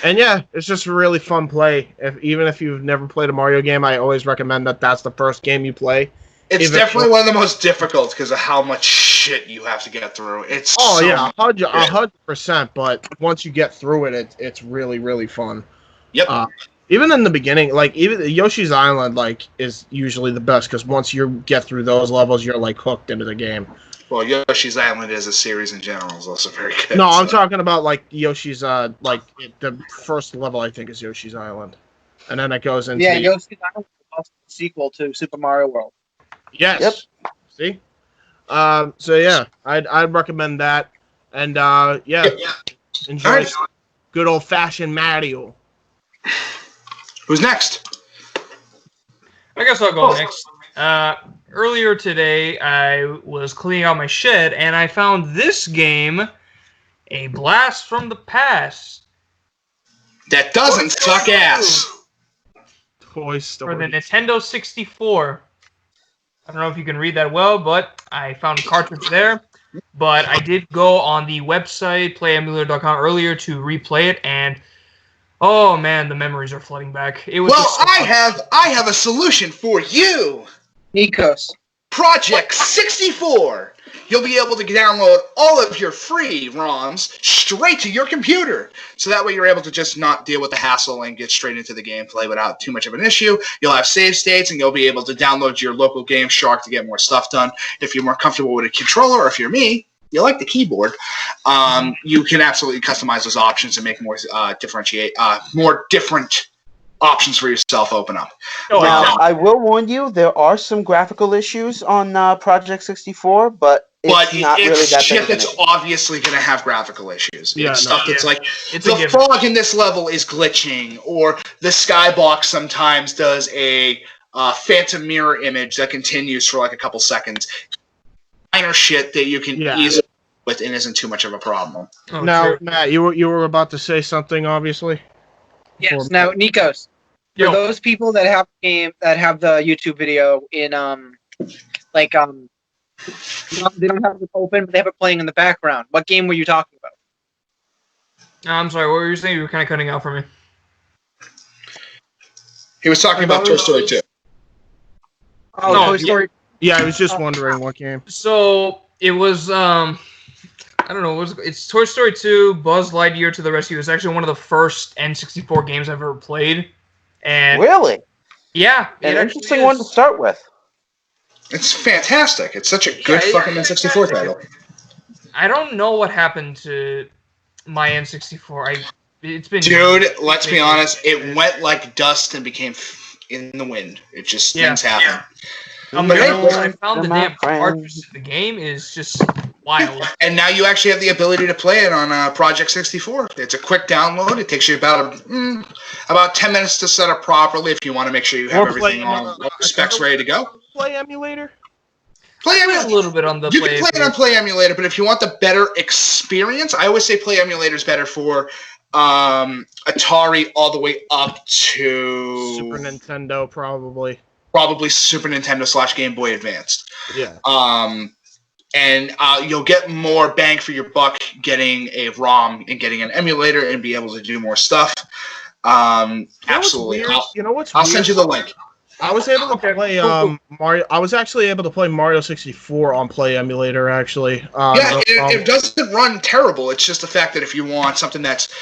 And yeah, it's just a really fun play. Even if you've never played a Mario game, I always recommend that that's the first game you play. It's definitely one of the most difficult because of how much shit you have to get through. It's 100%. But once you get through it, it's really, really fun. Yep. Even in the beginning, like even Yoshi's Island, like is usually the best because once you get through those levels, you're like hooked into the game. Well, Yoshi's Island as a series in general is also very good. No, I'm talking about like Yoshi's like the first level I think is Yoshi's Island, and then it goes into Yoshi's Island is also a sequel to Super Mario World. Yes. Yep. See. So yeah, I'd recommend that, and enjoy good old fashioned Mario. Who's next? I guess I'll go next. Earlier today, I was cleaning out my shed, and I found this game, A Blast from the Past. That doesn't suck ass. Toy Story. For the Nintendo 64. I don't know if you can read that well, but I found a cartridge there. But I did go on the website, playemulator.com, earlier to replay it, and oh man, the memories are flooding back. It was I have a solution for you. Nikos. Project 64. You'll be able to download all of your free ROMs straight to your computer. So that way you're able to just not deal with the hassle and get straight into the gameplay without too much of an issue. You'll have save states and you'll be able to download your local Game Shark to get more stuff done. If you're more comfortable with a controller, or if you're me, you like the keyboard, you can absolutely customize those options and make more different options for yourself open up. Now, I will warn you, there are some graphical issues on Project 64, but it's not really that shit big. That's obviously going to have graphical issues. Yeah, it's stuff that's like, the fog in this level is glitching, or the skybox sometimes does a phantom mirror image that continues for like a couple seconds. Minor shit that you can easily with and isn't too much of a problem. Now, Matt, you were about to say something, obviously. Yes. Now, Nikos, for those people that have the YouTube video in they don't have it open, but they have it playing in the background. What game were you talking about? I'm sorry, what were you saying? You were kind of cutting out for me. He was talking about Toy Story 2. Oh, Toy Story. Yeah, I was just wondering what game. So it was I don't know. It's Toy Story 2, Buzz Lightyear to the Rescue. It's actually one of the first N64 games I've ever played. And really? Yeah. An interesting one to start with. It's fantastic. It's such a good fucking N64 title. I don't know what happened to my N64. It's been Dude, let's be honest. It went like dust and became in the wind. It just things happen. I found the damn cartridge of the game is just wild. And now you actually have the ability to play it on Project 64. It's a quick download. It takes you about 10 minutes to set up properly if you want to make sure you have everything on specs ready to go. Play emulator? Play a little bit on the You can play it on Play Emulator, but if you want the better experience, I always say Play Emulator is better for Atari all the way up to Super Nintendo, probably. Probably Super Nintendo / Game Boy Advanced. Yeah. And you'll get more bang for your buck getting a ROM and getting an emulator and be able to do more stuff. Absolutely. I'll send you the link. I was able to play Mario. I was actually able to play Mario 64 on Play Emulator. Actually, it doesn't run terrible. It's just the fact that if you want something that's,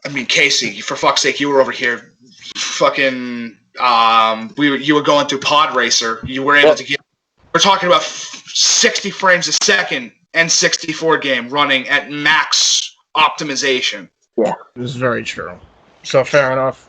I mean, Casey, for fuck's sake, you were over here, fucking. You were going through Pod Racer. You were able to get. We're talking about 60 frames a second N64 game running at max optimization. Yeah, this is very true. So fair enough.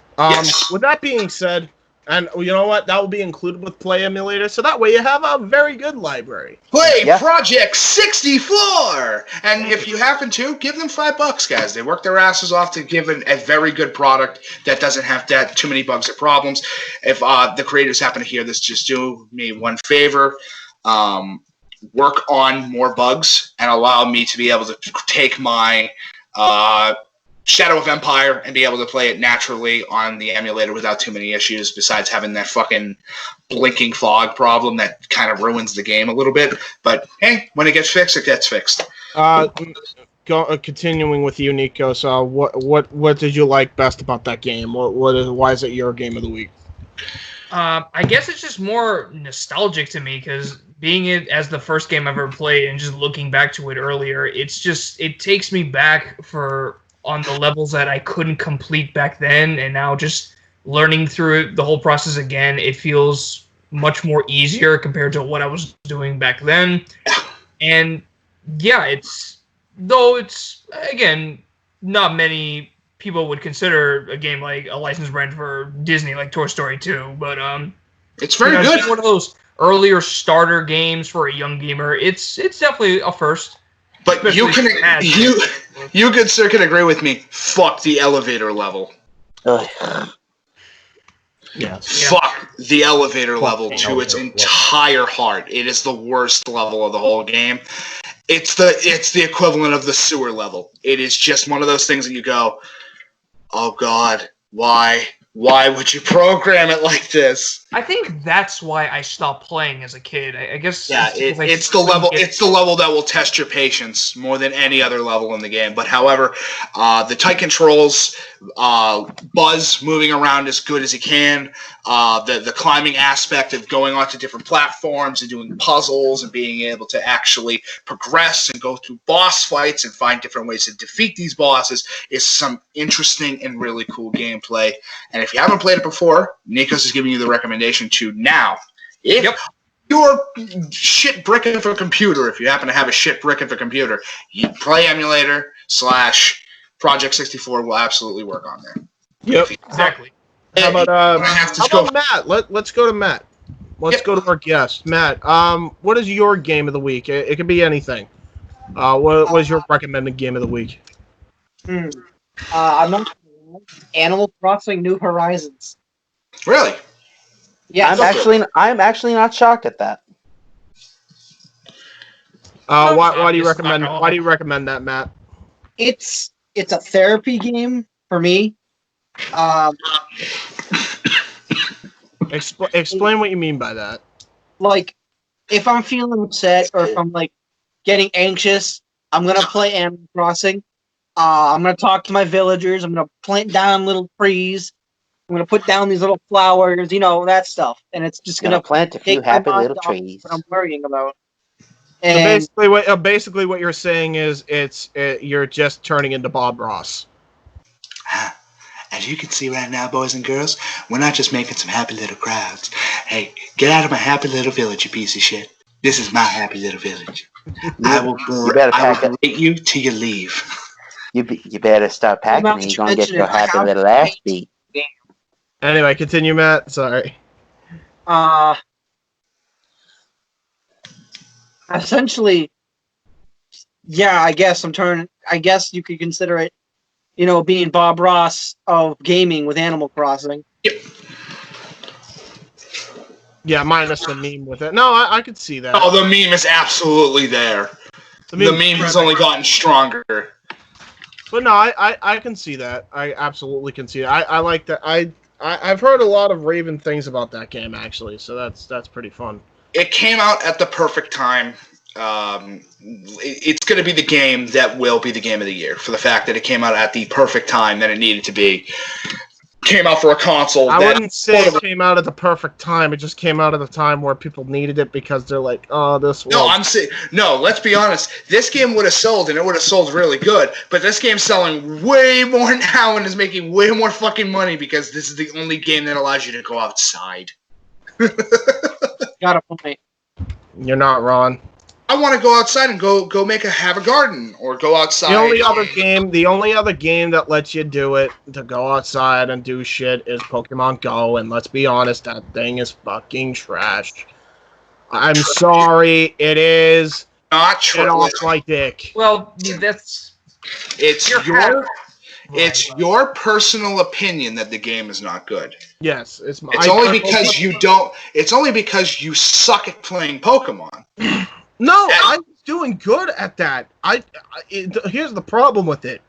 With that being said. And you know what? That will be included with Play Emulator, so that way you have a very good library. Play Project 64! And if you happen to, give them $5, guys. They work their asses off to give a very good product that doesn't have too many bugs or problems. If the creators happen to hear this, just do me one favor. Work on more bugs and allow me to be able to take my Shadow of Empire and be able to play it naturally on the emulator without too many issues, besides having that fucking blinking fog problem that kind of ruins the game a little bit. But hey, when it gets fixed, it gets fixed. Continuing with you, Nikos, what did you like best about that game? Why is it your game of the week? I guess it's just more nostalgic to me because being it as the first game I've ever played and just looking back to it earlier, it takes me back on the levels that I couldn't complete back then, and now just learning through the whole process again, it feels much more easier compared to what I was doing back then. And yeah, it's again, not many people would consider a game like a licensed brand for Disney, like Toy Story 2, but it's very good. It's one of those earlier starter games for a young gamer. It's definitely a first. But you good sir can agree with me. Fuck the elevator level. Yes. Fuck the elevator level to its entire heart. It is the worst level of the whole game. It's the equivalent of the sewer level. It is just one of those things that you go, oh God, why? Why would you program it like this? I think that's why I stopped playing as a kid. I guess. Yeah, it's the level. It's the level that will test your patience more than any other level in the game. But however, the tight controls, Buzz moving around as good as he can, the climbing aspect of going onto different platforms and doing puzzles and being able to actually progress and go through boss fights and find different ways to defeat these bosses is some interesting and really cool gameplay. And if you haven't played it before, Nikos is giving you the recommendation to now. If you're shit bricking for a computer, if you happen to have a shit bricking for a computer, you play emulator / Project 64 will absolutely work on there. Yep, exactly. How about Matt? Let's go to Matt. Let's go to our guest, Matt. What is your game of the week? It could be anything. What is your recommended game of the week? I'm not Animal Crossing: New Horizons. Really? Yeah. I'm actually not shocked at that. Why do you recommend that, Matt? It's a therapy game for me. Explain what you mean by that. Like, if I'm feeling upset or if I'm like getting anxious, I'm gonna play Animal Crossing. I'm gonna talk to my villagers. I'm gonna plant down little trees. I'm gonna put down these little flowers. That stuff, and it's just gonna plant a few happy little trees. What I'm worrying about. And so basically, what you're saying is you're just turning into Bob Ross. As you can see right now, boys and girls, we're not just making some happy little crowds. Hey, get out of my happy little village, you piece of shit. This is my happy little village. I will berate you till you leave. You better start packing and you're going to get your happy little ass beat. Anyway, continue, Matt. Sorry. Essentially, yeah, I guess you could consider it, being Bob Ross of gaming with Animal Crossing. Yep. Yeah, minus the meme with it. No, I could see that. Oh, the meme is absolutely there. The meme has only gotten stronger. But no, I can see that. I absolutely can see that. I like that. I've heard a lot of raving things about that game, actually, so that's pretty fun. It came out at the perfect time. It's going to be the game that will be the game of the year for the fact that it came out at the perfect time that it needed to be. Came out for a console. I wouldn't say it came out at the perfect time. It just came out at the time where people needed it because they're like, oh, this. No, let's be honest. This game would have sold, and it would have sold really good. But this game's selling way more now and is making way more fucking money because this is the only game that allows you to go outside. Got a point. You're not wrong. I want to go outside and go have a garden or go outside. The only other game that lets you do it to go outside and do shit is Pokemon Go, and let's be honest, that thing is fucking trash. I'm sorry, it is. Not true. Get off my dick. Well, it's your personal opinion that the game is not good. Yes, it's only because you suck at playing Pokemon. No, I'm doing good at that. Here's the problem with it.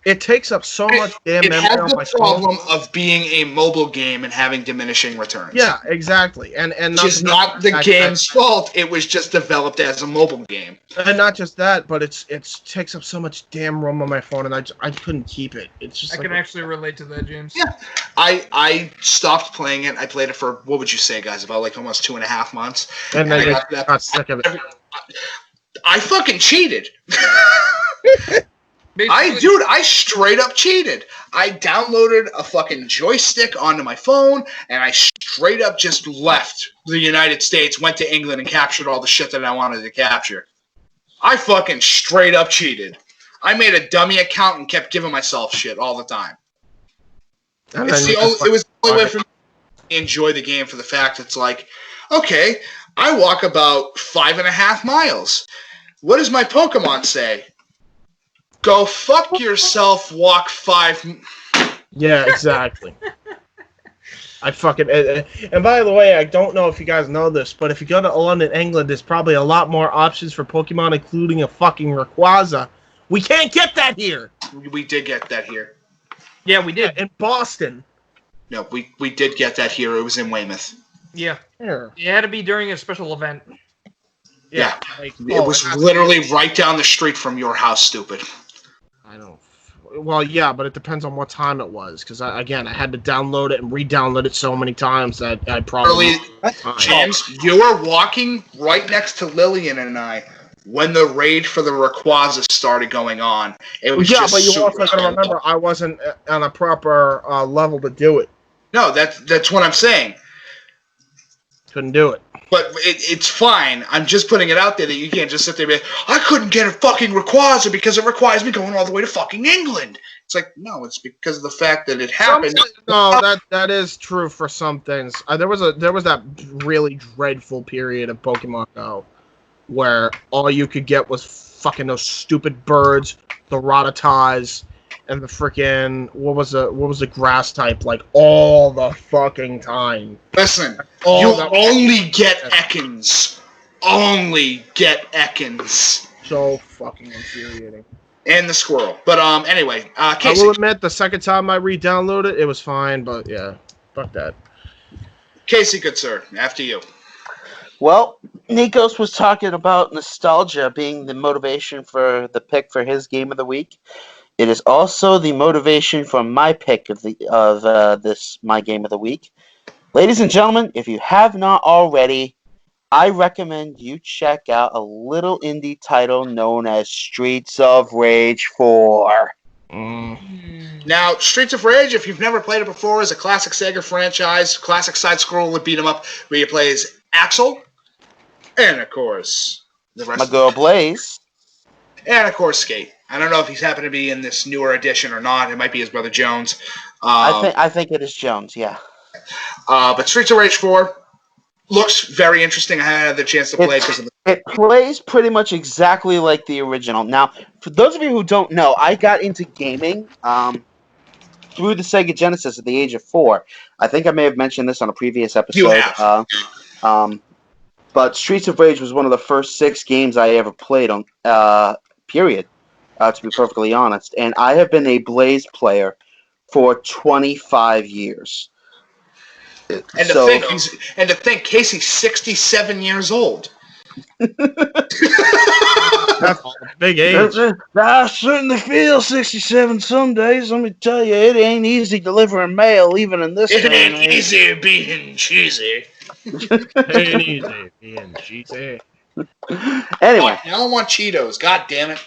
It takes up so much damn It memory has on the my problem phone. of being a mobile game and having diminishing returns. Yeah, exactly. And Which is not the game's fault. It was just developed as a mobile game. And not just that, but it takes up so much damn room on my phone, and I couldn't keep it. It's just I can actually relate to that, James. Yeah, I stopped playing it. I played it for, what would you say, guys, about like almost 2.5 months. And then I got sick of it. I fucking cheated. I straight up cheated. I downloaded a fucking joystick onto my phone, and I straight up just left the United States, went to England, and captured all the shit that I wanted to capture. I fucking straight up cheated. I made a dummy account and kept giving myself shit all the time. It was the only way for me to enjoy the game, for the fact it's like, okay, I walk about 5.5 miles. What does my Pokemon say? Go fuck yourself, walk 5... Yeah, exactly. I fucking... And by the way, I don't know if you guys know this, but if you go to London, England, there's probably a lot more options for Pokemon, including a fucking Rayquaza. We can't get that here! We did get that here. Yeah, we did. In Boston. No, we did get that here. It was in Weymouth. Yeah. Here. It had to be during a special event. Yeah. Like, it was literally right down the street from your house, stupid. I don't... Well, yeah, but it depends on what time it was. Because, again, I had to download it and re-download it so many times that I probably... James, you were walking right next to Lillian and I when the raid for the Rayquaza started going on. It was just but you super also got to remember, I wasn't on a proper level to do it. No, that's what I'm saying. Couldn't do it. But it's fine. I'm just putting it out there that you can't just sit there and be like, I couldn't get a fucking Rayquaza because it requires me going all the way to fucking England. It's like, no, it's because of the fact that it happened. No, that is true for some things. There was that really dreadful period of Pokemon Go where all you could get was fucking those stupid birds, the Rattatas, and the freaking what was the grass type like all the fucking time. Listen, you only get Ekans. Only get Ekans. So fucking infuriating. And the squirrel. But anyway, Casey. I will admit the second time I re-downloaded it was fine, but yeah, fuck that. Casey, good sir, after you. Well, Nikos was talking about nostalgia being the motivation for the pick for his game of the week. It is also the motivation for my pick of this my game of the week. Ladies and gentlemen, if you have not already, I recommend you check out a little indie title known as Streets of Rage 4. Now, Streets of Rage, if you've never played it before, is a classic Sega franchise, classic side-scroller beat-em-up where you play as Axel, and of course, the rest my girl Blaze, and of course Skate. I don't know if he's happened to be in this newer edition or not. It might be his brother Jones. I think it is Jones, yeah. But Streets of Rage 4 looks very interesting. I haven't had the chance to play because of the... It plays pretty much exactly like the original. Now, for those of you who don't know, I got into gaming through the Sega Genesis at the age of 4. I think I may have mentioned this on a previous episode. You have. But Streets of Rage was one of the first 6 games I ever played on, period, to be perfectly honest. And I have been a Blaze player for 25 years. And to think Casey's 67 years old. That's a big age. I certainly feel 67 some days. Let me tell you, it ain't easy delivering mail, even in this It day and ain't age. easy being cheesy. Ain't easy being cheesy. Anyway. Now I want Cheetos. God damn it.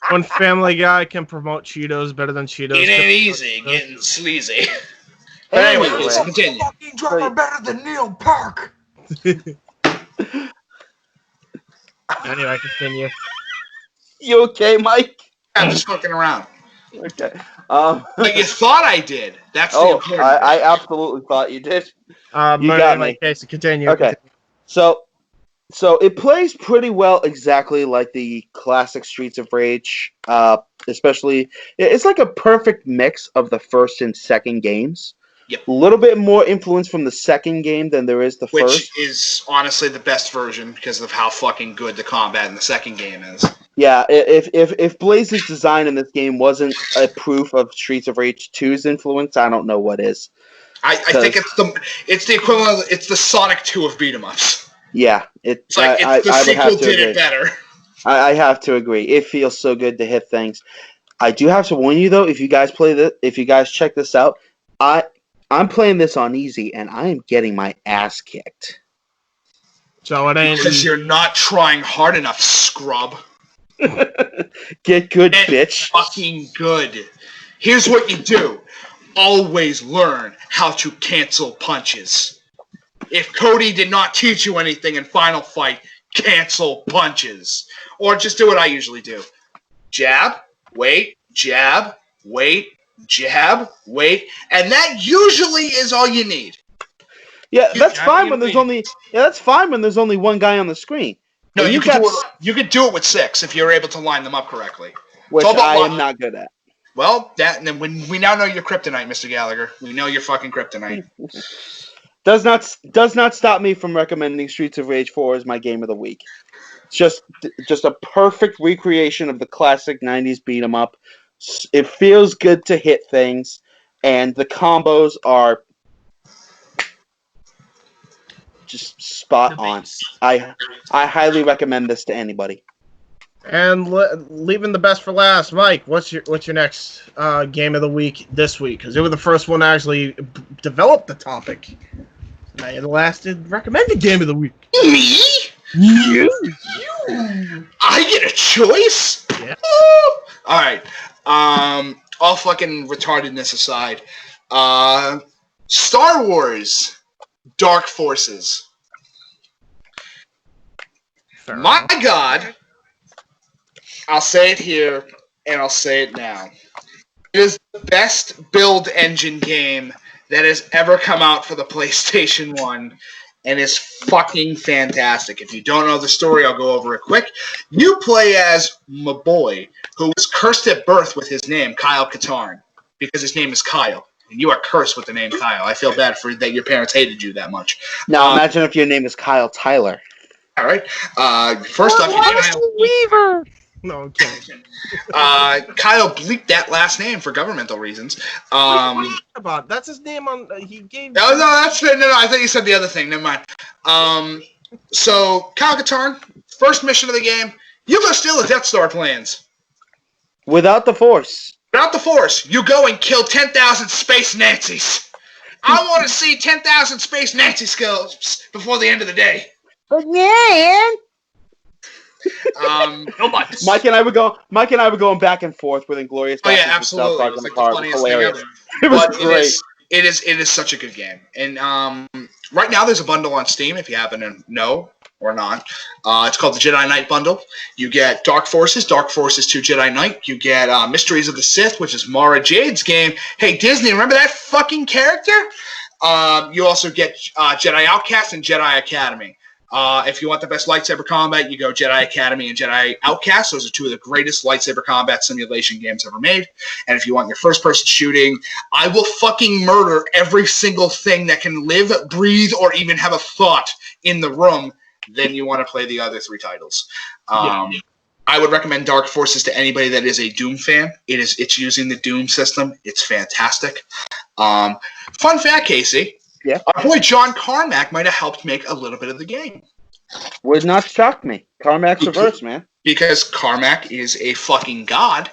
When Family Guy can promote Cheetos better than Cheetos. It ain't easy getting sleazy. But anyway, continue. Fucking drummer better than Neil Park. Anyway, continue. You okay, Mike? I'm just fucking around. Okay. But you thought I did. That's the important I absolutely thought you did. You got me. Casey, continue. Okay. So it plays pretty well exactly like the classic Streets of Rage. Especially, it's like a perfect mix of the first and second games. Yep. A little bit more influence from the second game than there is the first. Which is honestly the best version because of how fucking good the combat in the second game is. Yeah, if Blaze's design in this game wasn't a proof of Streets of Rage 2's influence, I don't know what is. I think it's the equivalent. It's the Sonic 2 of beat 'em ups. Yeah, It's like the sequel did it better. I have to agree. It feels so good to hit things. I do have to warn you though, if you guys check this out, I'm playing this on easy and I am getting my ass kicked. So it ain't because you're not trying hard enough, scrub. Get good, bitch. Fucking good. Here's what you do. Always learn how to cancel punches. If Cody did not teach you anything in Final Fight, cancel punches. Or just do what I usually do. Jab, wait, jab, wait, jab, wait. And that usually is all you need. Yeah, that's fine when there's only one guy on the screen. No, you can do it with 6 if you're able to line them up correctly. Which I am not good at. Well, and when we now know your kryptonite, Mr. Gallagher. We know your fucking kryptonite. Does not stop me from recommending Streets of Rage 4 as my game of the week. It's just a perfect recreation of the classic 90s beat 'em up. It feels good to hit things, and the combos are just spot on. I highly recommend this to anybody. And leaving the best for last, Mike. What's your next game of the week this week? Because you were the first one to actually develop the topic. Now you're the last to recommend the game of the week. Me? You? I get a choice? Yeah. All right. All fucking retardedness aside, Star Wars Dark Forces. My God. I'll say it here, and I'll say it now. It is the best build engine game that has ever come out for the PlayStation 1, and is fucking fantastic. If you don't know the story, I'll go over it quick. You play as my boy, who was cursed at birth with his name, Kyle Katarn, because his name is Kyle, and you are cursed with the name Kyle. I feel bad for that your parents hated you that much. Now imagine if your name is Kyle Tyler. All right. First off, your name is Weaver. No, I'm kidding. Kyle bleeped that last name for governmental reasons. What are you talking about? That's his name on. He gave. No, that's no. I thought you said the other thing. Never mind. So Kyle Katarn, first mission of the game, you go steal the Death Star plans. Without the Force. Without the Force, you go and kill 10,000 Space Nazis. I want to see 10,000 Space Nazi skills before the end of the day. But man. Mike and I were going back and forth with Inglorious. Oh yeah, absolutely. It was like the funniest thing ever. It was great. It is such a good game. And right now there's a bundle on Steam if you happen to know or not. It's called the Jedi Knight bundle. You get Dark Forces 2 Jedi Knight. You get Mysteries of the Sith, which is Mara Jade's game. Hey Disney, remember that fucking character? You also get Jedi Outcast and Jedi Academy. If you want the best lightsaber combat, you go Jedi Academy and Jedi Outcast. Those are two of the greatest lightsaber combat simulation games ever made. And if you want your first-person shooting, I will fucking murder every single thing that can live, breathe, or even have a thought in the room. Then you want to play the other 3 titles. I would recommend Dark Forces to anybody that is a Doom fan. It's using the Doom system. It's fantastic. Fun fact, Casey. Yeah. Our boy John Carmack might have helped make a little bit of the game. Would not shock me. Carmack's a verse, man. Because Carmack is a fucking god.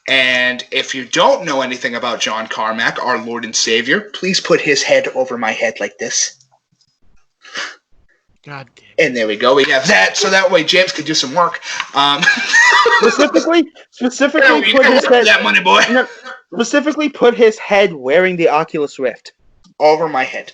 And if you don't know anything about John Carmack, our Lord and Savior, please put his head over my head like this. God damn. And there we go. We have that, so that way James could do some work. Specifically put his head. That money, boy. Specifically, put his head wearing the Oculus Rift. Over my head.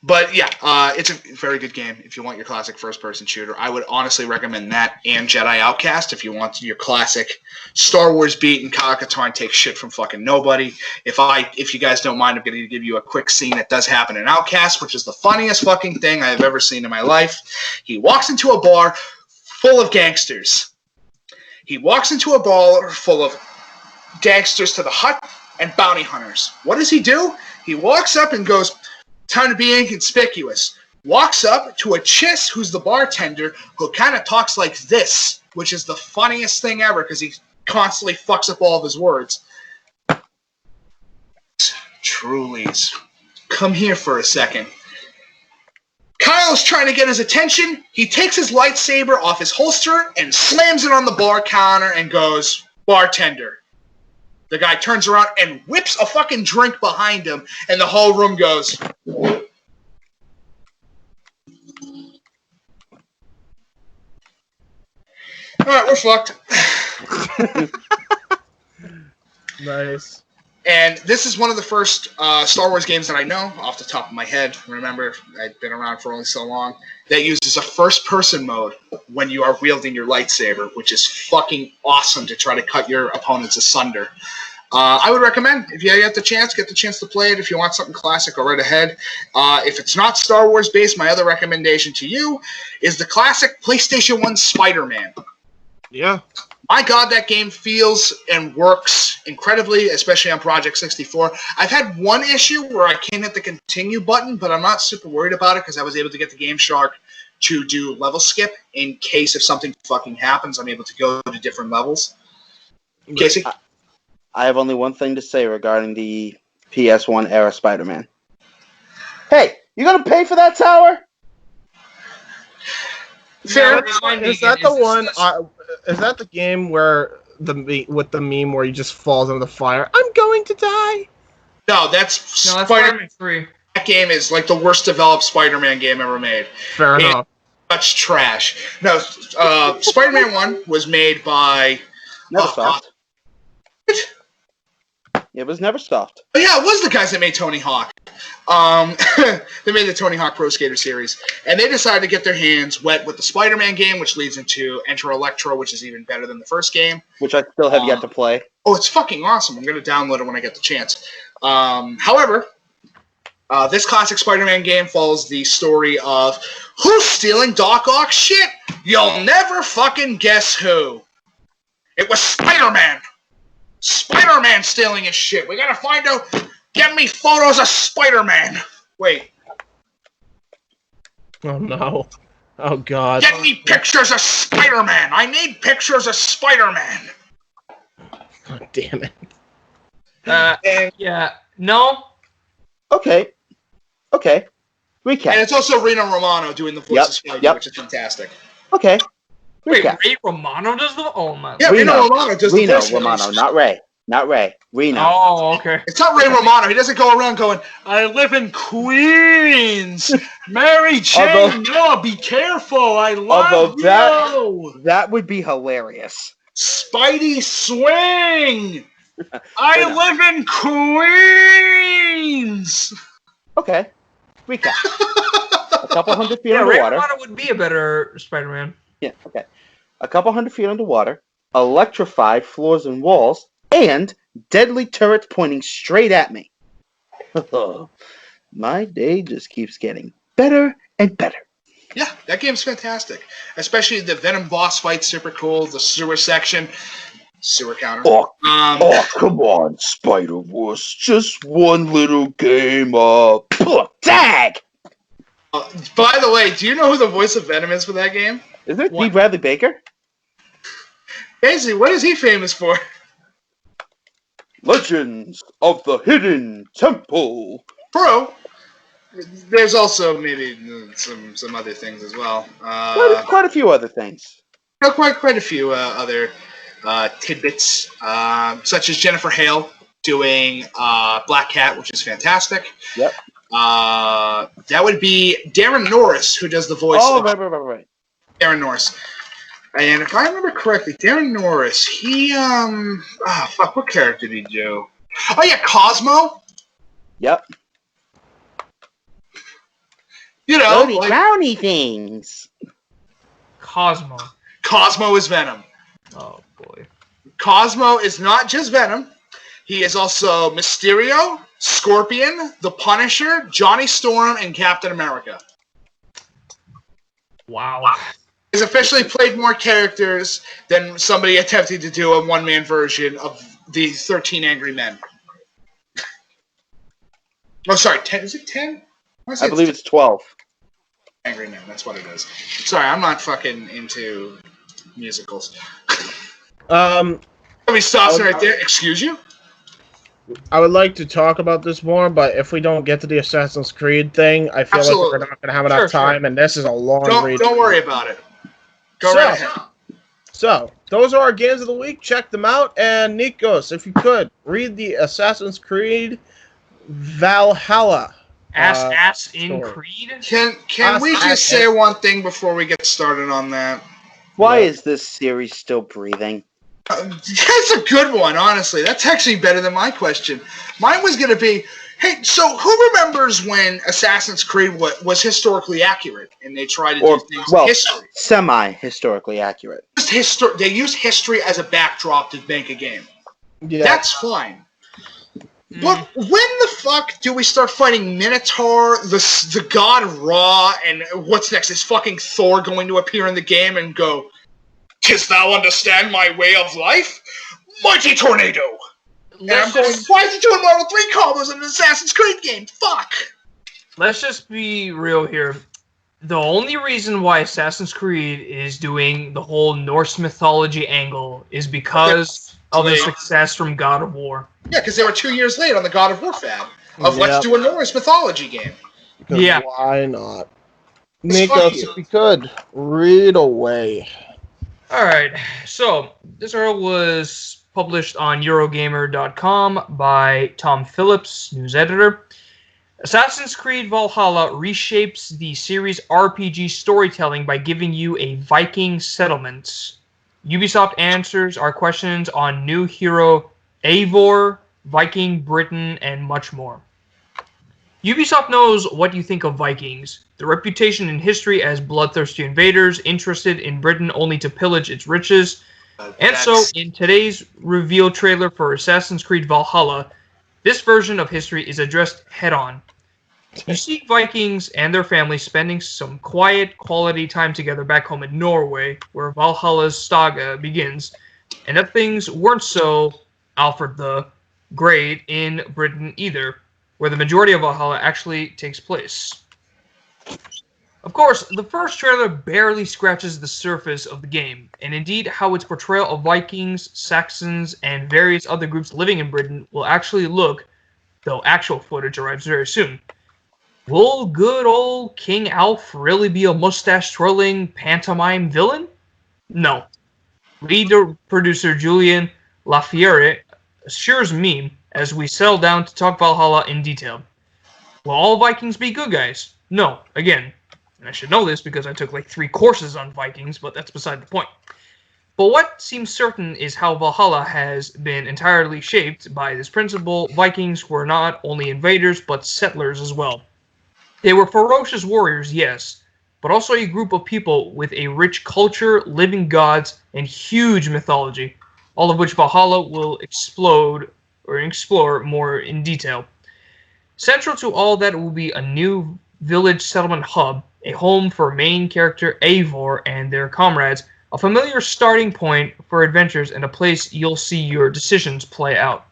But yeah, it's a very good game if you want your classic first-person shooter. I would honestly recommend that and Jedi Outcast if you want your classic Star Wars beat and Kyle Katarn takes shit from fucking nobody. If you guys don't mind, I'm going to give you a quick scene that does happen in Outcast, which is the funniest fucking thing I have ever seen in my life. He walks into a bar full of gangsters. He walks into a bar full of gangsters to the hut and bounty hunters. What does he do? He walks up and goes, "Time to be inconspicuous. walks up to a chiss who's the bartender, who kind of talks like this, which is the funniest thing ever because he constantly fucks up all of his words. Trulies, come here for a second. Kyle's trying to get his attention. He takes his lightsaber off his holster and slams it on the bar counter and goes, bartender. The guy turns around and whips a fucking drink behind him, and the whole room goes. Alright, we're fucked. Nice. And this is one of the first Star Wars games that I know off the top of my head. Remember, I've been around for only so long. That uses a first-person mode when you are wielding your lightsaber, which is fucking awesome to try to cut your opponents asunder. I would recommend, if you get the chance to play it. If you want something classic, go right ahead. If it's not Star Wars-based, my other recommendation to you is the classic PlayStation 1 Spider-Man. Yeah. My God, that game feels and works incredibly, especially on Project 64. I've had one issue where I can't hit the continue button, but I'm not super worried about it because I was able to get the Game Shark to do level skip in case if something fucking happens, I'm able to go to different levels. Casey? I have only one thing to say regarding the PS1 era Spider-Man. Hey, you gonna pay for that tower? Fair. Is that the one? Is that the game where with the meme where he just falls into the fire? I'm going to die. No, that's Spider-Man 3. That game is like the worst developed Spider-Man game ever made. Fair enough. Such trash. No, Spider-Man 1 was made by... Neversoft. It was Neversoft. Oh, yeah, it was the guys that made Tony Hawk. They made the Tony Hawk Pro Skater series. And they decided to get their hands wet with the Spider-Man game, which leads into Enter Electro, which is even better than the first game. Which I still have yet to play. Oh, it's fucking awesome. I'm going to download it when I get the chance. However, this classic Spider-Man game follows the story of who's stealing Doc Ock's shit? You'll never fucking guess who. It was Spider-Man. Spider-Man stealing his shit. We gotta find out. Get me photos of Spider-Man. Wait. Oh no. Oh god. Get me pictures of Spider-Man. I need pictures of Spider-Man. God damn it. Yeah. No. Okay. Recap. And it's also Reno Romano doing the voice of Spider, which is fantastic. Okay. Wait, Recap. Ray Romano does the... Oh, my... Yeah, Reno Romano does the voice. Reno Romano, not Ray. Not Ray. Reno. Oh, okay. It's not Ray Romano. He doesn't go around going, I live in Queens. Mary Jane, no, be careful. I love you. That would be hilarious. Spidey swing. I live in Queens. Okay. Recap. A couple 100 feet underwater. Ray Romano would be a better Spider-Man. Yeah, okay. A couple 100 feet underwater, electrified floors and walls, and deadly turrets pointing straight at me. My day just keeps getting better and better. Yeah, that game's fantastic. Especially the Venom boss fight's super cool. The sewer section. Sewer counter. Oh, come on, Spider-Verse. Just one little game up. Tag! By the way, do you know who the voice of Venom is for that game? Is it D. Bradley Baker? Casey, what is he famous for? Legends of the Hidden Temple. Bro, there's also maybe some other things as well. Quite a few other things. No, quite a few other tidbits, such as Jennifer Hale doing Black Cat, which is fantastic. Yep. That would be Darren Norris, who does the voice. Oh, right. Darren Norris. And if I remember correctly, Darren Norris, he, what character did he do? Oh, yeah, Cosmo? Yep. You know, brownie things. Cosmo. Cosmo is Venom. Oh, boy. Cosmo is not just Venom. He is also Mysterio, Scorpion, The Punisher, Johnny Storm, and Captain America. Wow. He's officially played more characters than somebody attempting to do a one-man version of the 13 Angry Men. Oh, sorry, 10? Is it 10? I believe it's 12. Angry Man, that's what it is. Sorry, I'm not fucking into musicals. Somebody stops me right there. Excuse you? I would like to talk about this more, but if we don't get to the Assassin's Creed thing, I feel like we're not going to have enough time, and this is a long read. Don't worry about it. Go right ahead. So, those are our games of the week. Check them out. And Nikos, if you could, read the Assassin's Creed Valhalla. Ass in Creed? Can we just say one thing before we get started on that? Why is this series still breathing? That's a good one, honestly. That's actually better than my question. Mine was going to be, hey, so who remembers when Assassin's Creed was historically accurate and they tried to do things in history? Semi-historically accurate. They used history as a backdrop to make a game. Yeah. That's fine. But when the fuck do we start fighting Minotaur, the god Ra, and what's next? Is fucking Thor going to appear in the game and go, "'Tis thou understand my way of life? Mighty tornado!" And I'm going, why is he doing Marvel 3 combos in an Assassin's Creed game? Fuck! Let's just be real here. The only reason why Assassin's Creed is doing the whole Norse mythology angle is because of the success from God of War. Yeah, because they were 2 years late on the God of War fab of let's do a Norse mythology game. Yeah. Why not? Nikos, if you could, read away. Alright, so this article was published on Eurogamer.com by Tom Phillips, news editor. Assassin's Creed Valhalla reshapes the series' RPG storytelling by giving you a Viking settlement. Ubisoft answers our questions on new hero Eivor, Viking, Britain, and much more. Ubisoft knows what you think of Vikings. The reputation in history as bloodthirsty invaders interested in Britain only to pillage its riches. And so, in today's reveal trailer for Assassin's Creed Valhalla, this version of history is addressed head-on. You see Vikings and their families spending some quiet, quality time together back home in Norway, where Valhalla's saga begins, and that things weren't so Alfred the Great in Britain either, where the majority of Valhalla actually takes place. Of course, the first trailer barely scratches the surface of the game, and indeed how its portrayal of Vikings, Saxons, and various other groups living in Britain will actually look, though actual footage arrives very soon. Will good old King Alf really be a mustache-twirling pantomime villain? No. Lead producer Julian Lafiere assures me as we settle down to talk Valhalla in detail. Will all Vikings be good guys? No. Again, and I should know this because I took like 3 courses on Vikings, but that's beside the point. But what seems certain is how Valhalla has been entirely shaped by this principle. Vikings were not only invaders, but settlers as well. They were ferocious warriors, yes, but also a group of people with a rich culture, living gods, and huge mythology, all of which Valhalla will explore more in detail. Central to all that will be a new village settlement hub, a home for main character Eivor and their comrades, a familiar starting point for adventures, and a place you'll see your decisions play out.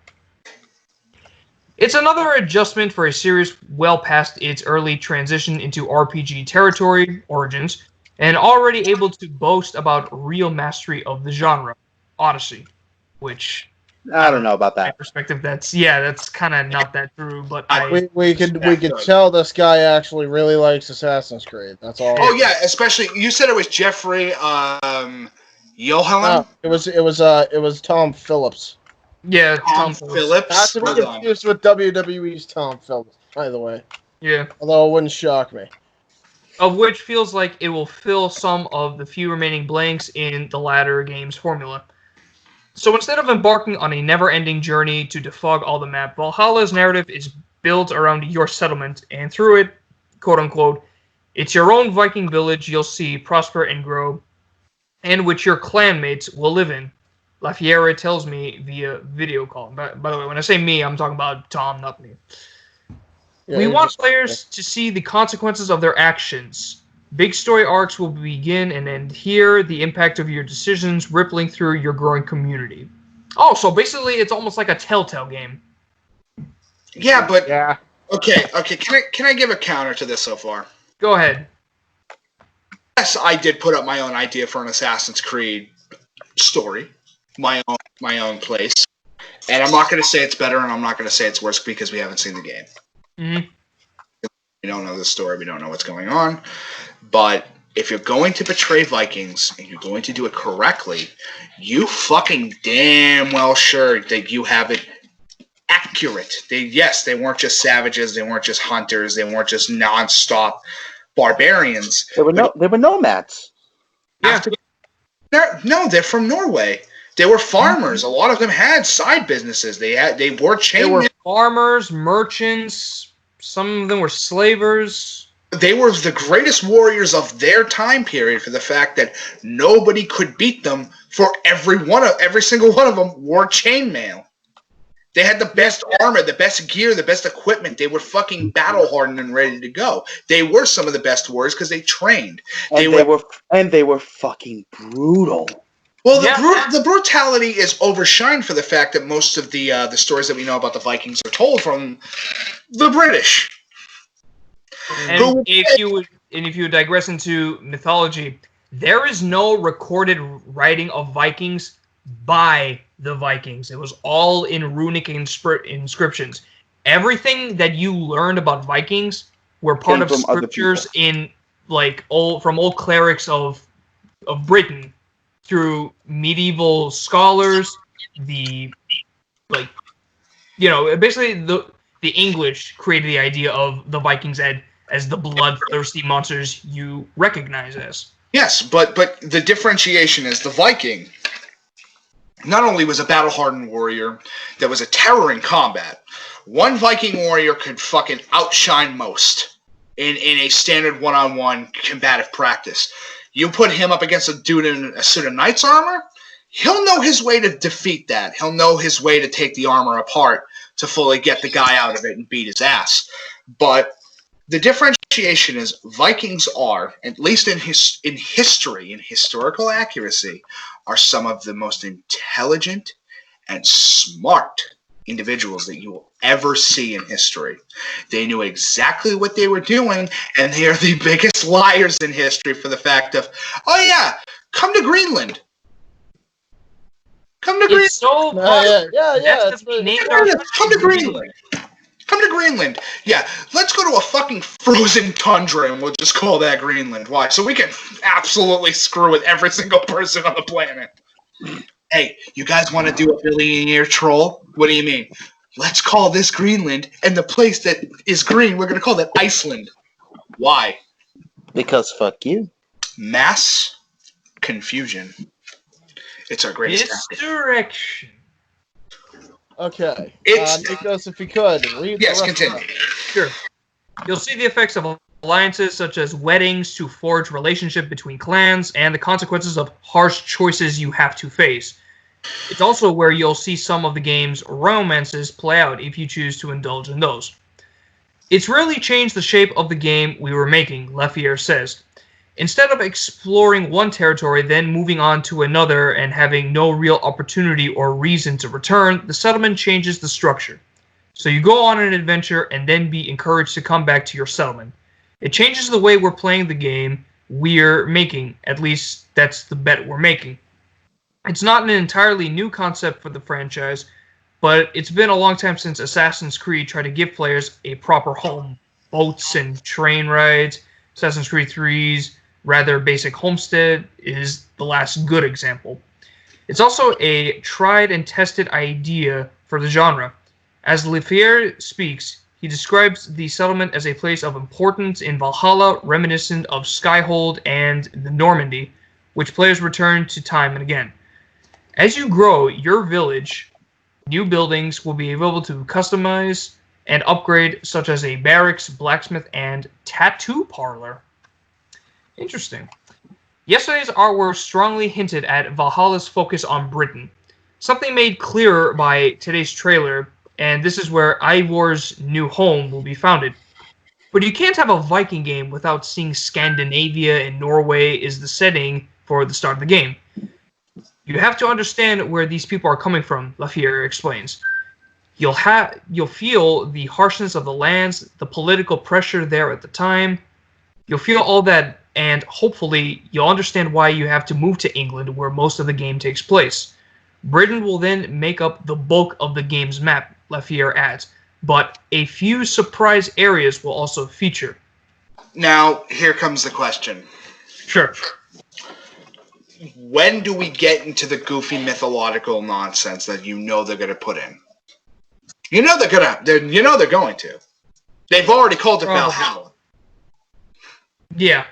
It's another adjustment for a series well past its early transition into RPG territory, Origins, and already able to boast about real mastery of the genre, Odyssey, which I don't know about that. My perspective, that's kind of not that true, but we could tell this guy actually really likes Assassin's Creed. That's all. Oh yeah, especially you said it was Jeffrey Yohanan. No, it was Tom Phillips. Yeah, Tom Phillips. Not to be confused with WWE's Tom Phillips, by the way. Yeah. Although it wouldn't shock me. Of which feels like it will fill some of the few remaining blanks in the latter game's formula. So instead of embarking on a never-ending journey to defog all the map, Valhalla's narrative is built around your settlement, and through it, quote-unquote, it's your own Viking village you'll see prosper and grow, and which your clanmates will live in. Lafiere tells me via video call. By the way, when I say me, I'm talking about Tom, not me. Yeah, we want players to see the consequences of their actions. Big story arcs will begin and end here, the impact of your decisions rippling through your growing community. Oh, so basically it's almost like a Telltale game. Yeah, but... Yeah. Okay, can I give a counter to this so far? Go ahead. yes, I did put up my own idea for an Assassin's Creed story, my own place, and I'm not going to say it's better, and I'm not going to say it's worse because we haven't seen the game. Mm-hmm. We don't know the story. We don't know what's going on. But if you're going to betray Vikings and you're going to do it correctly, you fucking damn well sure that you have it accurate. They weren't just savages. They weren't just hunters. They weren't just nonstop barbarians. They were nomads. Yeah. They're from Norway. They were farmers. A lot of them had side businesses. They wore chainmail. They were farmers, merchants. Some of them were slavers. They were the greatest warriors of their time period for the fact that nobody could beat them. For every single one of them wore chainmail. They had the best armor, the best gear, the best equipment. They were fucking battle hardened and ready to go. They were some of the best warriors because they trained. They were fucking brutal. Well, the brutality is overshined for the fact that most of the stories that we know about the Vikings are told from the British. And if you would digress into mythology, there is no recorded writing of Vikings by the Vikings. It was all in runic inscriptions. Everything that you learned about Vikings were part of scriptures in from old clerics of Britain through medieval scholars. Basically the English created the idea of the Vikings as the bloodthirsty monsters you recognize as. Yes, but the differentiation is the Viking not only was a battle-hardened warrior that was a terror in combat. One Viking warrior could fucking outshine most in a standard one-on-one combative practice. You put him up against a dude in a suit of knight's armor, he'll know his way to defeat that. He'll know his way to take the armor apart to fully get the guy out of it and beat his ass. But the differentiation is Vikings are, at least in history, in historical accuracy, are some of the most intelligent and smart individuals that you will ever see in history. They knew exactly what they were doing, and they are the biggest liars in history for the fact of, oh yeah, come to Greenland. Come to Greenland. So come to Greenland. Come to Greenland. Yeah, let's go to a fucking frozen tundra and we'll just call that Greenland. Why? So we can absolutely screw with every single person on the planet. Hey, you guys want to do a billion-year troll? What do you mean? Let's call this Greenland, and the place that is green, we're going to call that Iceland. Why? Because fuck you. Mass confusion. It's our greatest misdirection. Okay. Nikos, if you could, read the rest continue. of it. Sure. You'll see the effects of alliances such as weddings to forge relationship between clans and the consequences of harsh choices you have to face. It's also where you'll see some of the game's romances play out if you choose to indulge in those. It's really changed the shape of the game we were making, Lefier says. Instead of exploring one territory, then moving on to another and having no real opportunity or reason to return, the settlement changes the structure. So you go on an adventure and then be encouraged to come back to your settlement. It changes the way we're playing the game we're making. At least that's the bet we're making. It's not an entirely new concept for the franchise, but it's been a long time since Assassin's Creed tried to give players a proper home. Boats and train rides. Assassin's Creed 3's rather basic homestead is the last good example. It's also a tried and tested idea for the genre. As Lefier speaks, he describes the settlement as a place of importance in Valhalla, reminiscent of Skyhold and the Normandy, which players return to time and again. As you grow your village, new buildings will be able to customize and upgrade, such as a barracks, blacksmith, and tattoo parlor. Interesting. Yesterday's artwork strongly hinted at Valhalla's focus on Britain. Something made clearer by today's trailer, and this is where Ivor's new home will be founded. But you can't have a Viking game without seeing Scandinavia and Norway is the setting for the start of the game. You have to understand where these people are coming from, Lefier explains. You'll feel the harshness of the lands, the political pressure there at the time. You'll feel all that and hopefully you'll understand why you have to move to England where most of the game takes place. Britain will then make up the bulk of the game's map, Lafiere adds, but a few surprise areas will also feature. Now, here comes the question. Sure. When do we get into the goofy mythological nonsense that you know they're going to put in? You know they're going to. They've already called it Valhalla. Yeah.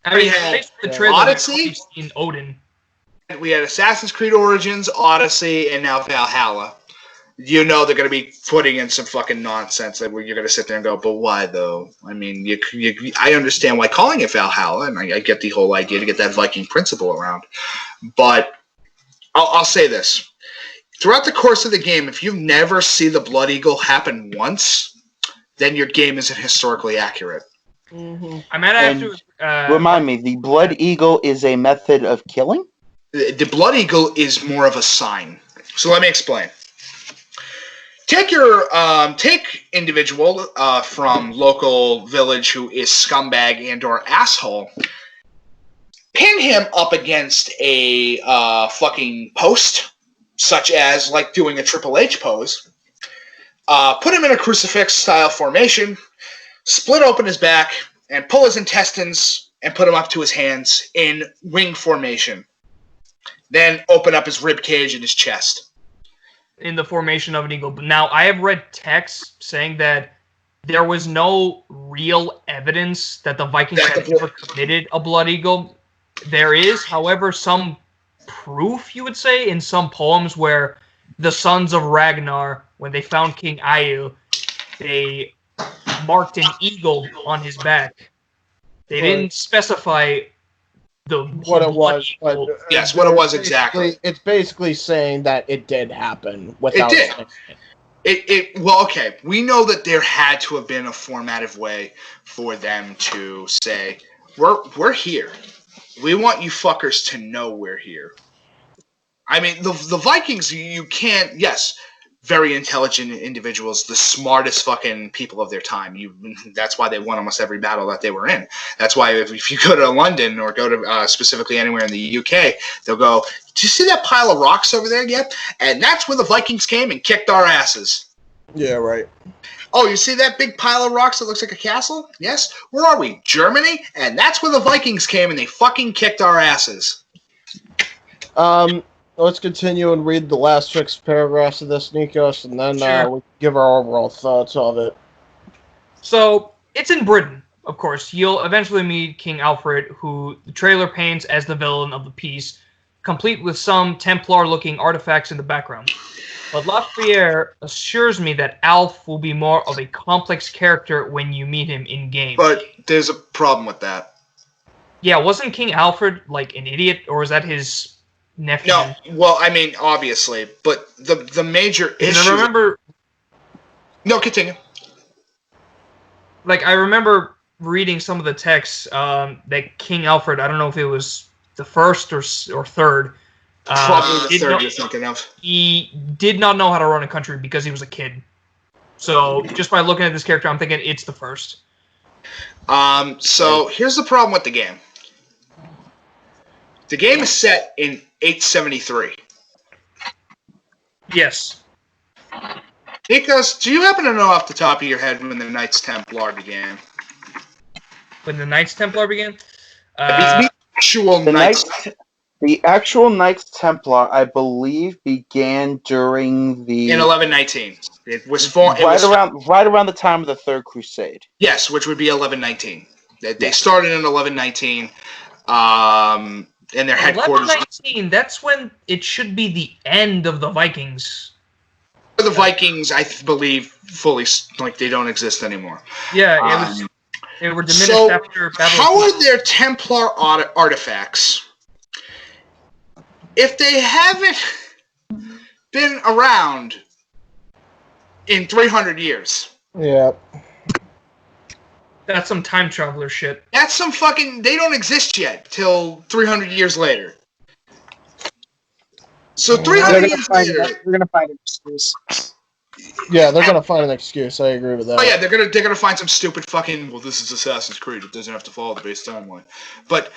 I mean, based on the trailer, Odyssey, in Odin. We had Assassin's Creed Origins, Odyssey, and now Valhalla. You know they're going to be putting in some fucking nonsense that you're going to sit there and go, but why though? I mean, I understand why calling it Valhalla, and I get the whole idea to get that Viking principle around. But I'll say this. Throughout the course of the game, if you never see the Blood Eagle happen once, then your game isn't historically accurate. Mm-hmm. I might have to... remind me, the Blood Eagle is a method of killing? The Blood Eagle is more of a sign. So let me explain. Take individual from local village who is scumbag and or asshole. Pin him up against a fucking post, such as like doing a Triple H pose. Put him in a crucifix style formation, split open his back, and pull his intestines and put him up to his hands in wing formation. Then open up his rib cage and his chest. In the formation of an eagle. Now, I have read texts saying that there was no real evidence that the Vikings had ever committed a blood eagle. There is, however, some proof, you would say, in some poems where the sons of Ragnar, when they found King Aiu, they marked an eagle on his back. They didn't specify what it was, but yes, what it was exactly. It's basically saying that it did happen without. It did. Well, okay. We know that there had to have been a formative way for them to say, "We're here. We want you fuckers to know we're here." I mean, the Vikings. You can't. Yes. Very intelligent individuals, the smartest fucking people of their time. That's why they won almost every battle that they were in. That's why if you go to London or go to specifically anywhere in the UK, they'll go, "Do you see that pile of rocks over there yet?" And that's where the Vikings came and kicked our asses. Yeah, right. Oh, you see that big pile of rocks that looks like a castle? Yes. Where are we? Germany? And that's where the Vikings came and they fucking kicked our asses. Let's continue and read the last 6 paragraphs of this, Nikos, and then we'll give our overall thoughts of it. So, it's in Britain, of course. You'll eventually meet King Alfred, who the trailer paints as the villain of the piece, complete with some Templar-looking artifacts in the background. But Lafiere assures me that Alf will be more of a complex character when you meet him in-game. But there's a problem with that. Yeah, wasn't King Alfred, like, an idiot, or was that his... nephew? No, well, I mean, obviously, but the major issue... I remember... No, continue. Like, I remember reading some of the texts that King Alfred, I don't know if it was the first or third... Probably the third you're thinking of. He did not know how to run a country because he was a kid. So, just by looking at this character, I'm thinking it's the first. So, here's the problem with the game. The game is set in 873. Yes. Nikos, do you happen to know off the top of your head when the Knights Templar began? When the Knights Templar began? The actual Knights Templar, I believe, began during the... In 1119. It was formed... Right around the time of the Third Crusade. Yes, which would be 1119. They started in 1119. And their headquarters... 1119, that's when it should be the end of the Vikings. The Vikings, I believe, fully... Like, they don't exist anymore. Yeah, they were diminished after Battle how are there Templar artifacts... if they haven't been around in 300 years? Yeah. That's some time traveler shit. That's some fucking... They don't exist yet till 300 years later. So 300 years later... We're going to find an excuse. Yeah, they're gonna find an excuse. I agree with that. Oh yeah, they're gonna find some stupid fucking. Well, this is Assassin's Creed. It doesn't have to follow the base timeline. But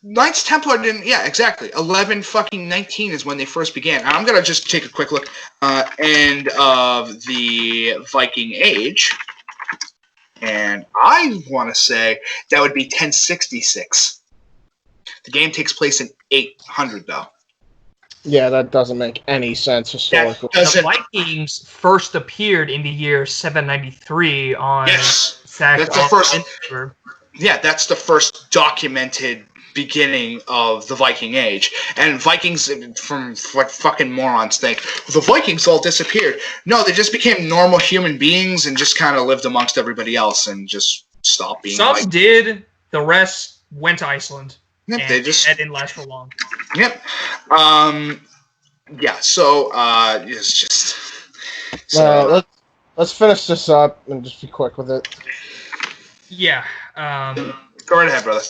Knights Templar didn't. Yeah, exactly. 11/19 is when they first began. And I'm gonna just take a quick look. End of the Viking Age, and I want to say that would be 1066. The game takes place in 800 though. Yeah, that doesn't make any sense historically. The Vikings first appeared in the year 793 on Sack. That's the first. Yeah, that's the first documented beginning of the Viking Age. And Vikings, from what fucking morons think, the Vikings all disappeared. No, they just became normal human beings and just kind of lived amongst everybody else and just stopped being. Some did. The rest went to Iceland. Yep, and that didn't last for long. Yep. Yeah. So it's just. So, let's finish this up and just be quick with it. Yeah. Go right ahead, brother.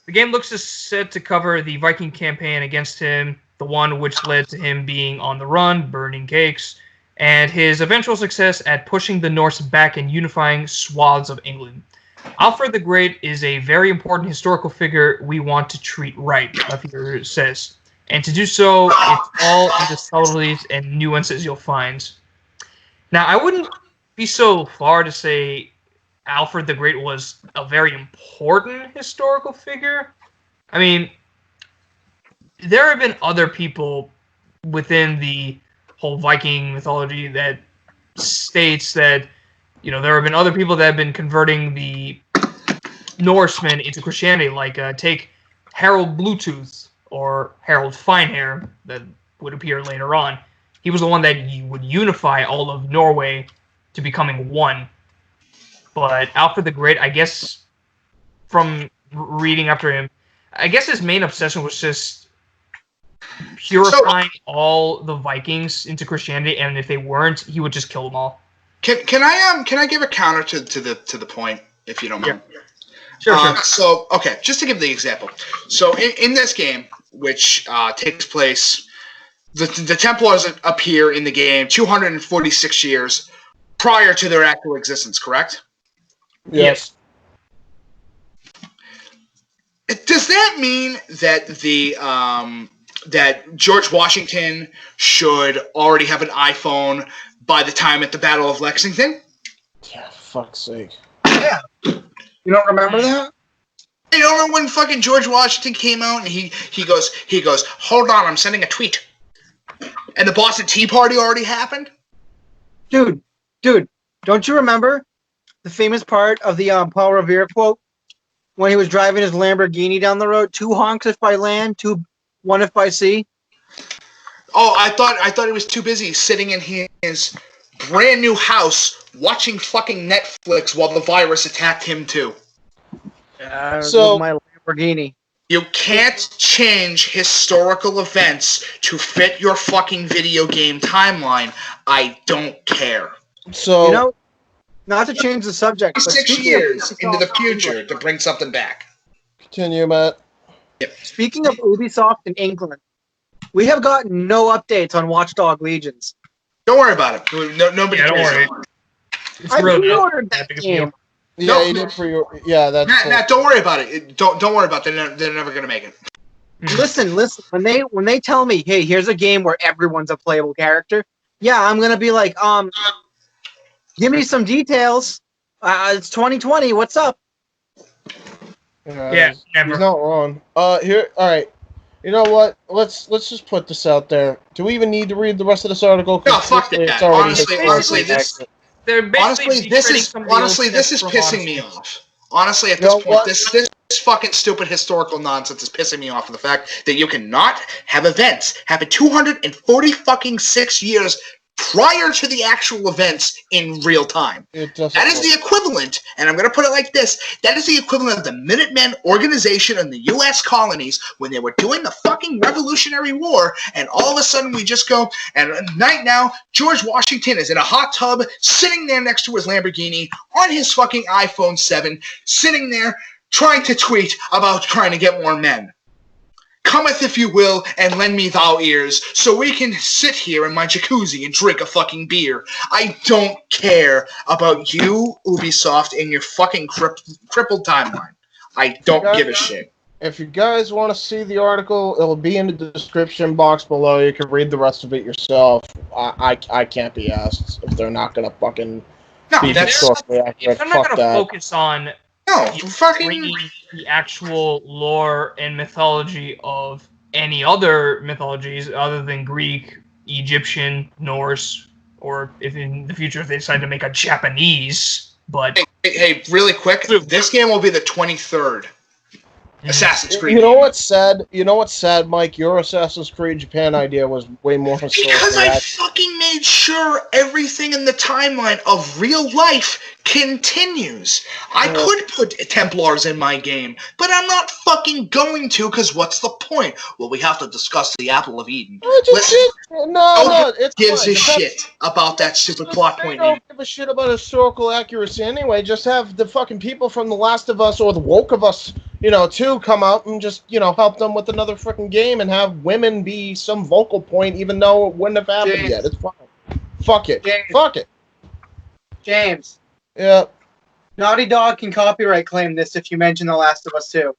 The game looks set to cover the Viking campaign against him, the one which led to him being on the run, burning cakes, and his eventual success at pushing the Norse back and unifying swaths of England. Alfred the Great is a very important historical figure we want to treat right, Leffier says. And to do so, it's all in the subtleties and nuances you'll find. Now, I wouldn't be so far to say Alfred the Great was a very important historical figure. I mean, there have been other people within the whole Viking mythology that states that, you know, there have been other people that have been converting the Norsemen into Christianity, like take Harold Bluetooth or Harold Finehair that would appear later on. He was the one that would unify all of Norway to becoming one. But Alfred the Great, I guess, from reading after him, I guess his main obsession was just purifying all the Vikings into Christianity, and if they weren't, he would just kill them all. Can I give a counter to the point, if you don't mind? Yeah. Sure. So, okay, just to give the example. So, in this game, which takes place, the Templars appear in the game 246 years prior to their actual existence, correct? Yes. Does that mean that that George Washington should already have an iPhone by the time at the Battle of Lexington? Yeah, fuck's sake. Yeah. You don't remember that? You don't remember when fucking George Washington came out and he goes, hold on, I'm sending a tweet. And the Boston Tea Party already happened? Dude, don't you remember the famous part of the Paul Revere quote when he was driving his Lamborghini down the road? 2 honks if by land, 1 if by sea. Oh, I thought he was too busy sitting in his brand new house watching fucking Netflix while the virus attacked him too. So my Lamborghini. You can't change historical events to fit your fucking video game timeline. I don't care. So, you know, not to change the subject, but 6 years into the future to bring something back. Continue, Matt. Yep. Speaking of Ubisoft in England, we have gotten no updates on Watchdog Legions. Don't worry about it. Nobody cares. Don't worry. I pre-ordered that game. Yeah, you did for your. Yeah, that's. Matt, don't worry about it. Don't worry about it. They're never gonna make it. Listen. When they tell me, hey, here's a game where everyone's a playable character, yeah, I'm gonna be like, give me some details. It's 2020. What's up? Yeah, never. He's not wrong. Here. All right. You know what? Let's just put this out there. Do we even need to read the rest of this article? No, fuck that. Honestly, this is pissing me off. Honestly, at this point, this fucking stupid historical nonsense is pissing me off. The fact that you cannot have events happen 246 years prior to the actual events in real time. That is the equivalent, and I'm going to put it like this, that is the equivalent of the Minutemen organization in the U.S. colonies when they were doing the fucking Revolutionary War, and all of a sudden we just go, and right now, George Washington is in a hot tub, sitting there next to his Lamborghini, on his fucking iPhone 7, sitting there trying to tweet about trying to get more men. cometh if you will, and lend me thou ears, so we can sit here in my jacuzzi and drink a fucking beer. I don't care about you, Ubisoft, and your fucking crippled timeline. I don't give a shit. If you guys want to see the article, it'll be in the description box below. You can read the rest of it yourself. I can't be asked if they're not going to fucking be historically accurate. If they're not going to focus on fucking the actual lore and mythology of any other mythologies other than Greek, Egyptian, Norse, or if in the future if they decide to make a Japanese. But hey, really quick, this game will be the 23rd. Assassin's Creed. You know what's sad? You know what's sad, Mike? Your Assassin's Creed Japan idea was way more historical. Because I fucking made sure everything in the timeline of real life continues. I could put Templars in my game, but I'm not fucking going to, because what's the point? Well, we have to discuss the Apple of Eden. It's gives a shit about that stupid plot point. Don't give a shit about historical accuracy anyway. Just have the fucking people from The Last of Us or The Woke of Us, too, come out and just, help them with another freaking game and have women be some vocal point, even though it wouldn't have happened yet. It's fine. Fuck it. James. Fuck it. James. Yeah. Naughty Dog can copyright claim this if you mention The Last of Us 2.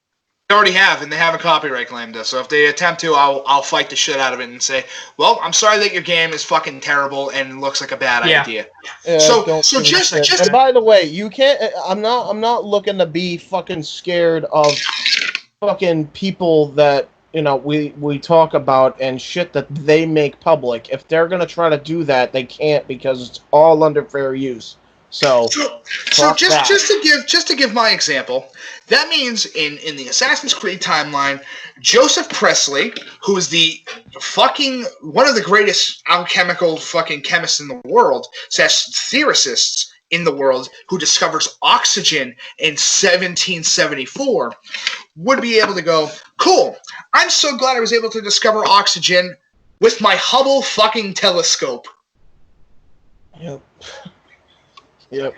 They already have, and they haven't copyright claimed this. So if they attempt to, I'll fight the shit out of it and say, well, I'm sorry that your game is fucking terrible and looks like a bad idea. Yeah, so just and by the way, you can't. I'm not looking to be fucking scared of fucking people that we talk about and shit that they make public. If they're gonna try to do that, they can't because it's all under fair use. So just to give my example, that means in the Assassin's Creed timeline, Joseph Presley, who is the fucking one of the greatest alchemical fucking chemists in the world, theorists in the world, who discovers oxygen in 1774, would be able to go, cool, I'm so glad I was able to discover oxygen with my Hubble fucking telescope. Yep. Yep.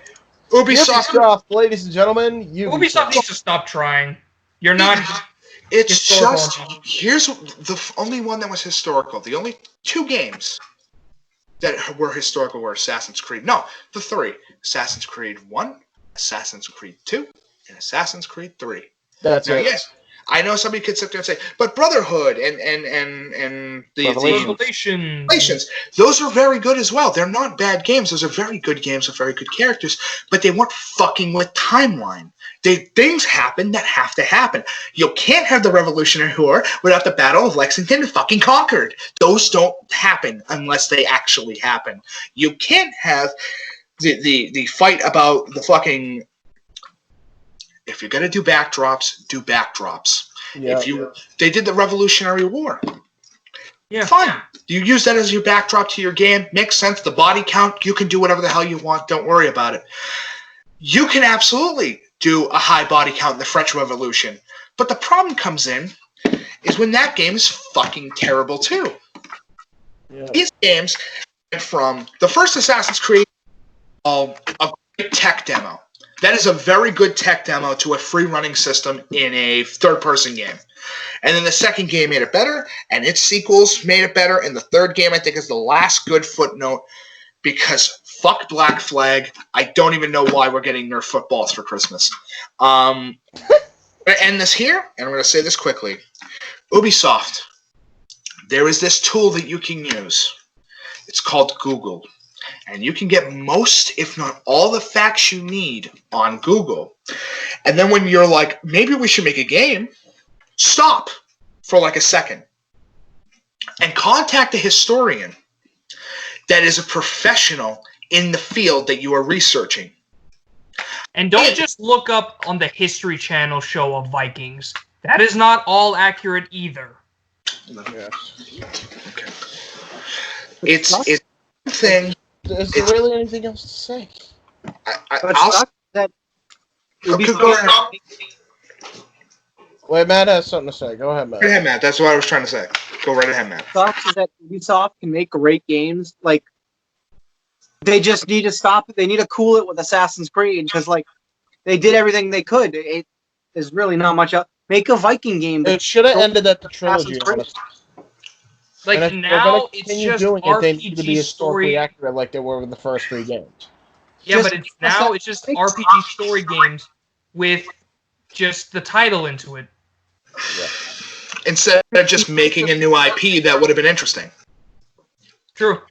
Ubisoft, ladies and gentlemen, Ubisoft needs to stop trying. You're not. It's just here's the only one that was historical. The only two games that were historical were Assassin's Creed. No, the three: Assassin's Creed 1, Assassin's Creed 2, and Assassin's Creed 3. That's it. Yes, I know somebody could sit there and say, but Brotherhood and the Revelations, those are very good as well. They're not bad games. Those are very good games with very good characters, but they weren't fucking with timeline. Things happen that have to happen. You can't have the Revolutionary War without the Battle of Lexington fucking Concord. Those don't happen unless they actually happen. You can't have the fight about the fucking... If you're gonna do backdrops, do backdrops. Yeah, They did the Revolutionary War. Yeah. Fine. You use that as your backdrop to your game. Makes sense. The body count, you can do whatever the hell you want. Don't worry about it. You can absolutely do a high body count in the French Revolution. But the problem comes in is when that game is fucking terrible too. Yeah. These games went from the first Assassin's Creed, a great tech demo. That is a very good tech demo to a free running system in a third-person game. And then the second game made it better, and its sequels made it better, and the third game, I think, is the last good footnote, because fuck Black Flag. I don't even know why we're getting Nerf footballs for Christmas. I'm going to end this here, and I'm going to say this quickly. Ubisoft, there is this tool that you can use. It's called Google. And you can get most, if not all, the facts you need on Google. And then when you're like, maybe we should make a game, stop for like a second and contact a historian that is a professional in the field that you are researching. And don't just look up on the History Channel show of Vikings. That is not all accurate either. Yeah. Okay. It's thing. Is there really anything else to say? Wait, Matt has something to say. Go ahead, Matt. Go ahead, Matt. That's what I was trying to say. Go right ahead, Matt. Sucks is that Ubisoft can make great games. Like, they just need to stop it. They need to cool it with Assassin's Creed because, like, they did everything they could. There's really not much else. Make a Viking game. It should have ended at the Assassin's trilogy, Creed. honestly. Like, And if they're now gonna it's continue just doing it, they need to be RPG historically story. accurate like they were with the first 3 games. Yeah, Just- but it's just RPG story games with just the title into it. Yeah. Instead of just making a new IP that would have been interesting. True.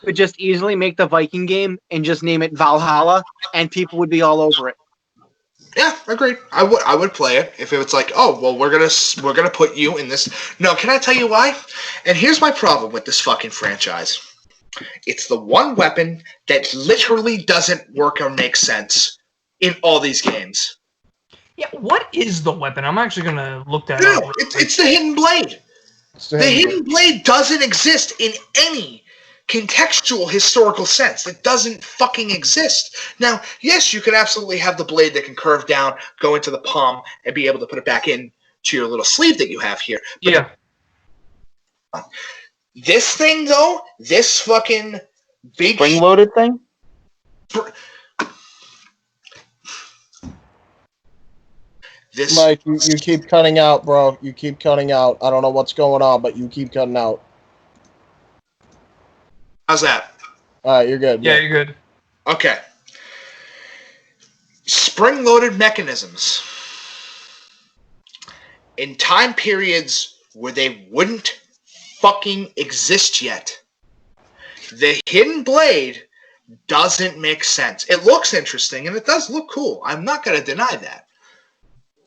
Could just easily make the Viking game and just name it Valhalla, and people would be all over it. Yeah, agreed. I would play it if it was like, oh, well, we're gonna put you in this. No, can I tell you why? And here's my problem with this fucking franchise. It's the one weapon that literally doesn't work or make sense in all these games. Yeah, what is the weapon? I'm actually gonna look that No, up. it's the hidden blade. The hidden blade doesn't exist in any contextual historical sense. It doesn't fucking exist. Now, yes, you could absolutely have the blade that can curve down, go into the palm, and be able to put it back in to your little sleeve that you have here. But yeah. This thing, though, this fucking big spring-loaded thing? This Mike, you keep cutting out, bro. You keep cutting out. I don't know what's going on, but you keep cutting out. How's that? All right, you're good. Yeah, you're good. Okay. Spring-loaded mechanisms in time periods where they wouldn't fucking exist yet. The hidden blade doesn't make sense. It looks interesting, and it does look cool. I'm not going to deny that.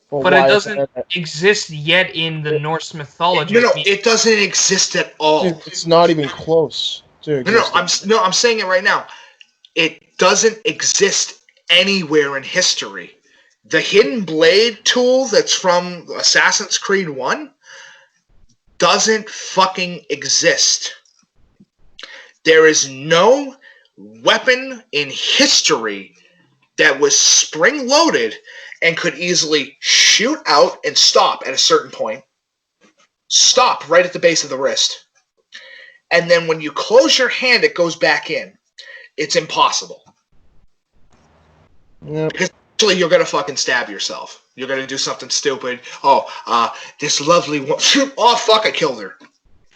Well, But it why is doesn't exist yet in the Norse mythology. No, it doesn't exist at all. Dude, it's not even close to existing. I'm saying it right now. It doesn't exist anywhere in history. The hidden blade tool that's from Assassin's Creed 1 doesn't fucking exist. There is no weapon in history that was spring-loaded and could easily shoot out and stop at a certain point. Stop right at the base of the wrist. And then when you close your hand, it goes back in. It's impossible. Yep. Because eventually you're going to fucking stab yourself. You're going to do something stupid. Oh, this lovely one. Oh, fuck, I killed her.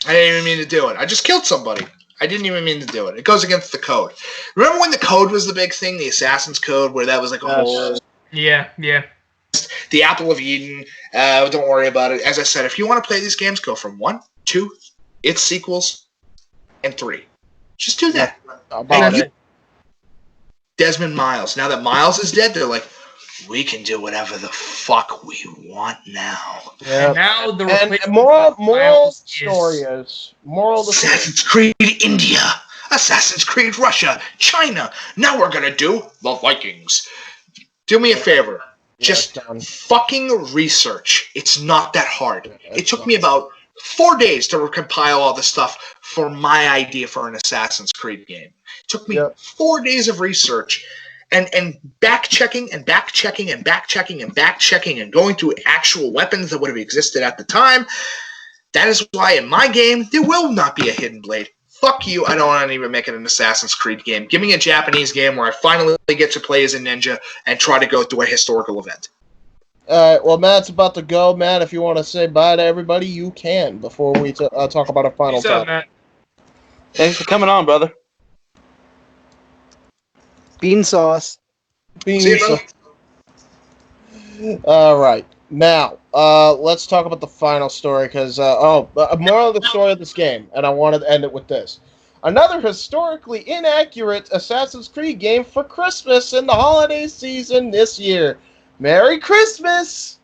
I didn't even mean to do it. I just killed somebody. I didn't even mean to do it. It goes against the code. Remember when the code was the big thing, the Assassin's Code, where that was like a whole... Yeah. The Apple of Eden. Don't worry about it. As I said, if you want to play these games, go from 1, 2, its sequels, and 3. Just do that. Desmond Miles. Now that Miles is dead, they're like, we can do whatever the fuck we want now. Yeah. Now the moral story is Assassin's Creed India, Assassin's Creed Russia, China. Now we're gonna do the Vikings. Do me a favor. Just fucking research. It's not that hard. It took me about 4 days to compile all the stuff for my idea for an Assassin's Creed game. It took me 4 days of research and back-checking and back-checking and back-checking and back-checking and going through actual weapons that would have existed at the time. That is why in my game, there will not be a hidden blade. Fuck you, I don't want to even make it an Assassin's Creed game. Give me a Japanese game where I finally get to play as a ninja and try to go through a historical event. well, Matt's about to go. Matt, if you want to say bye to everybody, you can before we talk about our final topic. Matt? Thanks for coming on, brother. Bean sauce. See you, brother. All right. Now, let's talk about the final story, because, moral of the story of this game, and I wanted to end it with this. Another historically inaccurate Assassin's Creed game for Christmas in the holiday season this year. Merry Christmas!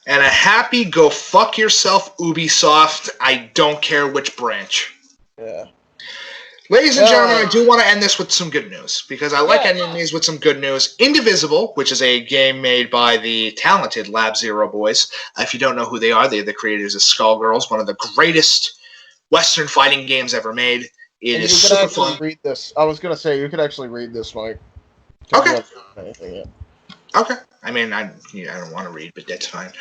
And a happy go fuck yourself, Ubisoft. I don't care which branch. Yeah. Ladies and gentlemen, I do want to end this with some good news, because I like ending these with some good news. Indivisible, which is a game made by the talented Lab Zero boys. If you don't know who they are, they're the creators of Skullgirls, one of the greatest Western fighting games ever made. It is super fun. Read this. I was going to say, you could actually read this, Mike. Okay. Anything yet. Okay. I mean, I don't want to read, but that's fine.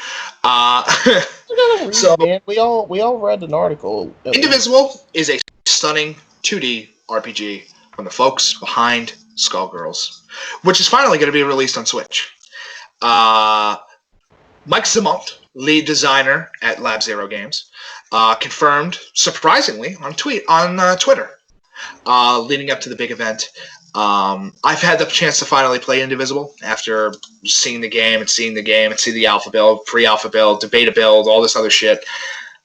You gotta read, so, man. We all read an article. Indivisible is a stunning 2D RPG from the folks behind Skullgirls, which is finally going to be released on Switch. Mike Zamont, lead designer at Lab Zero Games, confirmed surprisingly on Twitter, leading up to the big event. I've had the chance to finally play Indivisible after seeing the game and see the alpha build, pre-alpha build, debate build, all this other shit.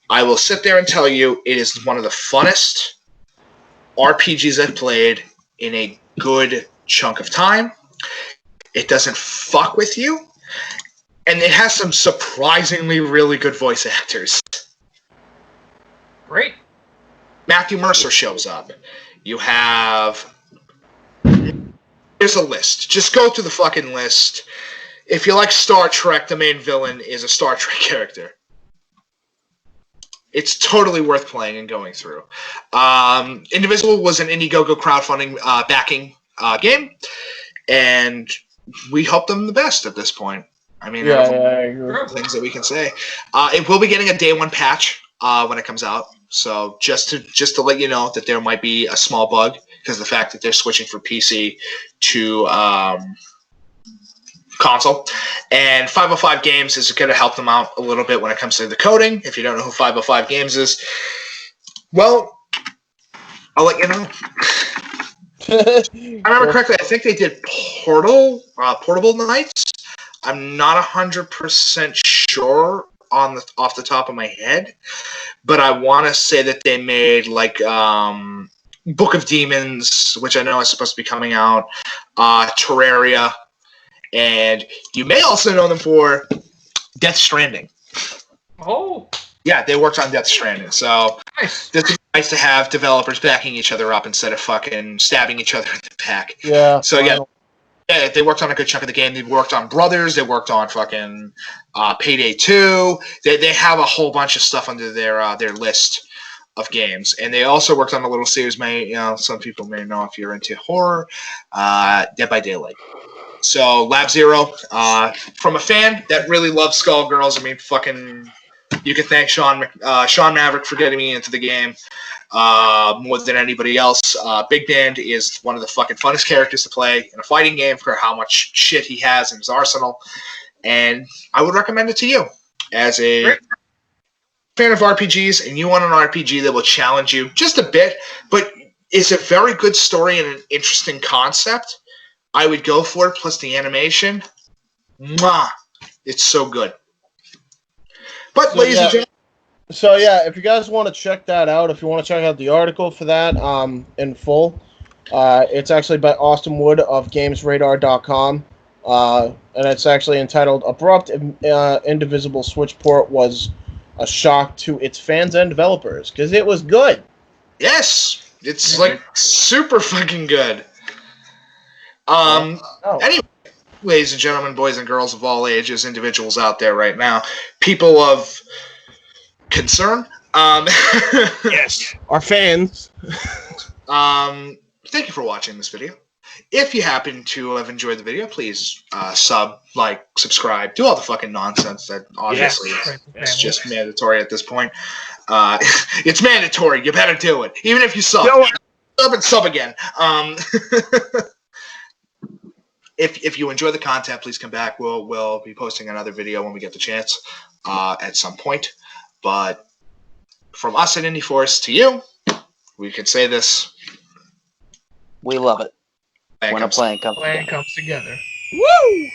I will sit there and tell you it is one of the funnest RPGs I've played in a good chunk of time. It doesn't fuck with you, and it has some surprisingly really good voice actors. Great. Matthew Mercer shows up. You have... Here's a list. Just go through the fucking list. If you like Star Trek, the main villain is a Star Trek character. It's totally worth playing and going through. Indivisible was an Indiegogo crowdfunding backing game, and we hope them the best at this point. I mean, things that we can say. It will be getting a day one patch when it comes out. So just to let you know that there might be a small bug because of the fact that they're switching from PC to console. And 505 Games is going to help them out a little bit when it comes to the coding. If you don't know who 505 Games is, well, I'll let you know. I remember correctly, I think they did Portable Knights. I'm not 100% sure off the top of my head, but I want to say that they made like Book of Demons, which I know is supposed to be coming out, Terraria, and you may also know them for Death Stranding. Oh. Yeah, they worked on Death Stranding, so nice. This is nice to have developers backing each other up instead of fucking stabbing each other in the back. Yeah. So yeah, they worked on a good chunk of the game. They worked on Brothers. They worked on fucking Payday 2. They have a whole bunch of stuff under their list of games, and they also worked on a little series. Some people may know if you're into horror, Dead by Daylight. So Lab Zero, from a fan that really loves Skullgirls. I mean, fucking, you can thank Sean Maverick for getting me into the game more than anybody else. Big Band is one of the fucking funnest characters to play in a fighting game for how much shit he has in his arsenal, and I would recommend it to you as a fan of RPGs, and you want an RPG that will challenge you just a bit, but is a very good story and an interesting concept. I would go for it, plus the animation. Mwah! It's so good. But, ladies and gentlemen... So, yeah, if you guys want to check that out, if you want to check out the article for that in full, it's actually by Austin Wood of GamesRadar.com, and it's actually entitled, Abrupt Indivisible Switch Port was a shock to its fans and developers, because it was good. Yes! It's, like, super fucking good. Anyway, ladies and gentlemen, boys and girls of all ages, individuals out there right now, people of concern, yes, our fans. Thank you for watching this video. If you happen to have enjoyed the video, please subscribe, do all the fucking nonsense that obviously is just mandatory at this point. It's mandatory. You better do it, even if you sub. Sub again. If you enjoy the content, please come back. We'll be posting another video when we get the chance at some point. But from us at Indie Force to you, we could say this. We love it. When a plan comes together. Woo!